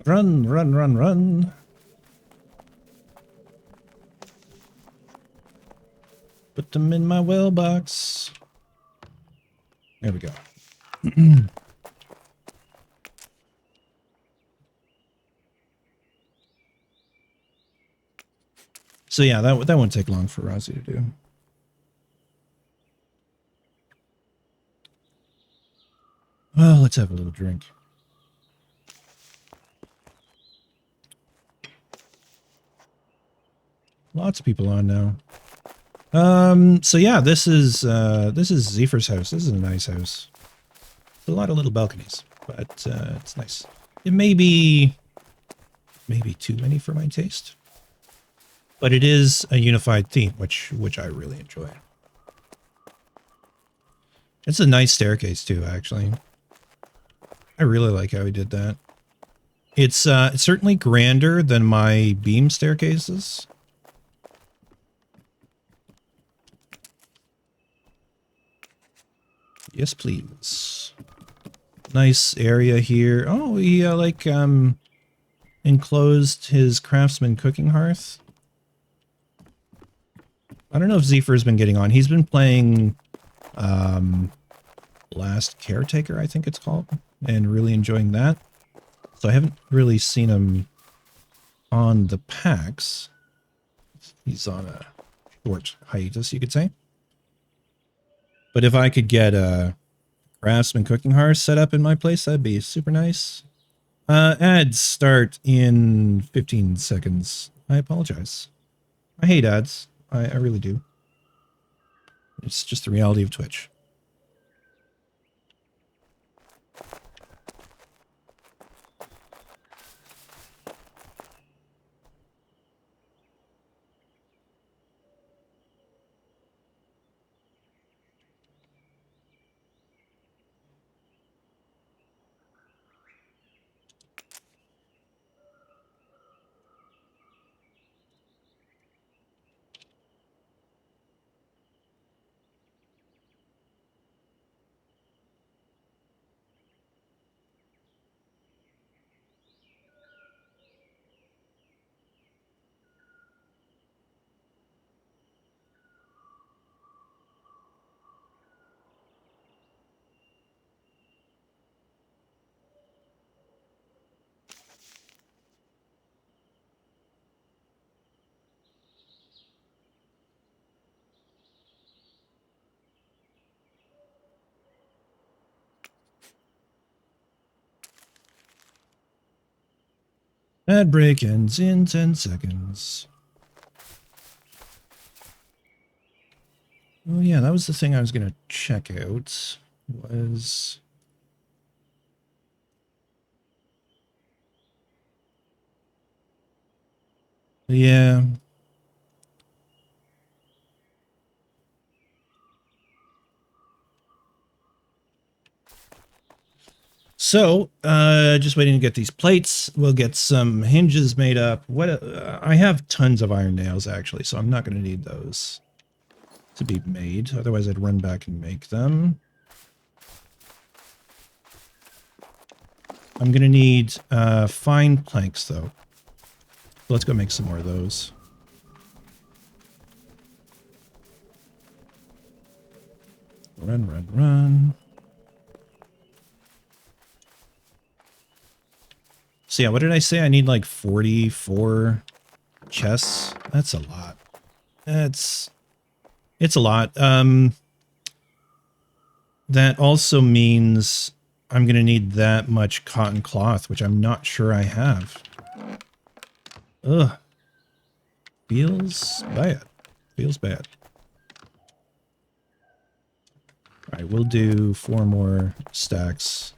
Run, run, run, run. Put them in my well box. There we go. So yeah, that won't take long for Razi to do. Well, let's have a little drink. Lots of people on now. So yeah, this is Zephyr's house. This is a nice house. A lot of little balconies, but it's nice. It may be maybe too many for my taste, but it is a unified theme, which I really enjoy. It's a nice staircase too, actually. I really like how he did that. It's certainly grander than my beam staircases. Yes, please. Nice area here. Oh, he enclosed his craftsman cooking hearth. I don't know if Zephyr's been getting on. He's been playing Last Caretaker, I think it's called, and really enjoying that. So I haven't really seen him on the Pax. He's on a short hiatus, you could say. But if I could get a craftsman cooking hearth set up in my place, that'd be super nice. Ads start in 15 seconds. I apologize. I hate ads. I really do. It's just the reality of Twitch. Ad break ends in 10 seconds. Oh yeah, that was the thing I was going to check out. Was... yeah. So, just waiting to get these plates. We'll get some hinges made up. I have tons of iron nails, actually, so I'm not going to need those to be made. Otherwise, I'd run back and make them. I'm going to need fine planks, though. Let's go make some more of those. Run, run, run. So yeah, what did I say? I need like 44 chests. That's a lot. It's a lot. That also means I'm going to need that much cotton cloth, which I'm not sure I have. Ugh. Feels bad. Feels bad. All right, we'll do 4 more stacks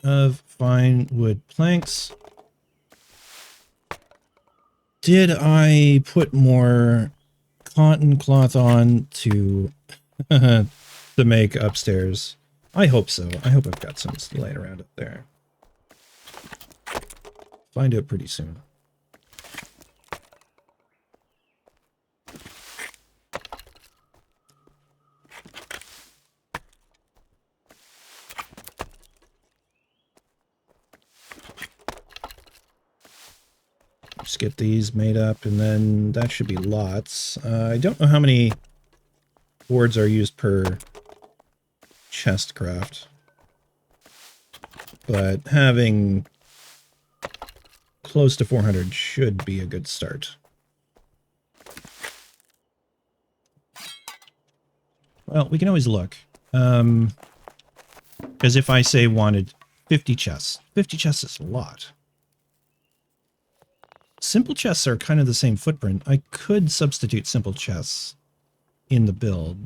of fine wood planks. Did I put more cotton cloth on to to make upstairs? I hope so. I hope I've got some laying around up there. Find out pretty soon. Just get these made up, and then that should be lots. I don't know how many boards are used per chest craft, but having close to 400 should be a good start. Well, we can always look. Because if I say wanted 50 chests is a lot. Simple chests are kind of the same footprint. I could substitute simple chests in the build.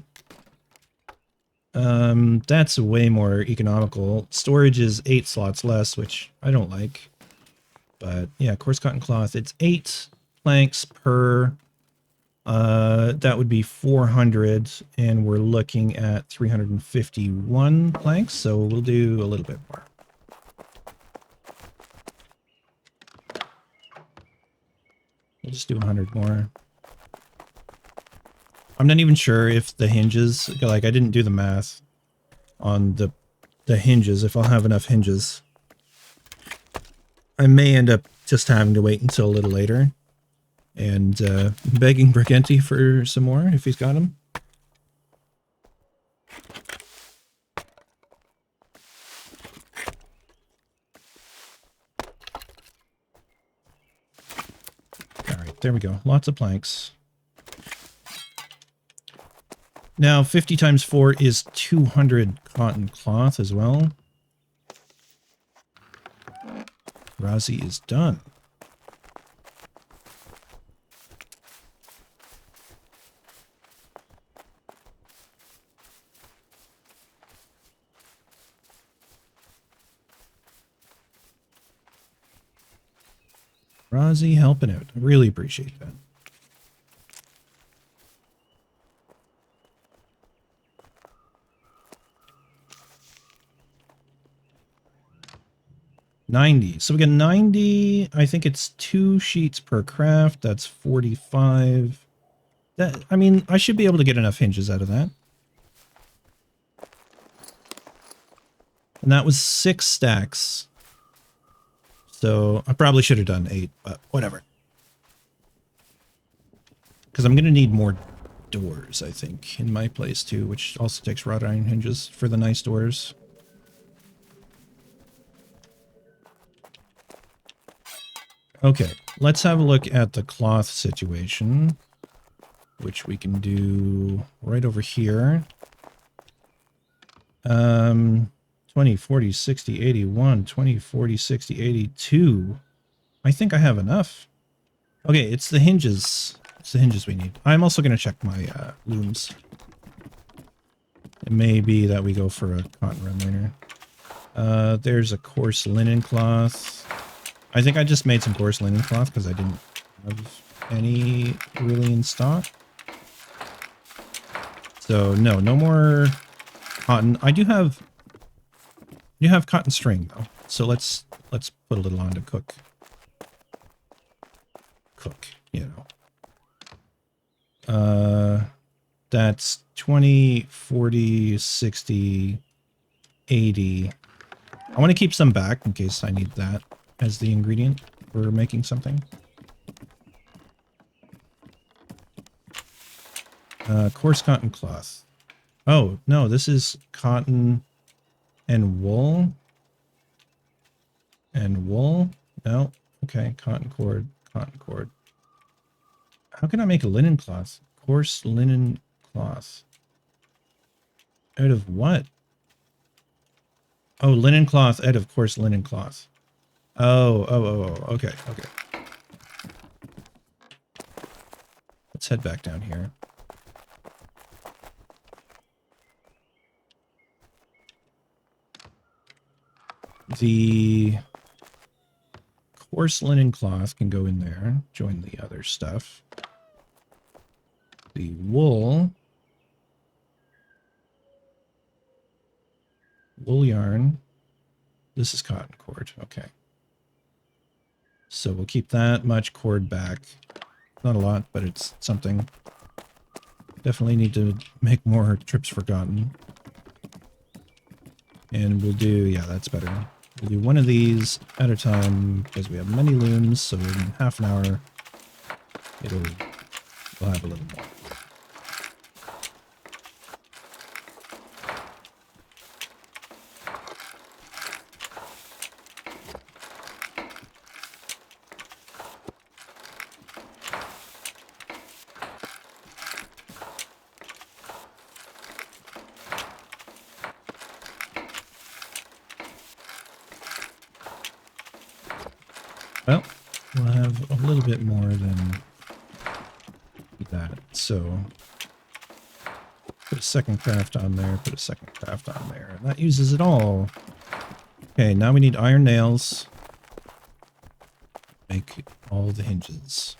That's way more economical. Storage is 8 slots less, which I don't like. But yeah, coarse cotton cloth, it's 8 planks per, that would be 400, and we're looking at 351 planks, so we'll do a little bit more. We'll just do 100 more. I'm not even sure if the hinges, like I didn't do the math on the hinges, if I'll have enough hinges. I may end up just having to wait until a little later and begging Briganti for some more if he's got them. All right, there we go. Lots of planks. Now, 50 times 4 is 200 cotton cloth as well. Razi is done. Razi helping out. I really appreciate that. $90. So we get 90. I think it's 2 sheets per craft. That's 45. That, I mean, I should be able to get enough hinges out of that. And that was 6 stacks. So I probably should have done 8, but whatever. Because I'm going to need more doors, I think, in my place too, which also takes wrought iron hinges for the nice doors. Okay, let's have a look at the cloth situation, which we can do right over here. 20, 40, 60, 81, 20, 40, 60, 82. I think I have enough. Okay, it's the hinges. It's the hinges we need. I'm also going to check my looms. It may be that we go for a cotton run later. There's a coarse linen cloth. I think I just made some coarse linen cloth because I didn't have any really in stock. So no more cotton. I do have cotton string though. So let's put a little on to cook. You know. That's 20, 40, 60, 80. I want to keep some back in case I need that as the ingredient for making something. Coarse cotton cloth. Oh, no, this is cotton and wool. And wool? No. Okay, cotton cord, cotton cord. How can I make a linen cloth? Coarse linen cloth. Out of what? Oh, linen cloth. Ed, of course, linen cloth. Oh. Okay. Let's head back down here. The coarse linen cloth can go in there, join the other stuff. The wool yarn. This is cotton cord. Okay. So we'll keep that much cord back. Not a lot, but it's something. Definitely need to make more trips for cotton. And we'll do, yeah, that's better. We'll do one of these at a time because we have many looms, so in half an hour we'll have a little more. Well, we'll have a little bit more than that. So put a second craft on there, put a second craft on there. And that uses it all. Okay, now we need iron nails. Make all the hinges.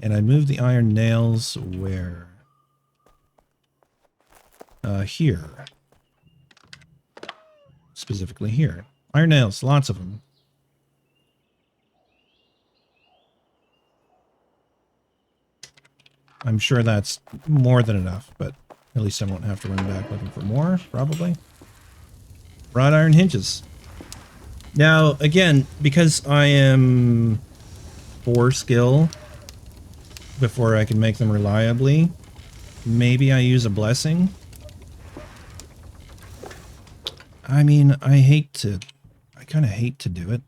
And I moved the iron nails where? Here. Specifically here. Iron nails, lots of them. I'm sure that's more than enough, but at least I won't have to run back looking for more, probably. Wrought iron hinges. Now, again, because I am 4 skill before I can make them reliably, maybe I use a blessing. I mean, I kind of hate to do it.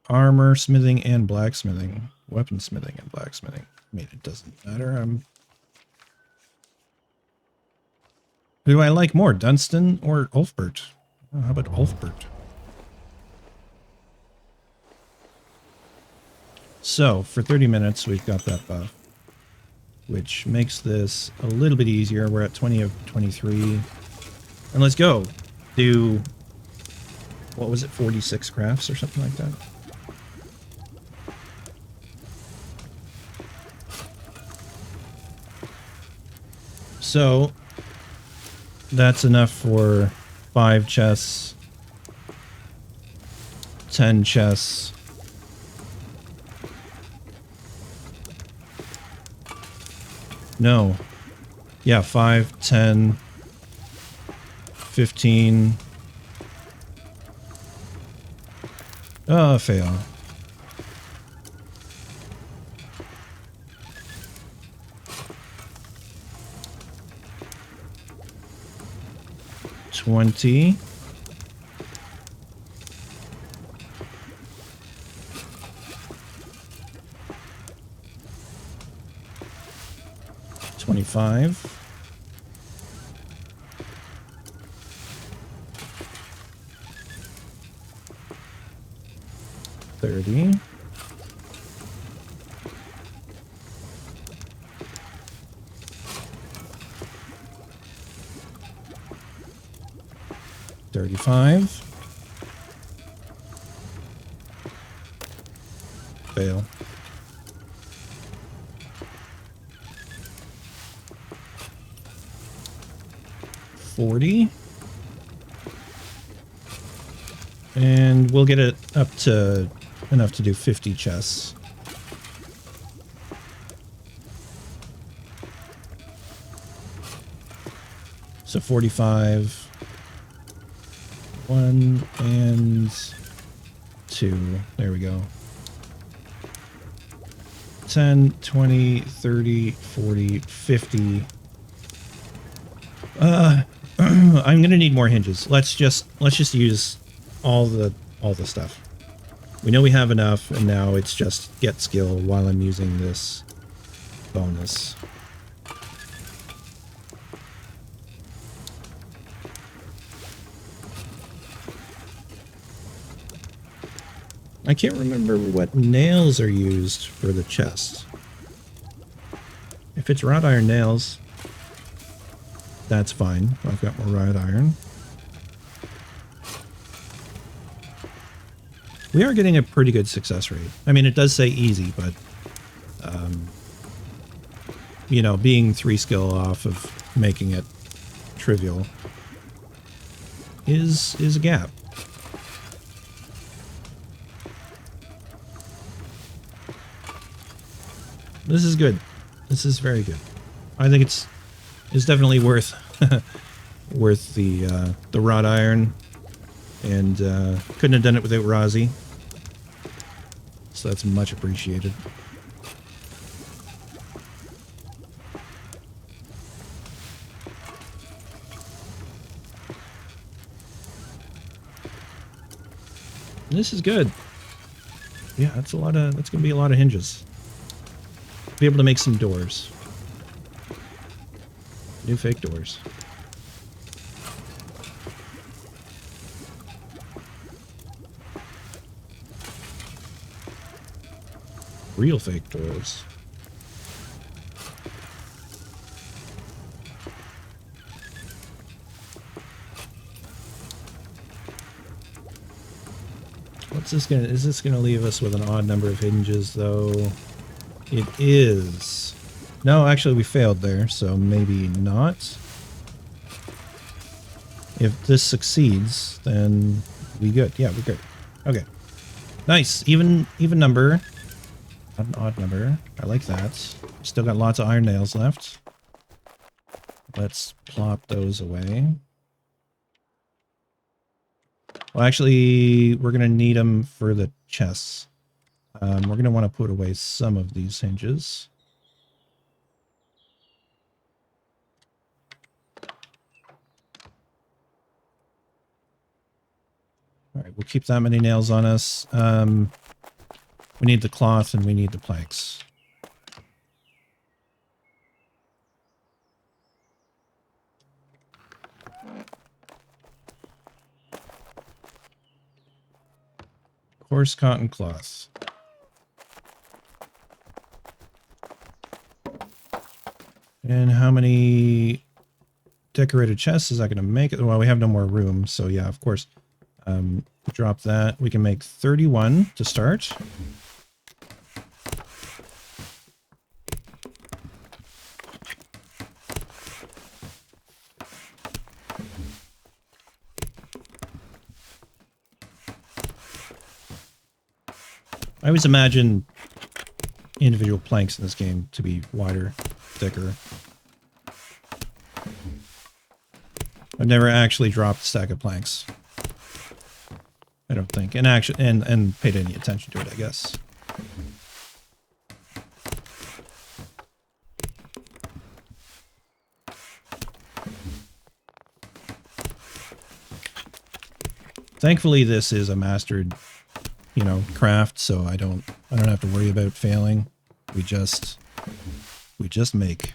Armor smithing and blacksmithing. Weaponsmithing and blacksmithing. I mean, it doesn't matter. Who do I like more, Dunstan or Ulfbert? Oh, how about Ulfbert? So, for 30 minutes, we've got that buff, which makes this a little bit easier. We're at 20 of 23. And let's go. Do, what was it, 46 crafts or something like that? So, that's enough for 5 chests, 10 chests. No. Yeah, 5, 10, 15. Oh, fail. $20. $25. $30. $35. Fail. $40. And we'll get it up to enough to do 50 chests. So 45. 1 and 2. There we go. 10, 20, 30, 40, 50. I'm gonna need more hinges. Let's just use all the stuff. We know we have enough, and now it's just get skill while I'm using this bonus. I can't remember what nails are used for the chest. If it's wrought iron nails, that's fine. I've got more wrought iron. We are getting a pretty good success rate. I mean, it does say easy, but, you know, being 3 skill off of making it trivial is a gap. This is good. This is very good. I think it's definitely worth worth the wrought iron, and couldn't have done it without Rozzy. So that's much appreciated. This is good. Yeah, that's gonna be a lot of hinges. Be able to make some doors. New fake doors. Real fake doors. Is this gonna leave us with an odd number of hinges though? It is. No, actually we failed there, so maybe not. If this succeeds, then we good. Yeah, we're good. Okay. Nice. Even number. Not an odd number. I like that. Still got lots of iron nails left. Let's plop those away. Well, actually, we're going to need them for the chests. We're going to want to put away some of these hinges. All right, we'll keep that many nails on us. We need the cloth and we need the planks. Coarse cotton cloth. And how many decorated chests is that going to make it? Well, we have no more room, so yeah, of course. Drop that. We can make 31 to start. I always imagine individual planks in this game to be wider, thicker. I've never actually dropped a stack of planks. I don't think. And paid any attention to it, I guess. Thankfully, this is a mastered, you know, craft, so I don't have to worry about failing. We just make.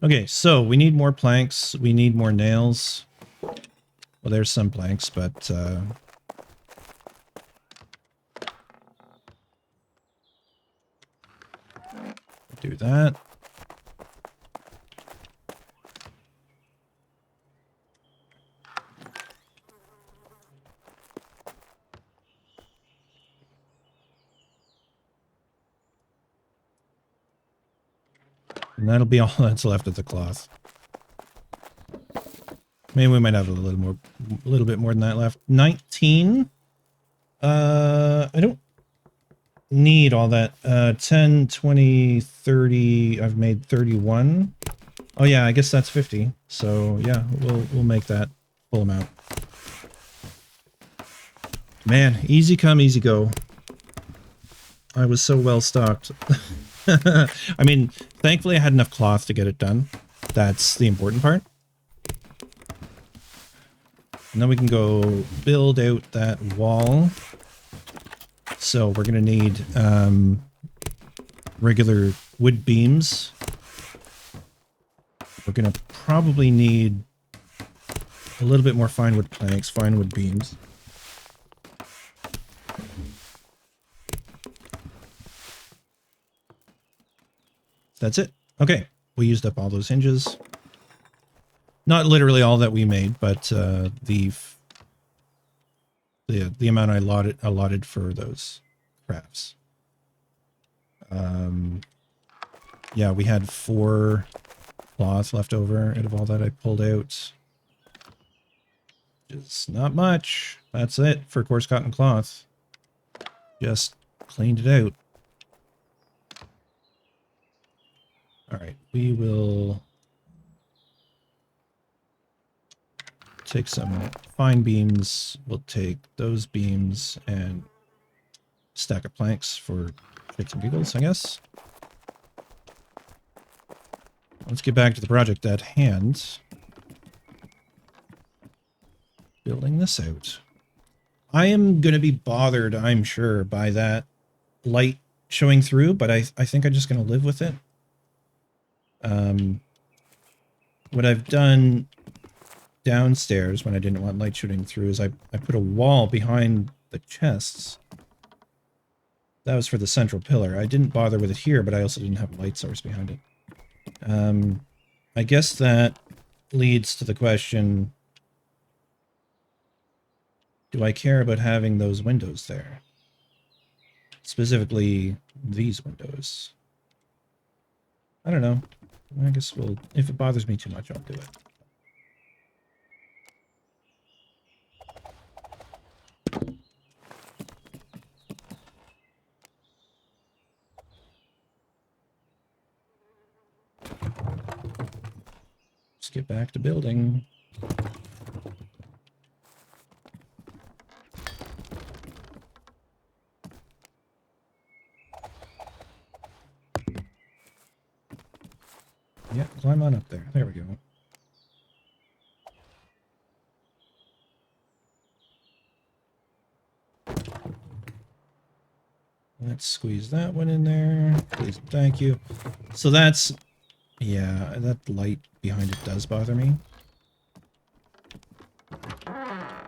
Okay, so we need more planks. We need more nails. Well, there's some planks, but do that. And that'll be all that's left of the cloth. Maybe we might have a little bit more than that left. 19. I don't need all that. 10, 20, 30. I've made 31. Oh yeah, I guess that's 50. So yeah, we'll make that full amount. Man, easy come, easy go. I was so well stocked. I mean, thankfully I had enough cloth to get it done. That's the important part. And then we can go build out that wall. So we're going to need regular wood beams. We're going to probably need a little bit more fine wood planks, fine wood beams. That's it. Okay, we used up all those hinges. Not literally all that we made, but the amount I allotted for those crafts. Yeah, we had 4 cloth left over out of all that I pulled out. Just not much. That's it for coarse cotton cloth. Just cleaned it out. All right, we will take some fine beams. We'll take those beams and stack of planks for shits and giggles, I guess. Let's get back to the project at hand. Building this out. I am going to be bothered, I'm sure, by that light showing through, but I think I'm just going to live with it. What I've done downstairs when I didn't want light shooting through is I put a wall behind the chests. That was for the central pillar. I didn't bother with it here, but I also didn't have a light source behind it. I guess that leads to the question, do I care about having those windows there? Specifically, these windows. I don't know. I guess if it bothers me too much, I'll do it. Let's get back to building. Yeah, climb on up there. There we go. Let's squeeze that one in there. Please, thank you. So that's... yeah, that light behind it does bother me. I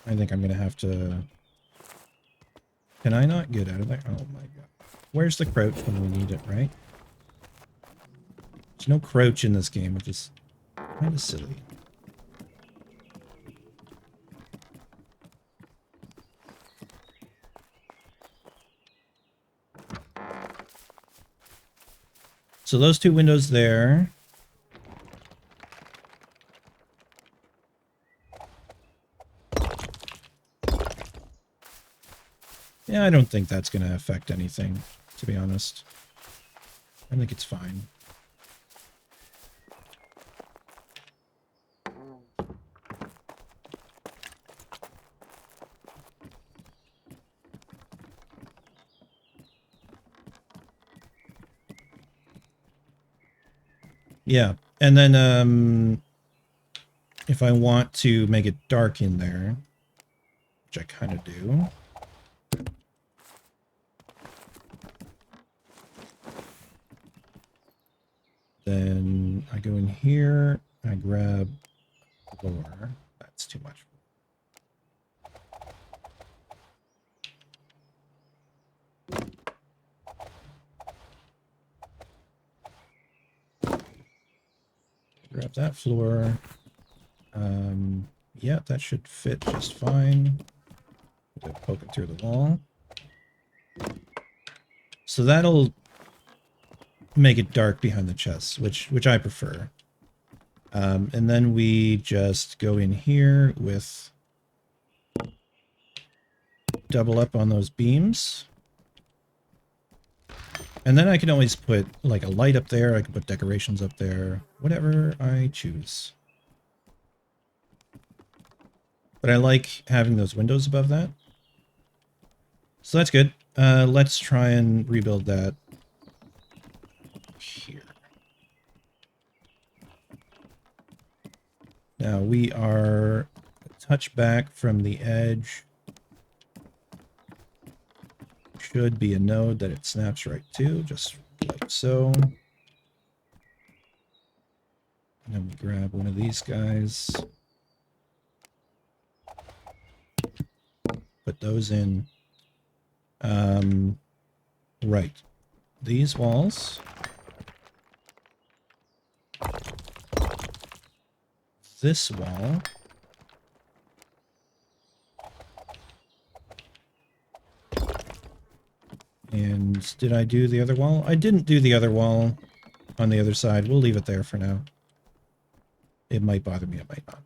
think I'm going to have to... Can I not get out of there? Oh my god. Where's the crouch when we need it, right? There's no crouch in this game, which is kind of silly. So those 2 windows there. Yeah, I don't think that's going to affect anything, to be honest. I think it's fine. Yeah, and then if I want to make it dark in there, which I kind of do. Then I go in here, I grab floor. That's too much. Grab that floor. Yeah, that should fit just fine. Poke it through the wall. So that'll make it dark behind the chests, which I prefer. And then we just go in here with double up on those beams. And then I can always put like a light up there. I can put decorations up there, whatever I choose. But I like having those windows above that. So that's good. Let's try and rebuild that here. Now we are a touch back from the edge. should be a node that it snaps right to, just like so. And then we grab one of these guys. Put those in. Right. These walls. This wall. And did I do the other wall? I didn't do the other wall on the other side. We'll leave it there for now. It might bother me, it might not.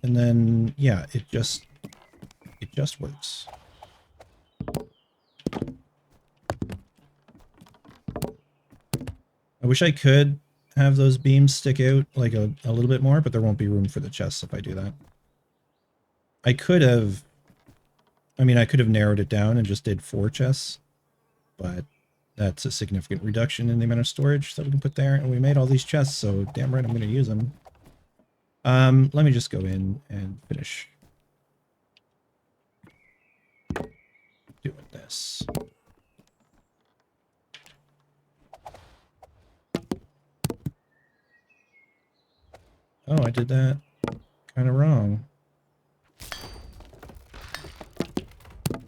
And then, yeah, it just works. I wish I could have those beams stick out like a little bit more, but there won't be room for the chests if I do that. I could have narrowed it down and just did 4 chests, but that's a significant reduction in the amount of storage that we can put there. And we made all these chests, so damn right I'm going to use them. Let me just go in and finish doing this. Oh, I did that kind of wrong.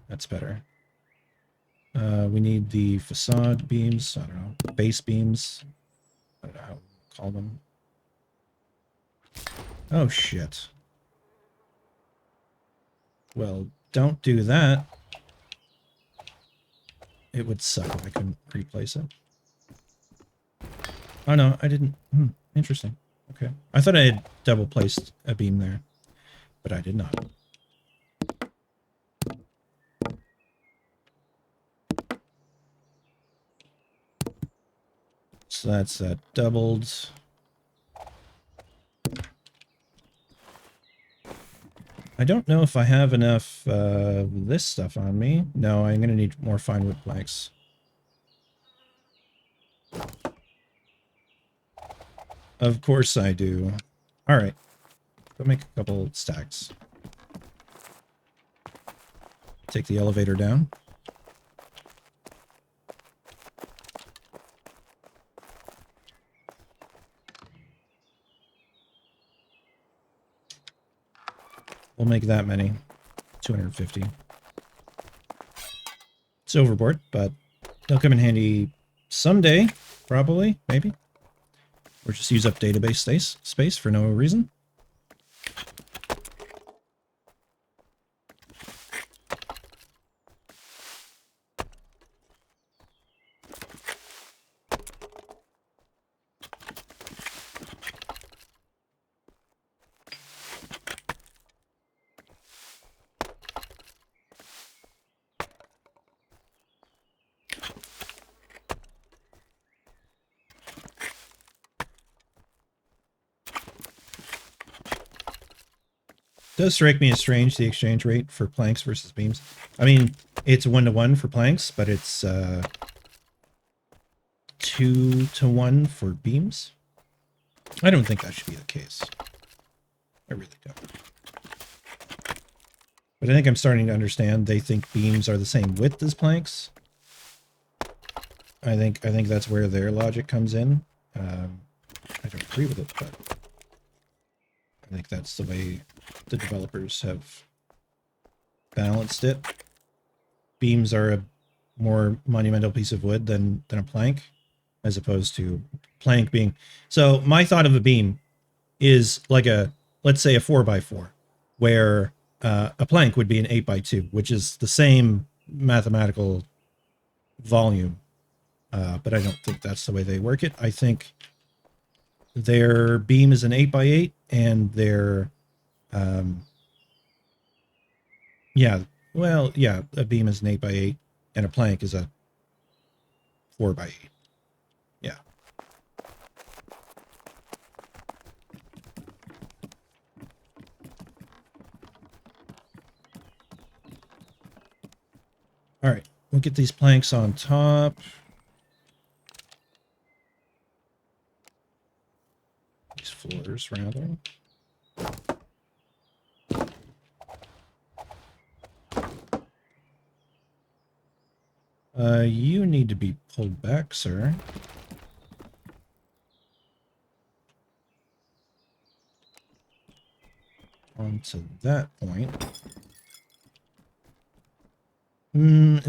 That's better. We need the facade beams. I don't know. Base beams. I don't know how to call them. Oh, shit. Well, don't do that. It would suck if I couldn't replace it. Oh, no, I didn't. Interesting. Okay. I thought I had double placed a beam there, but I did not. So that's that doubled. I don't know if I have enough this stuff on me. No, I'm going to need more fine wood planks. Of course I do. All right. Go make a couple stacks. Take the elevator down. We'll make that many. 250. It's overboard, but they'll come in handy someday, probably, maybe. Or just use up database space for no reason. Does strike me as strange, the exchange rate for planks versus beams. I mean, it's 1-to-1 for planks, but it's 2-to-1 for beams. I don't think that should be the case. I really don't. But I think I'm starting to understand they think beams are the same width as planks. I think that's where their logic comes in. I don't agree with it, but I think that's the way the developers have balanced it. Beams are a more monumental piece of wood than a plank, as opposed to plank being... So my thought of a beam is like a, let's say a 4x4, where a plank would be an 8x2, which is the same mathematical volume. But I don't think that's the way they work it. I think their beam is an 8x8, and their a beam is an 8x8, and a plank is a 4x8. Yeah. All right, we'll get these planks on top. These floors, rather. You need to be pulled back, sir. On to that point.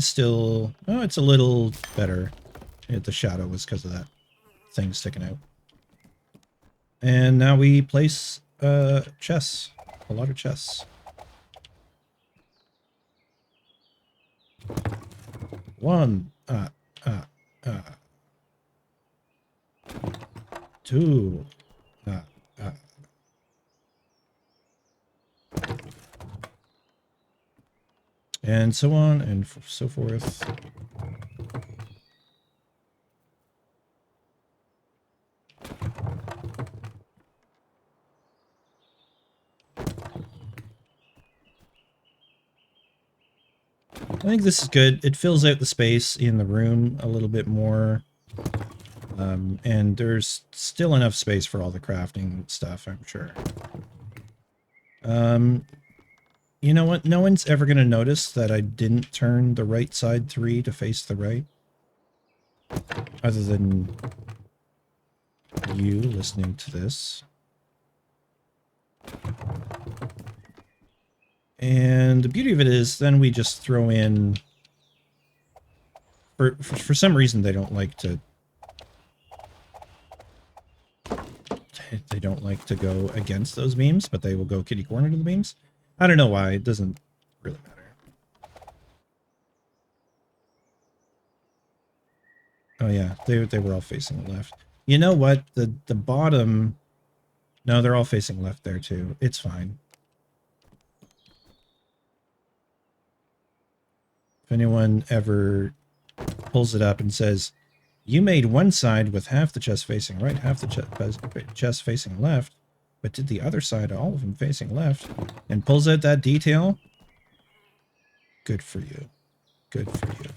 Still... Oh, it's a little better. The shadow was because of that thing sticking out. And now we place chests. A lot of chests. 1, 2, and so on and so forth. I think this is good. It fills out the space in the room a little bit more. And there's still enough space for all the crafting stuff, I'm sure. You know what? No one's ever going to notice that I didn't turn the right side 3 to face the right. Other than you listening to this. And the beauty of it is then we just throw in... For some reason they don't like to... They don't like to go against those beams, but they will go kitty corner to the beams. I don't know why. It doesn't really matter. Oh yeah, they were all facing left. You know what? The bottom... No, they're all facing left there too. It's fine. If anyone ever pulls it up and says, you made one side with half the chest facing right, half the chest facing left, but did the other side, all of them facing left, and pulls out that detail, good for you. Good for you.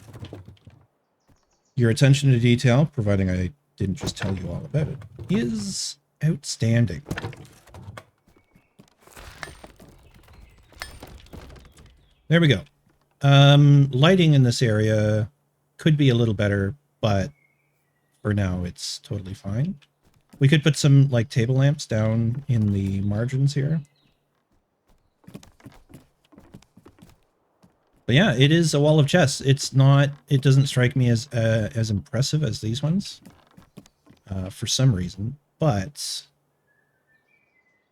Your attention to detail, providing I didn't just tell you all about it, is outstanding. There we go. Lighting in this area could be a little better, but for now it's totally fine. We could put some like table lamps down in the margins here. But yeah, it is a wall of chests. It's not, it doesn't strike me as impressive as these ones for some reason, but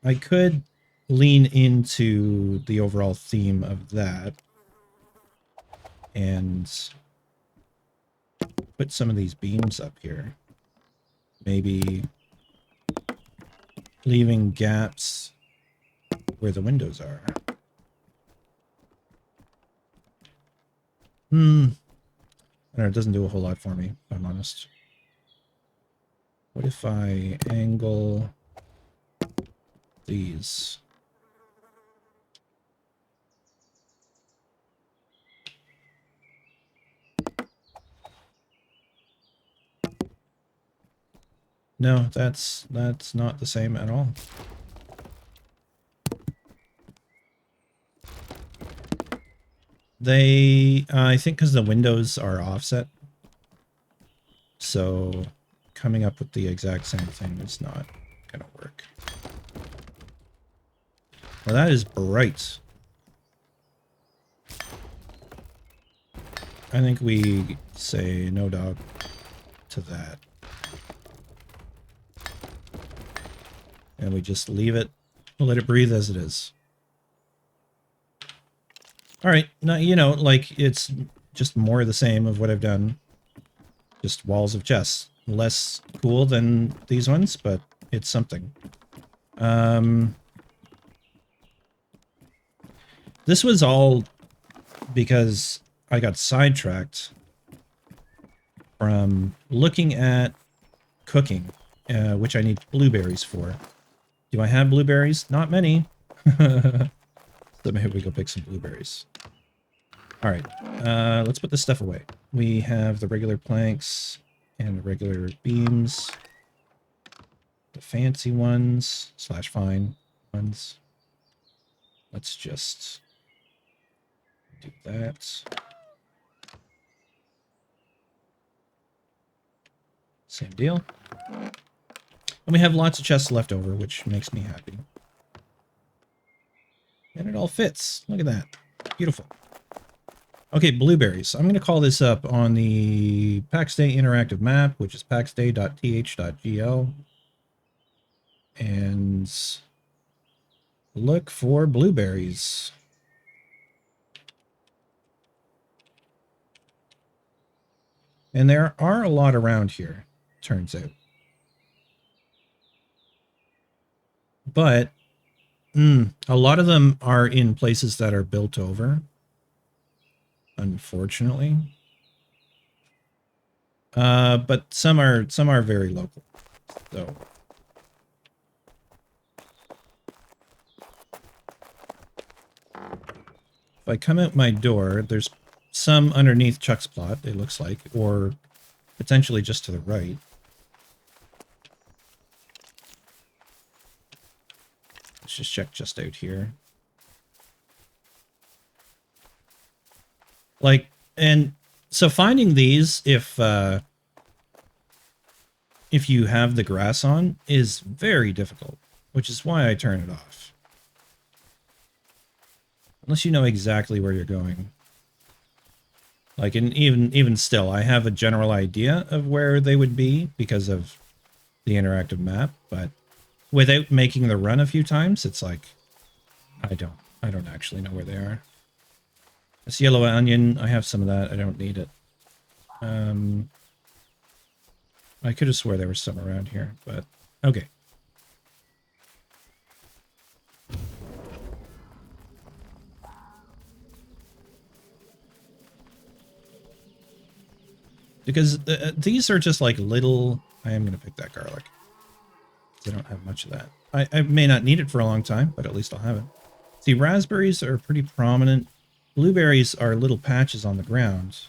I could lean into the overall theme of that and put some of these beams up here. Maybe leaving gaps where the windows are. I don't know, it doesn't do a whole lot for me, if I'm honest. What if I angle these? No, that's not the same at all. They, I think because the windows are offset, so coming up with the exact same thing is not gonna work. Well, that is bright. I think we say no dog to that. And we just leave it, let it breathe as it is. All right, now, you know, like, it's just more of the same of what I've done. Just walls of chests. Less cool than these ones, but it's something. This was all because I got sidetracked from looking at cooking, which I need blueberries for. Do I have blueberries? Not many. So maybe we go pick some blueberries. All right, let's put this stuff away. We have the regular planks and the regular beams. The fancy ones, / fine ones. Let's just do that. Same deal. And we have lots of chests left over, which makes me happy. And it all fits. Look at that. Beautiful. Okay, blueberries. I'm going to call this up on the Pax Dei interactive map, which is paxday.th.gl. And look for blueberries. And there are a lot around here, turns out. But a lot of them are in places that are built over, unfortunately. But some are very local. So if I come out my door, there's some underneath Chuck's plot, it looks like, or potentially just to the right. Let's just check just out here. Like, and so finding these, if you have the grass on, is very difficult, which is why I turn it off. Unless you know exactly where you're going. Like, and even still, I have a general idea of where they would be because of the interactive map, but without making the run a few times, it's like, I don't actually know where they are. This yellow onion, I have some of that. I don't need it. I could have swore there was some around here, but okay. Because these are just like little... I am going to pick that garlic. I don't have much of that. I may not need it for a long time, but at least I'll have it. See, raspberries are pretty prominent. Blueberries are little patches on the ground.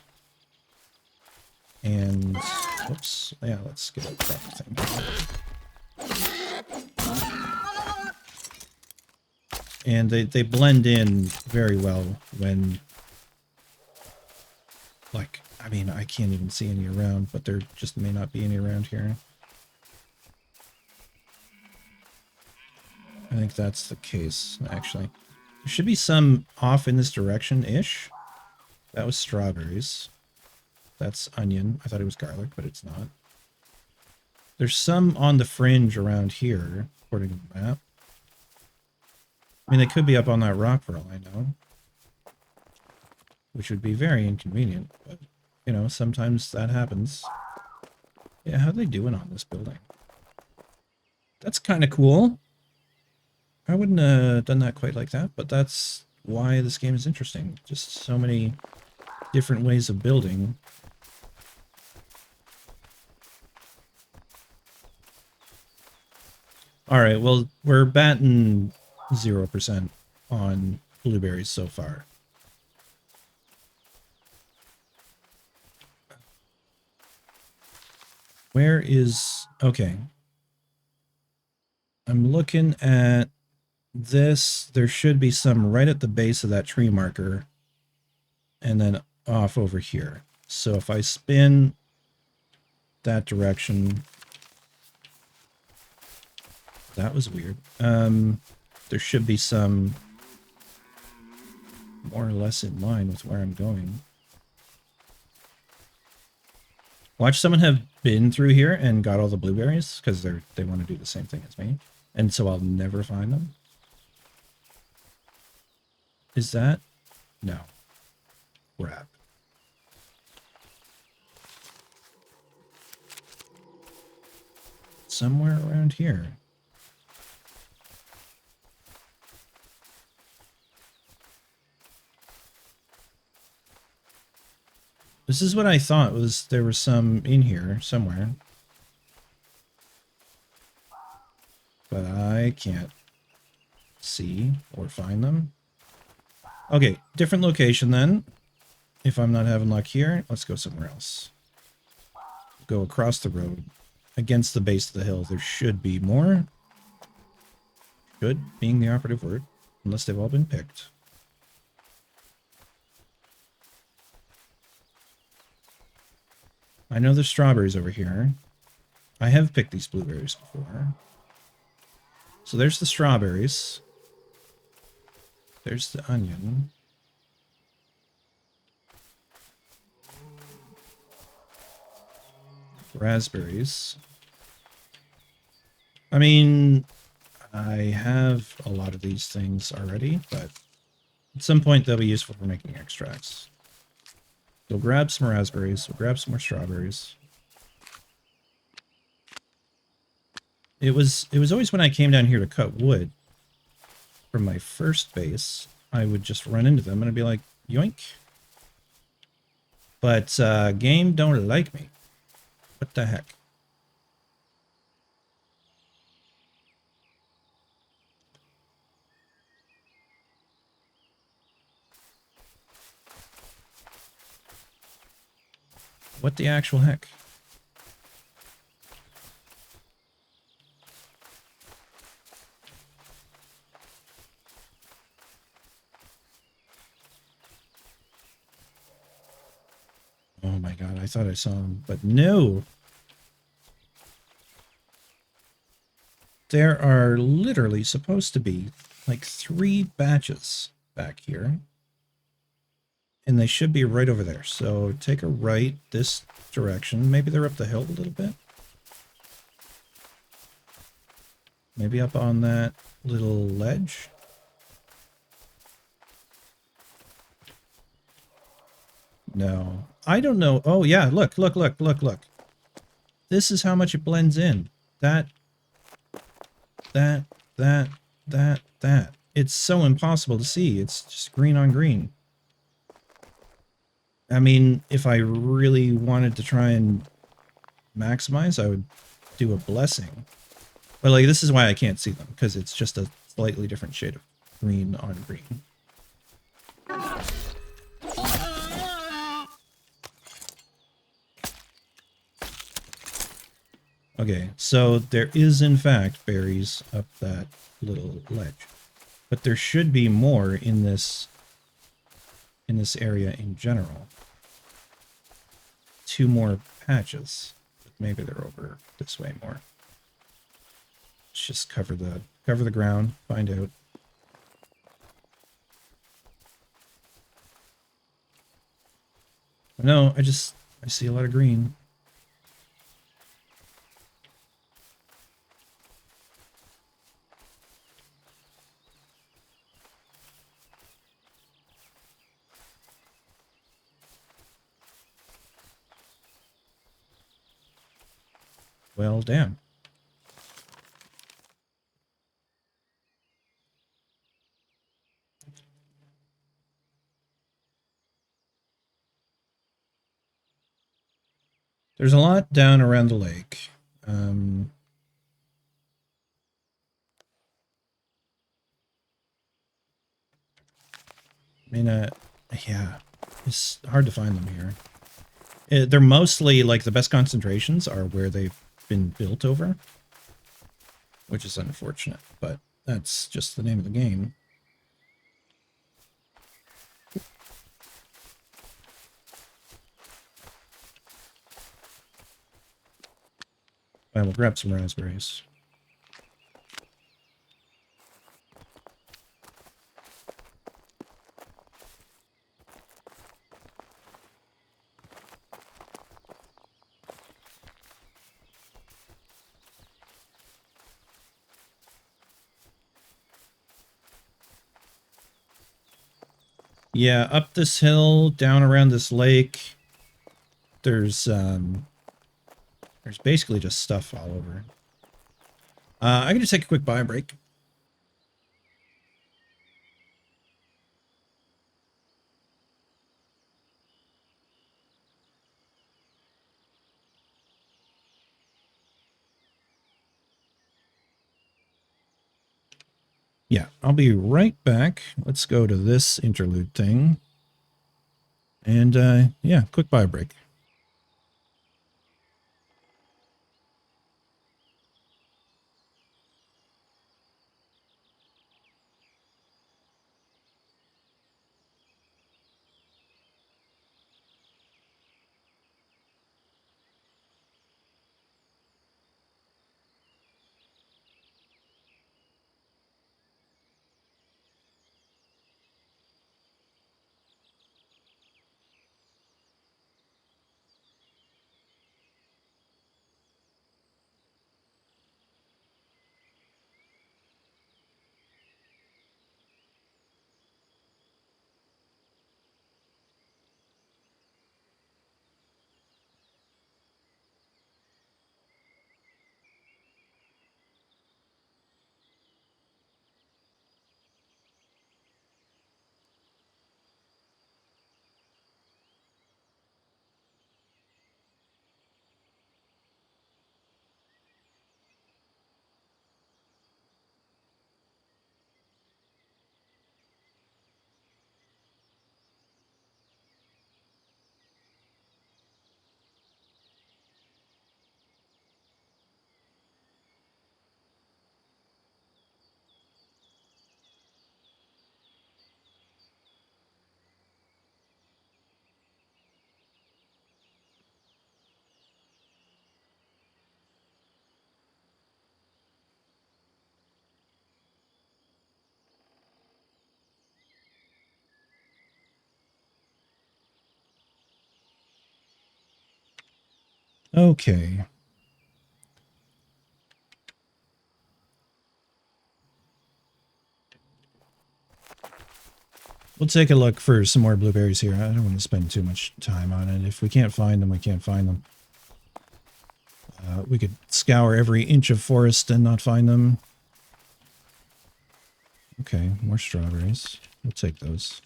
And... Oops. Yeah, let's get a proper thing. And they blend in very well when... Like, I mean, I can't even see any around, but there just may not be any around here. I think that's the case, actually. There should be some off in this direction-ish. That was strawberries. That's onion. I thought it was garlic, but it's not. There's some on the fringe around here, according to the map. I mean, they could be up on that rock for all I know. Which would be very inconvenient, but, you know, sometimes that happens. Yeah, how are they doing on this building? That's kind of cool. I wouldn't have done that quite like that, but that's why this game is interesting. Just so many different ways of building. Alright, well, we're batting 0% on blueberries so far. Where is... Okay. I'm looking at this. There should be some right at the base of that tree marker. And then off over here. So if I spin that direction... That was weird. There should be some more or less in line with where I'm going. Watch someone have been through here and got all the blueberries because they want to do the same thing as me. And so I'll never find them. Is that? No. Crap. Somewhere around here. This is what I thought was there was some in here somewhere. But I can't see or find them. Okay, different location then. If I'm not having luck here, let's go somewhere else. Go across the road. Against the base of the hill. There should be more. Should being the operative word. Unless they've all been picked. I know there's strawberries over here. I have picked these blueberries before. So there's the strawberries. There's the onion. Raspberries. I mean, I have a lot of these things already, but at some point they'll be useful for making extracts. We'll grab some raspberries. We'll grab some more strawberries. It was always when I came down here to cut wood from my first base, I would just run into them and I'd be like, yoink. But game don't like me. What the heck? What the actual heck? Oh my god, I thought I saw him, but no! There are literally supposed to be like 3 batches back here. And they should be right over there. So take a right this direction. Maybe they're up the hill a little bit. Maybe up on that little ledge. No. I don't know. Oh, yeah. Look, look, look, look, look. This is how much it blends in. That. It's so impossible to see. It's just green on green. I mean, if I really wanted to try and maximize, I would do a blessing. But, like, this is why I can't see them, because it's just a slightly different shade of green on green. Okay, so there is, in fact, berries up that little ledge. But there should be more in this area in general. 2 more patches. But maybe they're over this way more. Let's just cover the ground, find out. No, I see a lot of green. Well, damn. There's a lot down around the lake. I mean, yeah, it's hard to find them here. They're mostly, like, the best concentrations are where they've been built over, which is unfortunate, but that's just the name of the game. I will grab some raspberries. Yeah, up this hill, down around this lake, there's basically just stuff all over. I'm gonna take a quick bio break. Yeah, I'll be right back. Let's go to this interlude thing. And yeah, quick bio break. Okay. We'll take a look for some more blueberries here. I don't want to spend too much time on it. If we can't find them, we can't find them. We could scour every inch of forest and not find them. Okay, more strawberries. We'll take those.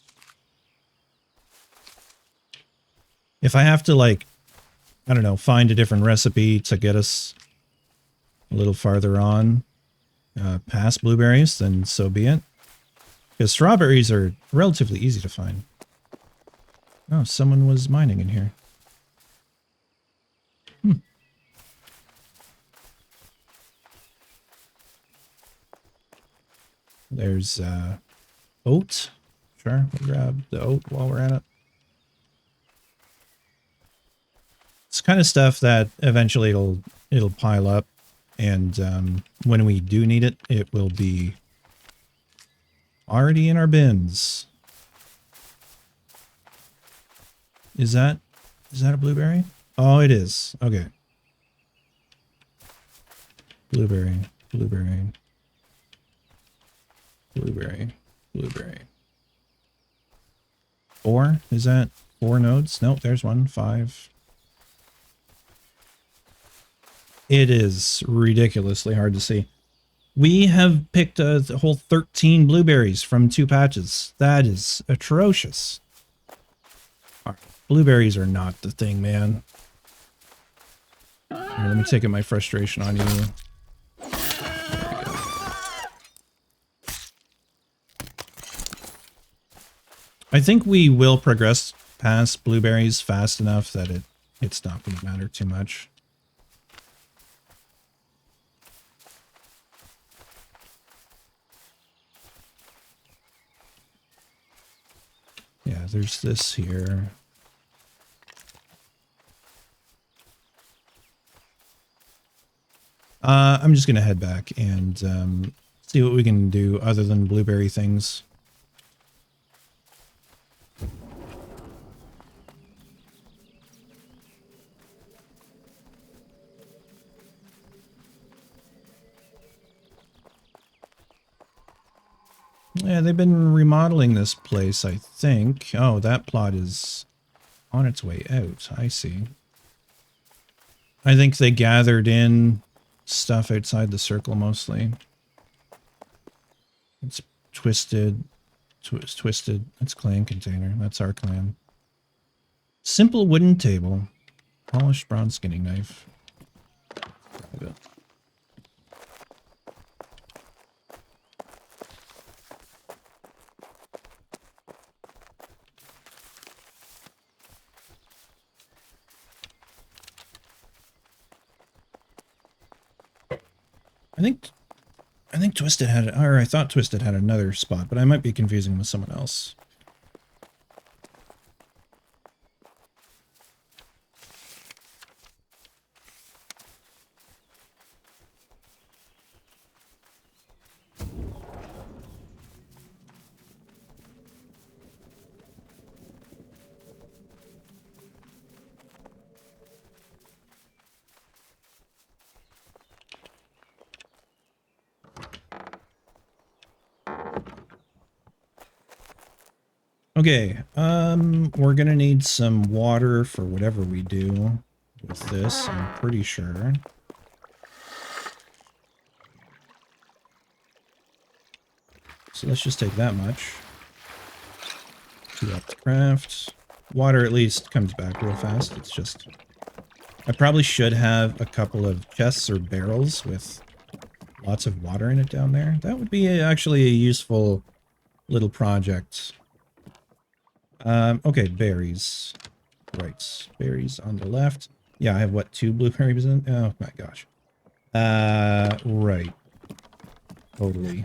If I have to, like, I don't know, find a different recipe to get us a little farther on past blueberries, then so be it. Because strawberries are relatively easy to find. Oh, someone was mining in here. There's oat. Sure, we'll grab the oat while we're at it. It's kind of stuff that eventually it'll pile up, and when we do need it, it will be already in our bins. Is that a blueberry? Oh, it is. Okay. Blueberry, blueberry, blueberry, blueberry. 4? Is that 4 nodes? Nope, there's one. 5. It is ridiculously hard to see. We have picked a whole 13 blueberries from 2 patches. That is atrocious. Blueberries are not the thing, man. Here, let me take out my frustration on you. I think we will progress past blueberries fast enough that it's not going to matter too much. Yeah, there's this here. I'm just going to head back and see what we can do other than blueberry things. Yeah, they've been remodeling this place, I think. Oh, that plot is on its way out. I see. I think they gathered in stuff outside the circle mostly. It's twisted. Twisted. It's clan container. That's our clan. Simple wooden table. Polished bronze skinning knife. I think Twisted had, or I thought Twisted had another spot, but I might be confusing with someone else. Okay, we're gonna need some water for whatever we do with this, I'm pretty sure. So let's just take that much. 2 up to craft. Water at least comes back real fast, it's just... I probably should have a couple of chests or barrels with lots of water in it down there. That would be actually a useful little project. Okay, berries. Right, berries on the left. Yeah, I have, what, 2 blueberries in? Oh my gosh. Right. Totally.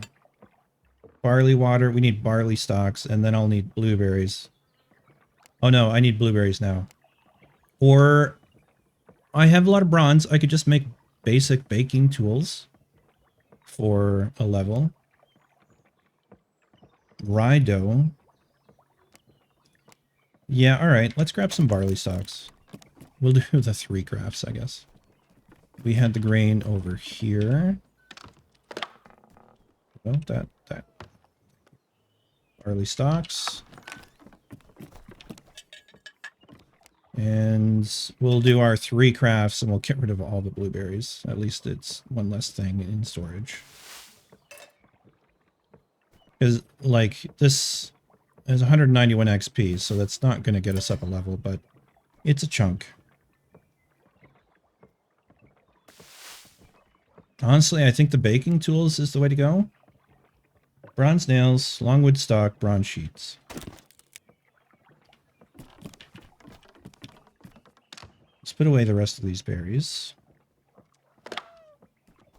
Barley water. We need barley stalks, and then I'll need blueberries. Oh no, I need blueberries now. Or, I have a lot of bronze. I could just make basic baking tools for a level. Rye dough. Yeah, alright. Let's grab some barley stalks. we'll do the 3 crafts, I guess. We had the grain over here. Oh, that. Barley stalks. And we'll do our 3 crafts and we'll get rid of all the blueberries. At least it's one less thing in storage. Because, like, this is 191 XP, so that's not going to get us up a level, but it's a chunk. Honestly, I think the baking tools is the way to go. Bronze nails, longwood stock, bronze sheets. Let's put away the rest of these berries.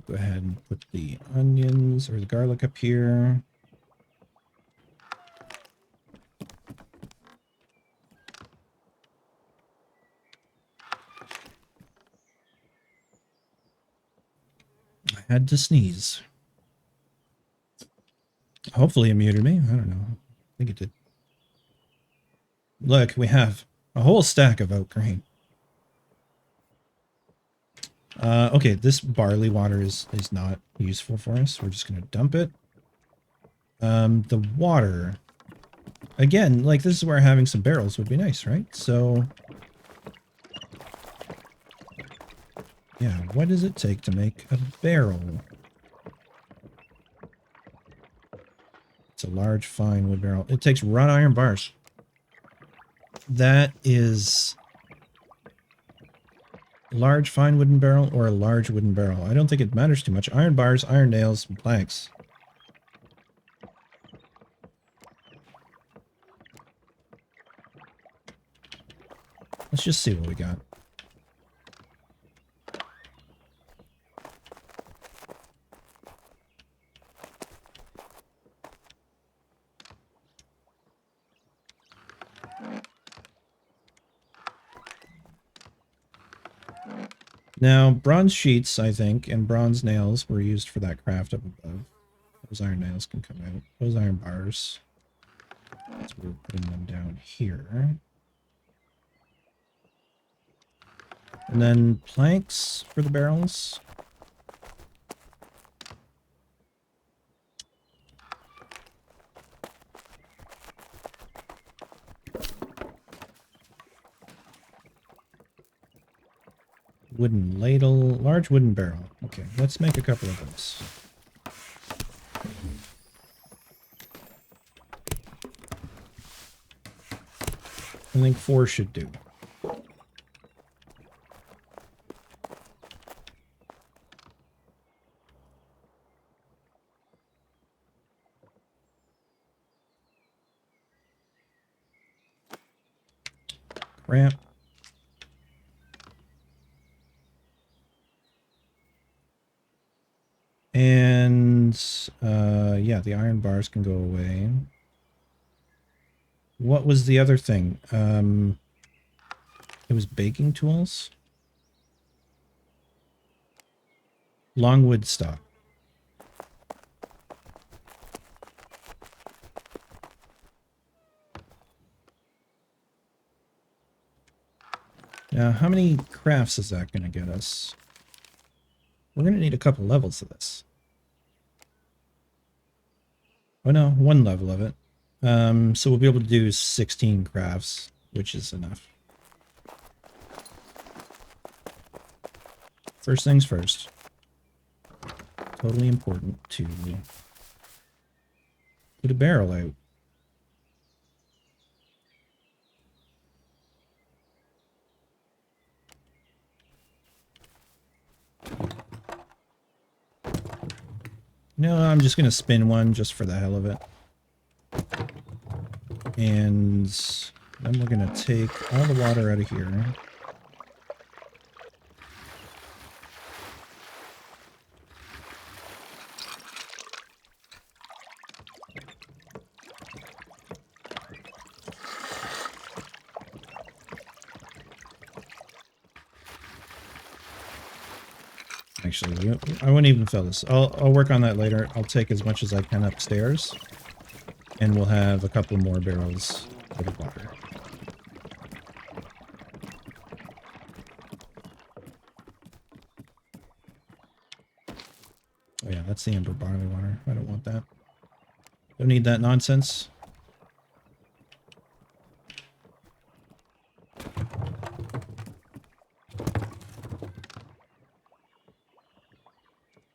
Go ahead and put the onions or the garlic up here. I had to sneeze. Hopefully it muted me. I don't know. I think it did. Look, we have a whole stack of oat grain. Okay, this barley water is not useful for us. We're just going to dump it. The water. Again, like, this is where having some barrels would be nice, right? So, yeah, what does it take to make a barrel? It's a large, fine wood barrel. It takes wrought iron bars. That is a large, fine wooden barrel or a large wooden barrel. I don't think it matters too much. Iron bars, iron nails, and planks. Let's just see what we got. Now, bronze sheets, I think, and bronze nails were used for that craft up above. Those iron nails can come out. Those iron bars. So we're putting them down here. And then planks for the barrels. Wooden ladle, large wooden barrel. Okay, let's make a couple of those. I think 4 should do. Ramp. And, yeah, the iron bars can go away. What was the other thing? It was baking tools? Longwood stock. Now, how many crafts is that going to get us? We're going to need a couple levels of this. Oh no, 1 level of it. So we'll be able to do 16 crafts, which is enough. First things first. Totally important to put a barrel out. No, I'm just going to spin one just for the hell of it. And then we're going to take all the water out of here. Actually, I wouldn't even fill this. I'll work on that later. I'll take as much as I can upstairs, and we'll have a couple more barrels of water. that's the amber barley water. I don't want that. Don't need that nonsense.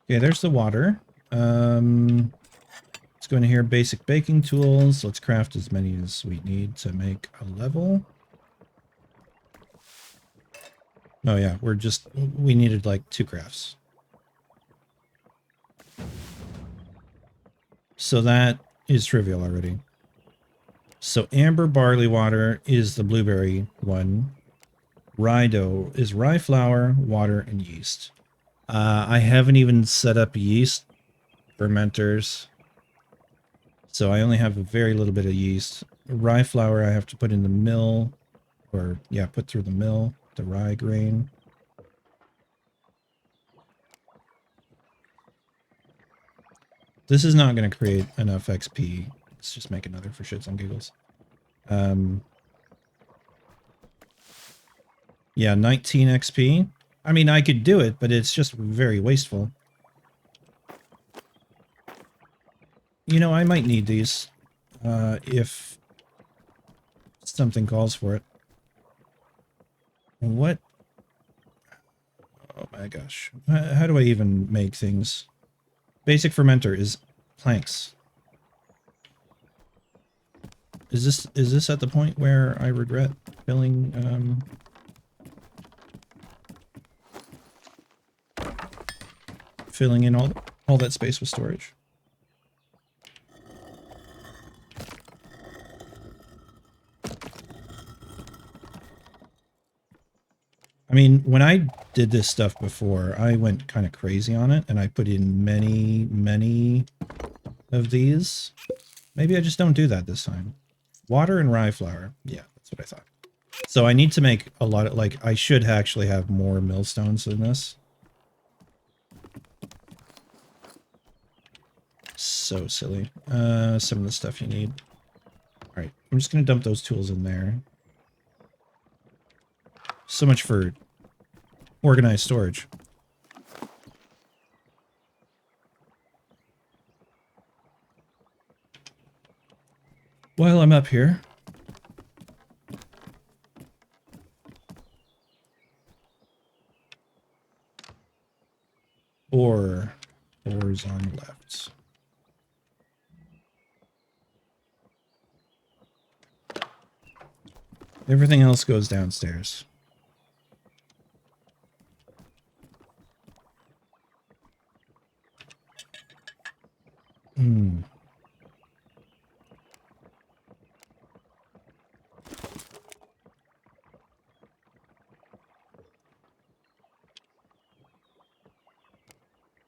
Okay, there's the water. Let's go into here, basic baking tools. Let's craft as many as we need to make a level. Oh yeah, we needed like 2 crafts. So that is trivial already. So amber barley water is the blueberry one. Rye dough is rye flour, water, and yeast. I haven't even set up yeast fermenters. So I only have a very little bit of yeast. Rye flour I have to put in the mill. Or, yeah, put through the mill. The rye grain. This is not going to create enough XP. Let's just make another for shits and giggles. Yeah, 19 XP. I mean, I could do it, but it's just very wasteful. You know, I might need these if something calls for it. What? Oh my gosh. How do I even make things? Basic fermenter is planks. Is this at the point where I regret filling filling in all that space with storage? I mean, when I did this stuff before, I went kind of crazy on it, and I put in many of these. Maybe I just don't do that this time. Water and rye flour. Yeah, that's what I thought. So I need to make a lot of, like, I should actually have more millstones than this. So silly. Some of the stuff you need. Alright, I'm just going to dump those tools in there. So much for organized storage. While I'm up here, ores on left. Everything else goes downstairs.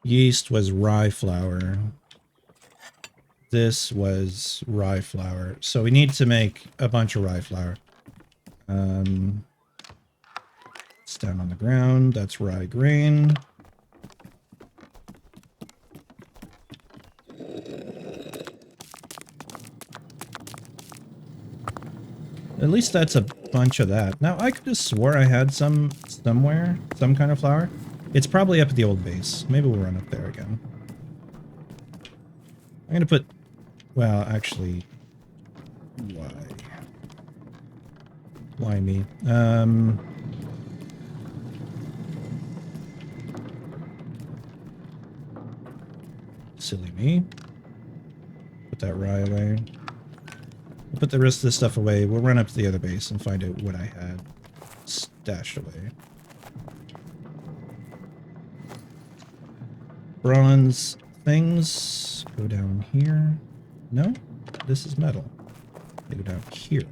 Yeast was rye flour. This was rye flour. So we need to make a bunch of rye flour. It's down on the ground. That's rye grain. At least that's a bunch of that. Now, I could have swore I had some somewhere, some kind of flour. It's probably up at the old base. Maybe we'll run up there again. I'm going to put... Well, actually... Why? Why me? Silly me. Put that rye away. We'll put the rest of this stuff away. We'll run up to the other base and find out what I had stashed away. Bronze things go down here. No, this is metal. They go down here.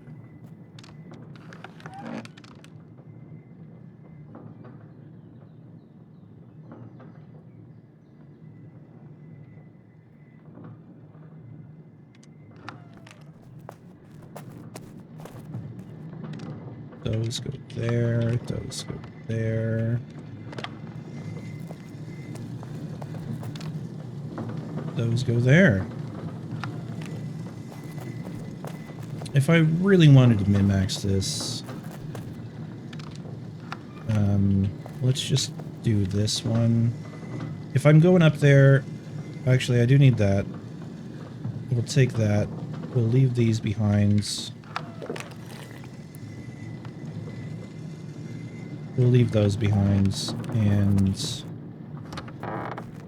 Those go there. Those go there. Those go there. If I really wanted to min-max this, let's just do this one. If I'm going up there, Actually, I do need that. We'll take that. We'll leave these behind. We'll leave those behind, and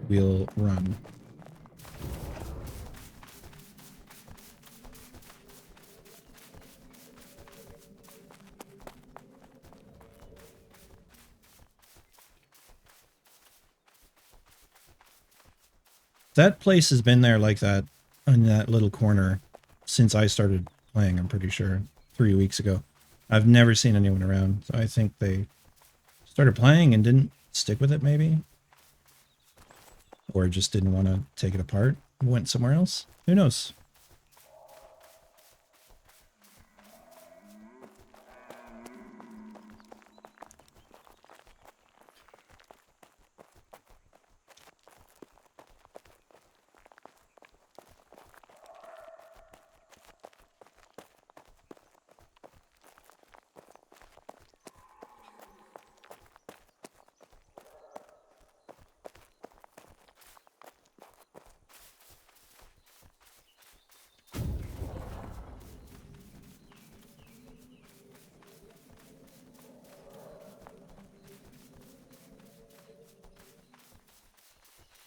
we'll run. That place has been there like that in that little corner since I started playing, I'm pretty sure, 3 weeks ago. I've never seen anyone around, so I think they started playing and didn't stick with it, maybe? Or just didn't want to take it apart, went somewhere else? Who knows?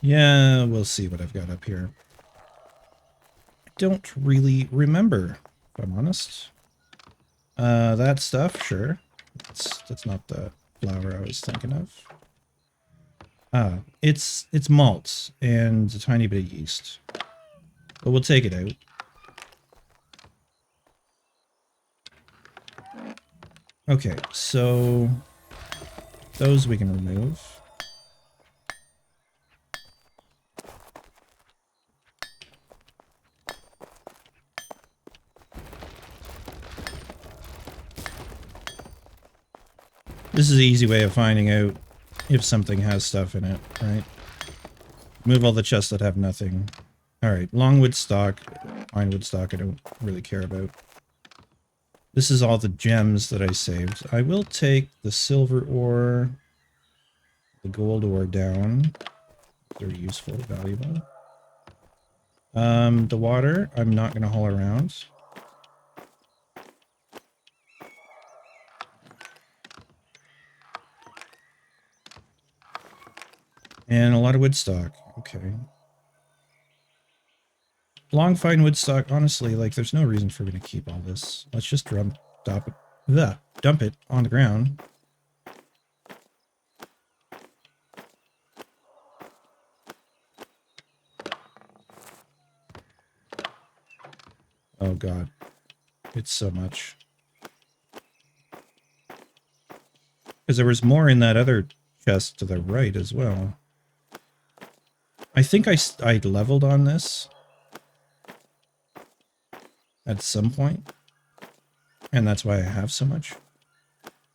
Yeah, we'll see what I've got up here. I don't really remember, if I'm honest. That stuff, sure. That's not the flour I was thinking of. Ah, it's malt and a tiny bit of yeast. But we'll take it out. Okay, so those we can remove. This is the easy way of finding out if something has stuff in it, right? Move all the chests that have nothing. Alright, longwood stock, pinewood stock I don't really care about. This is all the gems that I saved. I will take the silver ore, the gold ore down. They're useful, valuable. The water, I'm not going to haul around. And a lot of wood stock. Okay. Long fine wood stock, honestly, like, there's no reason for me to keep all this. Let's just dump it on the ground. Oh god. It's so much. Because there was more in that other chest to the right as well. I think I leveled on this at some point, and that's why I have so much.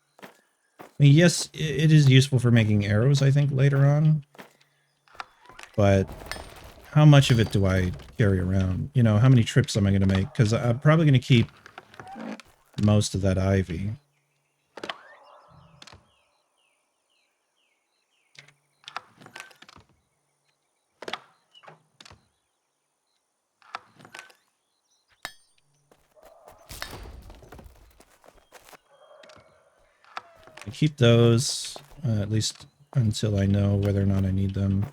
I mean, yes, it is useful for making arrows, I think, later on. But how much of it do I carry around? You know, how many trips am I going to make? Because I'm probably going to keep most of that ivy. I keep those, at least until I know whether or not I need them.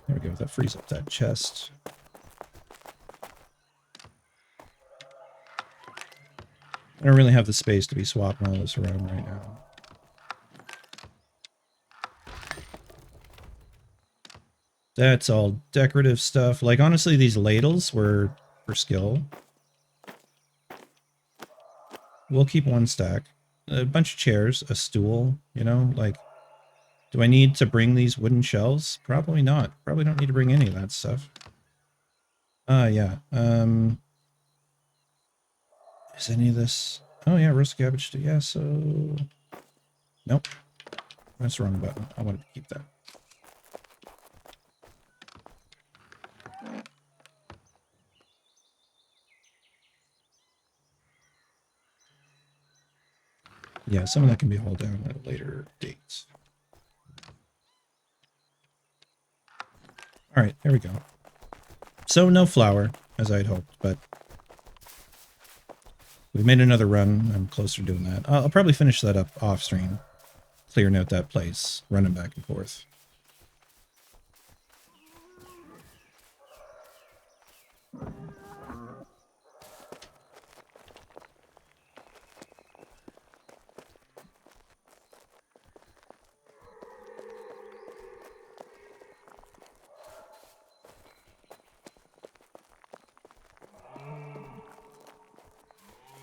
There we go, that frees up that chest. I don't really have the space to be swapping all this around right now. That's all decorative stuff. Like, honestly, these ladles were for skill. We'll keep one stack. A bunch of chairs, a stool, you know, like, do I need to bring these wooden shelves? Probably not. Probably don't need to bring any of that stuff. Yeah. Is any of this... Oh, yeah, roast cabbage too. Yeah, so... Nope. That's the wrong button. I wanted to keep that. Yeah, some of that can be hauled down at a later date. All right, there we go. So no flour, as I'd hoped, but we've made another run. I'm closer to doing that. I'll probably finish that up off stream. Clearing out that place, running back and forth.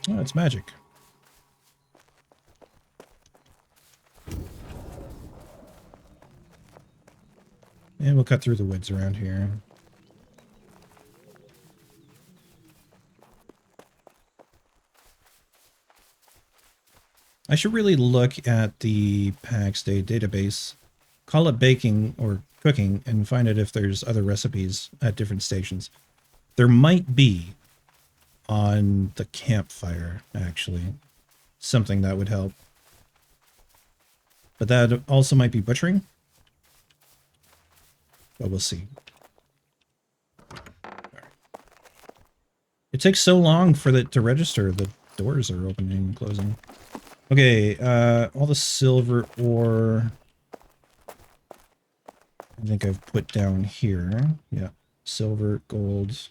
Oh, it's magic. And we'll cut through the woods around here. I should really look at the Pax Dei database, call it baking or cooking, and find out if there's other recipes at different stations. There might be on the campfire, actually. Something that would help. But that also might be butchering. But we'll see. It takes so long for it to register. The doors are opening and closing. Okay, all the silver ore I think I've put down here. Yeah, silver, gold.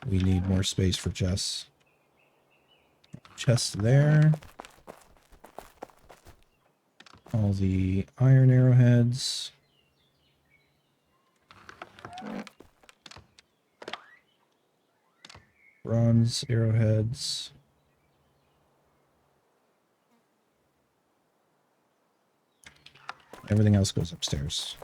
We need more space for chests. Chest there. All the iron arrowheads. Bronze arrowheads. Everything else goes upstairs.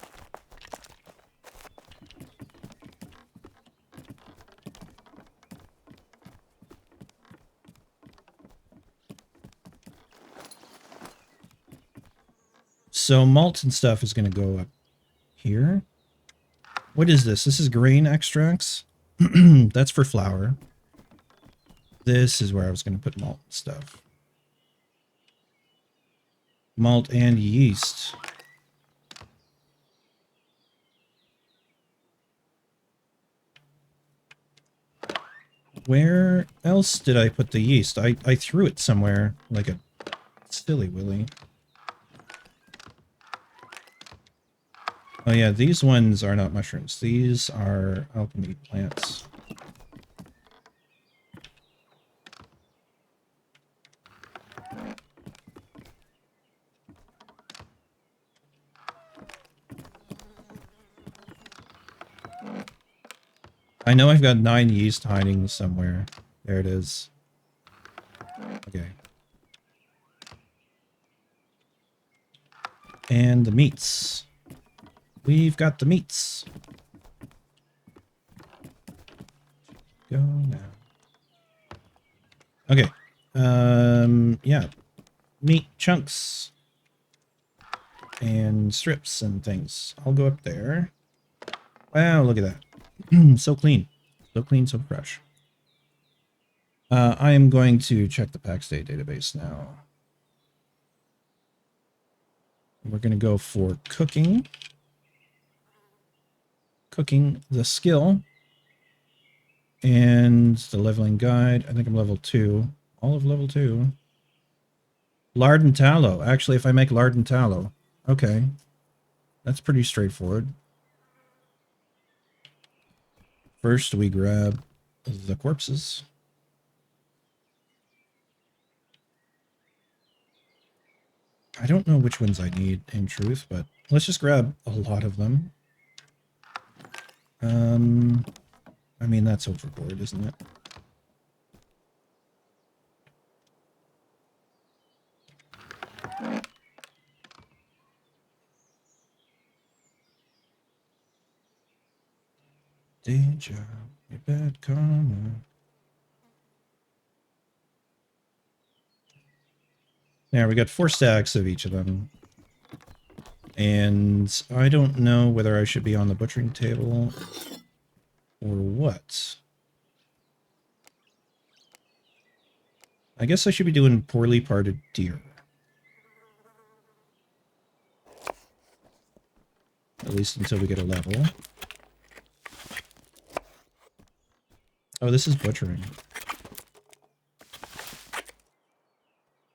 So malt and stuff is going to go up here. What is this? This is grain extracts. That's for flour. This is where I was going to put malt and stuff. Malt and yeast. Where else did I put the yeast? I threw it somewhere like a silly willy. Oh yeah, these ones are not mushrooms. These are alchemy plants. I know I've got 9 yeast hiding somewhere. There it is. Okay. And the meats. We've got the meats. Go now. Okay. Yeah. Meat chunks. And strips and things. I'll go up there. Wow, look at that. So clean. So clean, so fresh. I am going to check the Pax Dei database now. We're going to go for cooking. Cooking the skill. And the leveling guide. I think I'm level 2. All of level 2. Lard and tallow. Actually, if I make lard and tallow. Okay. That's pretty straightforward. First, we grab the corpses. I don't know which ones I need, in truth, but let's just grab a lot of them. I mean, that's overboard, isn't it? Danger, your bad karma. Now we got 4 stacks of each of them. And I don't know whether I should be on the butchering table or what. I guess I should be doing poorly parted deer. At least until we get a level. Oh, this is butchering.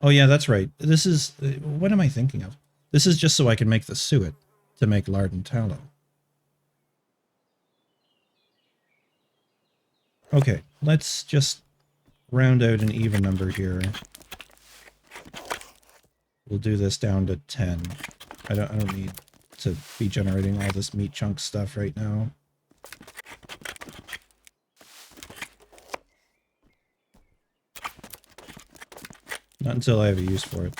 Oh yeah, that's right. This is... what am I thinking of? This is just so I can make the suet to make lard and tallow. Okay, let's just round out an even number here. We'll do this down to 10. I don't need to be generating all this meat chunk stuff right now. Not until I have a use for it.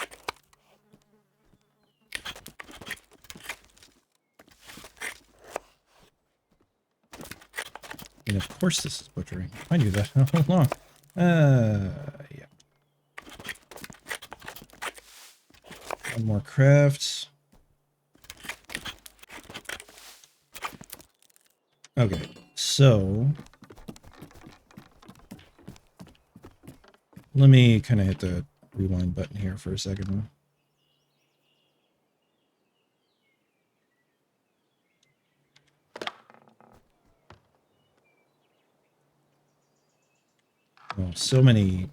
And of course this is butchering. I knew that all along. Yeah. One more crafts. Okay, so... let me kind of hit the rewind button here for a second. Oh, so many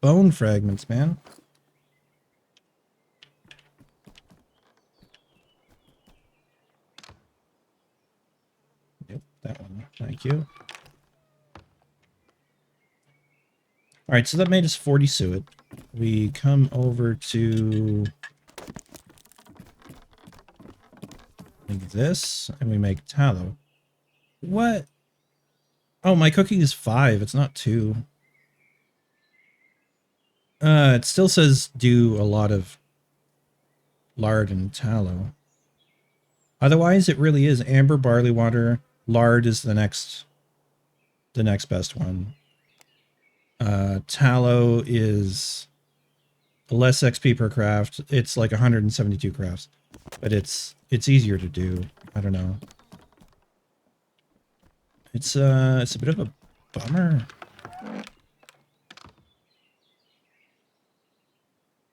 bone fragments, man. Yep, that one. Thank you. All right, so that made us 40 suet. We come over to like this, and we make tallow. What? Oh, my cooking is 5. It's not 2. It still says do a lot of lard and tallow. Otherwise, it really is amber, barley water. Lard is the next best one. Tallow is less XP per craft. It's like 172 crafts, but it's easier to do. I don't know. It's a bit of a bummer.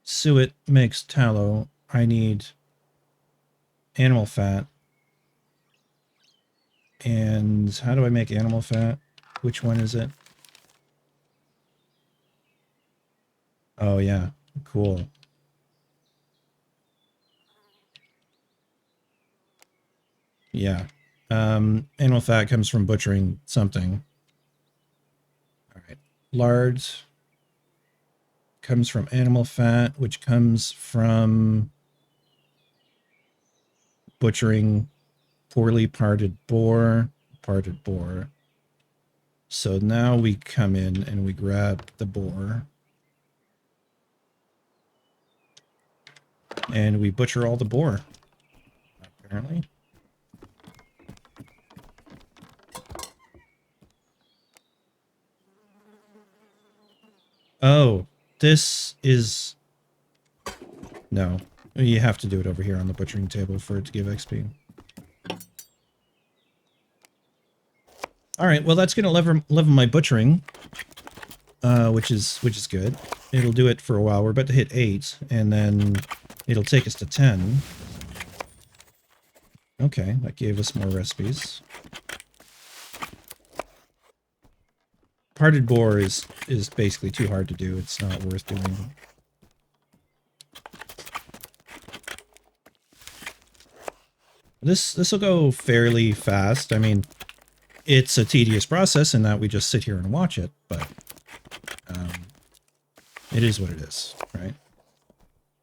Suet makes tallow. I need animal fat. And how do I make animal fat? Which one is it? Oh yeah, cool. Yeah. Animal fat comes from butchering something. All right. Lard comes from animal fat, which comes from butchering poorly parted boar. So now we come in and we grab the boar. And we butcher all the boar, apparently. Oh, this is... no. You have to do it over here on the butchering table for it to give XP. Alright, well that's going to level my butchering, which is good. It'll do it for a while. We're about to hit 8, and then it'll take us to 10. Okay, that gave us more recipes. Parted boar is basically too hard to do. It's not worth doing. This will go fairly fast. I mean, it's a tedious process in that we just sit here and watch it, but it is what it is, right?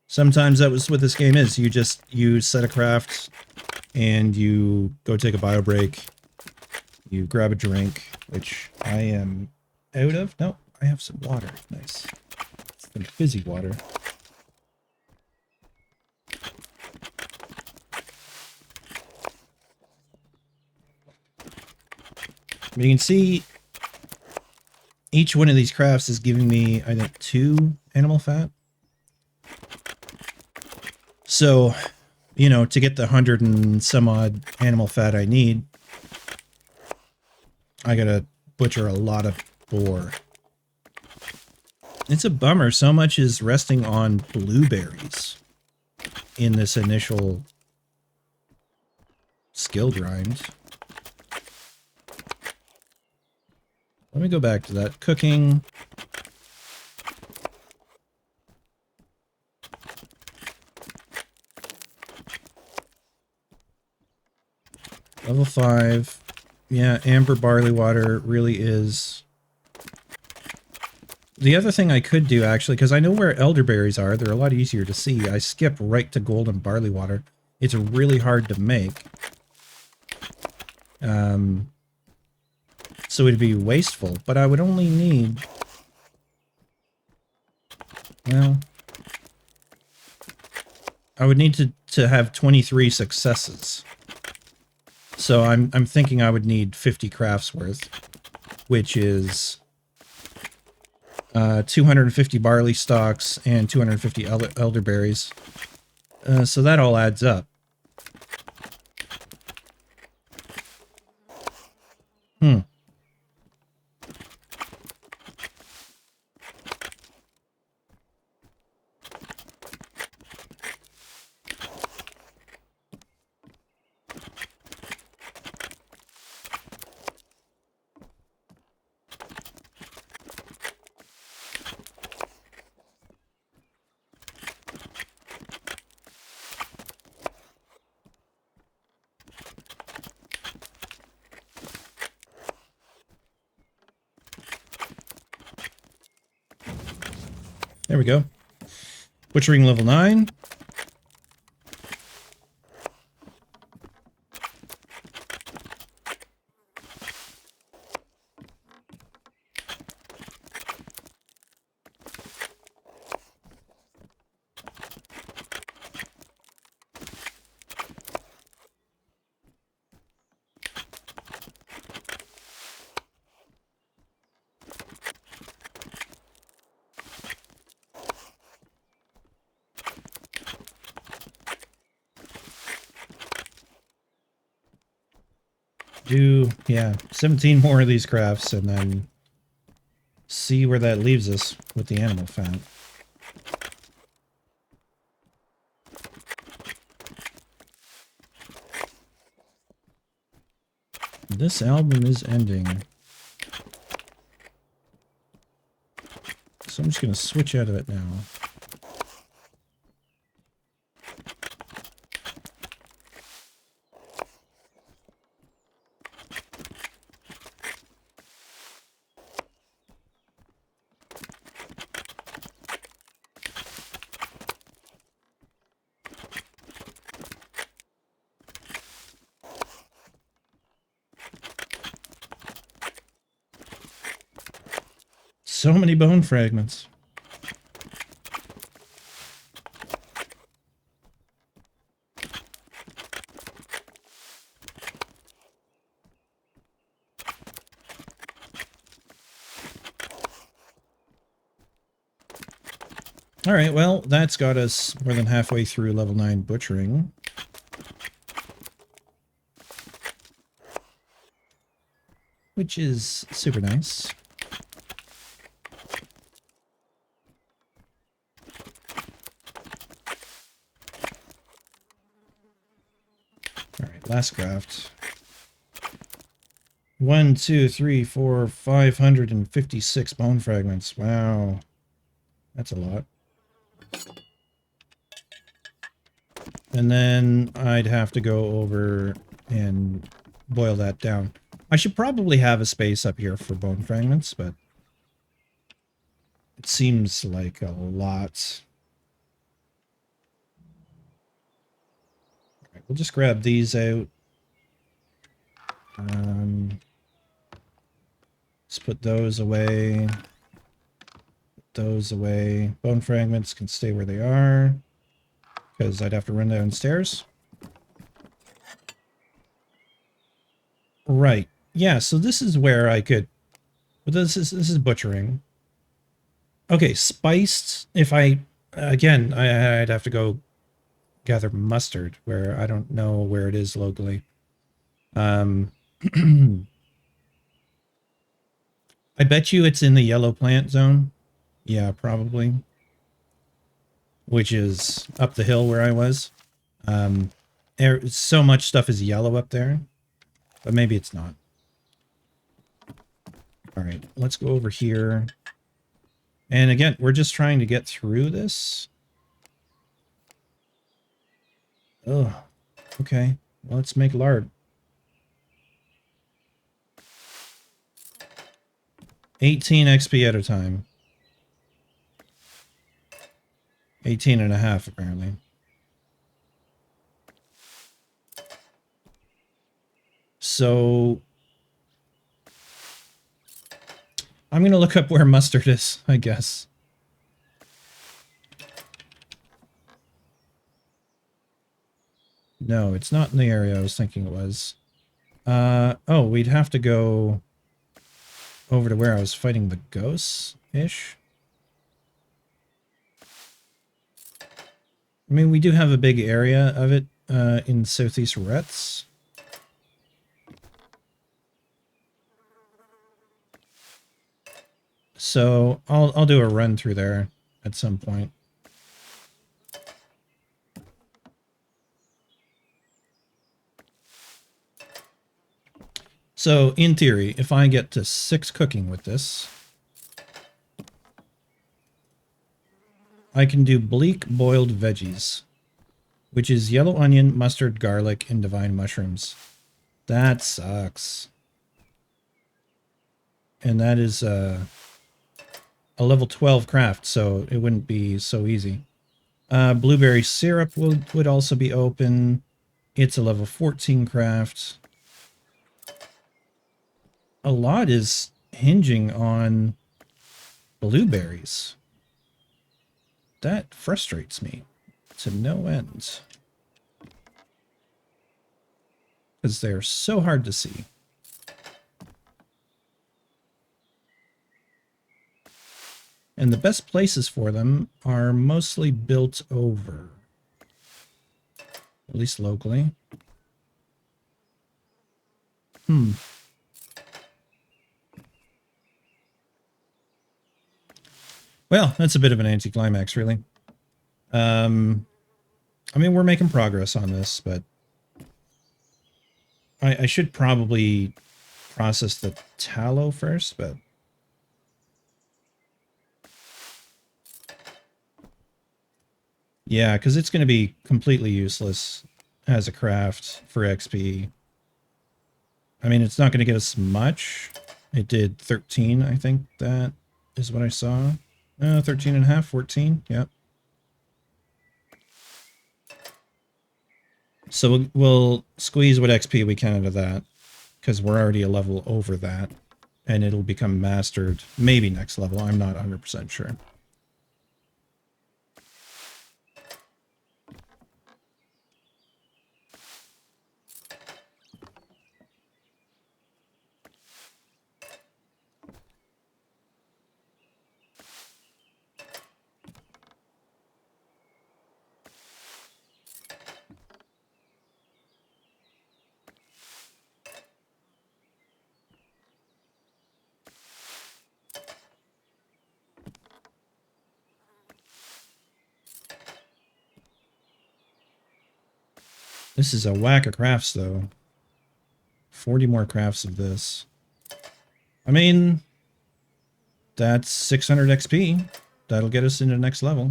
Sometimes that was what this game is. You set a craft and you go take a bio break. You grab a drink, which I am out of. No, I have some water. Nice. Some fizzy water. You can see each one of these crafts is giving me, I think, 2 animal fat. So, you know, to get the 100 and some odd animal fat I need, I gotta butcher a lot of boar. It's a bummer. So much is resting on blueberries in this initial skill grind. Let me go back to that. Cooking. Level 5. Yeah, amber barley water really is... The other thing I could do, actually, because I know where elderberries are, they're a lot easier to see. I skip right to golden barley water. It's really hard to make. So it'd be wasteful, but I would only need... Well... I would need to have 23 successes. So I'm thinking I would need 50 crafts worth, which is 250 barley stalks and 250 elderberries. So that all adds up. There we go. Butchering level 9. Do, yeah, 17 more of these crafts and then see where that leaves us with the animal fat. This album is ending. So I'm just going to switch out of it now. So many bone fragments. All right, well, that's got us more than halfway through level 9 butchering. Which is super nice. Last craft. 1, 2, 3, 4, 556 bone fragments. Wow. That's a lot. And then I'd have to go over and boil that down. I should probably have a space up here for bone fragments, but it seems like a lot. We'll just grab these out. Let's put those away. Put those away. Bone fragments can stay where they are, because I'd have to run downstairs. Right. Yeah, so this is where I could... But this is butchering. Okay, spiced. If I... Again, I'd have to go gather mustard, where I don't know where it is locally. I bet you it's in the yellow plant zone. Yeah, probably. Which is up the hill where I was. So much stuff is yellow up there, but maybe it's not. All right, let's go over here. And again, we're just trying to get through this. Oh, okay. Well, let's make lard. 18 XP at a time. 18 and a half, apparently. So I'm going to look up where mustard is, I guess. No, it's not in the area I was thinking it was. Oh, we'd have to go over to where I was fighting the ghosts-ish. I mean, we do have a big area of it in EastSifKerysRetz. So I'll do a run through there at some point. So in theory, if I get to 6 cooking with this, I can do bleak boiled veggies, which is yellow onion, mustard, garlic, and divine mushrooms. That sucks. And that is a level 12 craft, so it wouldn't be so easy. Blueberry syrup would also be open. It's a level 14 craft. A lot is hinging on blueberries. That frustrates me to no end. Because they're so hard to see. And the best places for them are mostly built over. At least locally. Well, that's a bit of an anticlimax, really. I mean, we're making progress on this, but I should probably process the tallow first, but yeah, because it's going to be completely useless as a craft for XP. I mean, it's not going to get us much. It did 13, I think that is what I saw. 13 and a half, 14, yep. So we'll squeeze what XP we can out of that, because we're already a level over that, and it'll become mastered, maybe next level, I'm not 100% sure. This is a whack of crafts, though. 40 more crafts of this. I mean, that's 600 XP. That'll get us into the next level.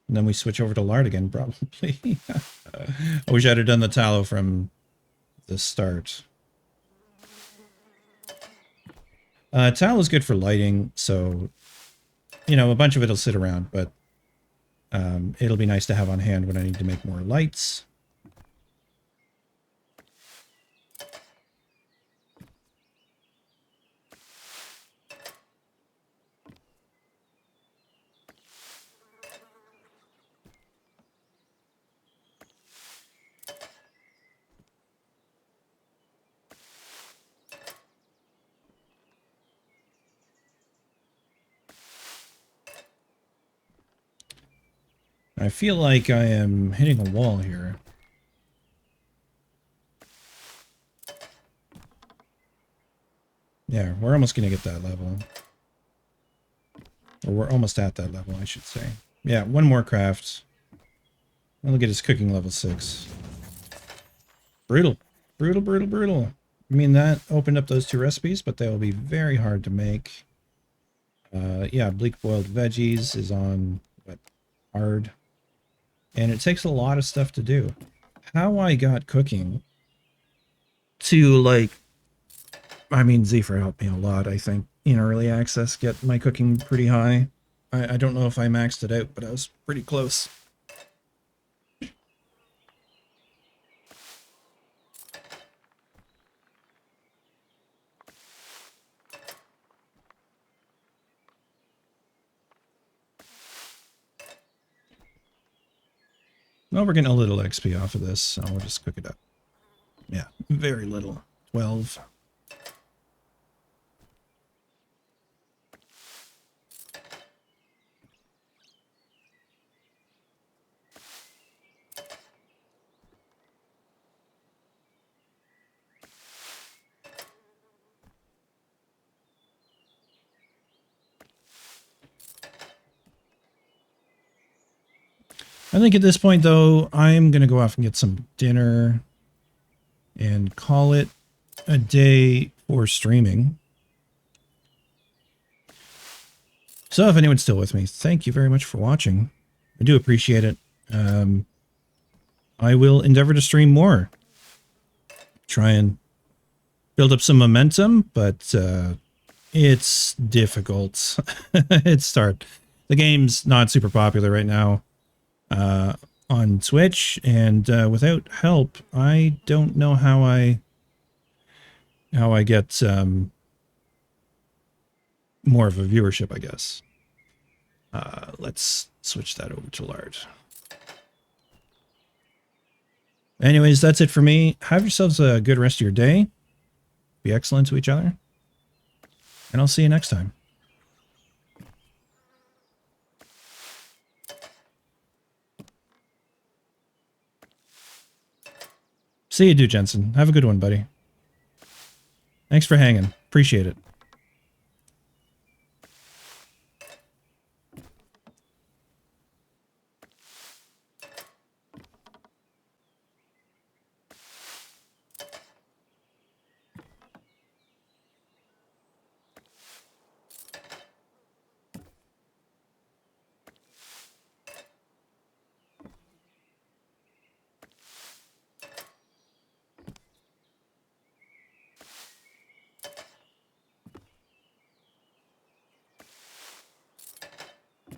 And then we switch over to lard again, probably. I wish I'd have done the tallow from the start. Tallow is good for lighting, so, you know, a bunch of it will sit around, but it'll be nice to have on hand when I need to make more lights. I feel like I am hitting a wall here. Yeah, we're almost going to get that level. Or we're almost at that level, I should say. Yeah, one more craft. And look at his cooking level 6. Brutal. Brutal, brutal, brutal. I mean, that opened up those 2 recipes, but they will be very hard to make. Yeah, bleak boiled veggies is on, what, hard. And it takes a lot of stuff to do. How I got cooking to, like, I mean, Zephyr helped me a lot, I think, in early access, get my cooking pretty high. I don't know if I maxed it out, but I was pretty close. Well, we're getting a little XP off of this, so we'll just cook it up. Yeah, very little. 12. I think at this point, though, I'm going to go off and get some dinner and call it a day for streaming. So if anyone's still with me, thank you very much for watching. I do appreciate it. I will endeavor to stream more. Try and build up some momentum, but it's difficult. The game's not super popular right now on Twitch, and without help, I don't know how I get more of a viewership, I guess. Let's switch that over to lard. Anyways, that's it for me. Have yourselves a good rest of your day. Be excellent to each other. And I'll see you next time. See you, dude, Jensen. Have a good one, buddy. Thanks for hanging. Appreciate it.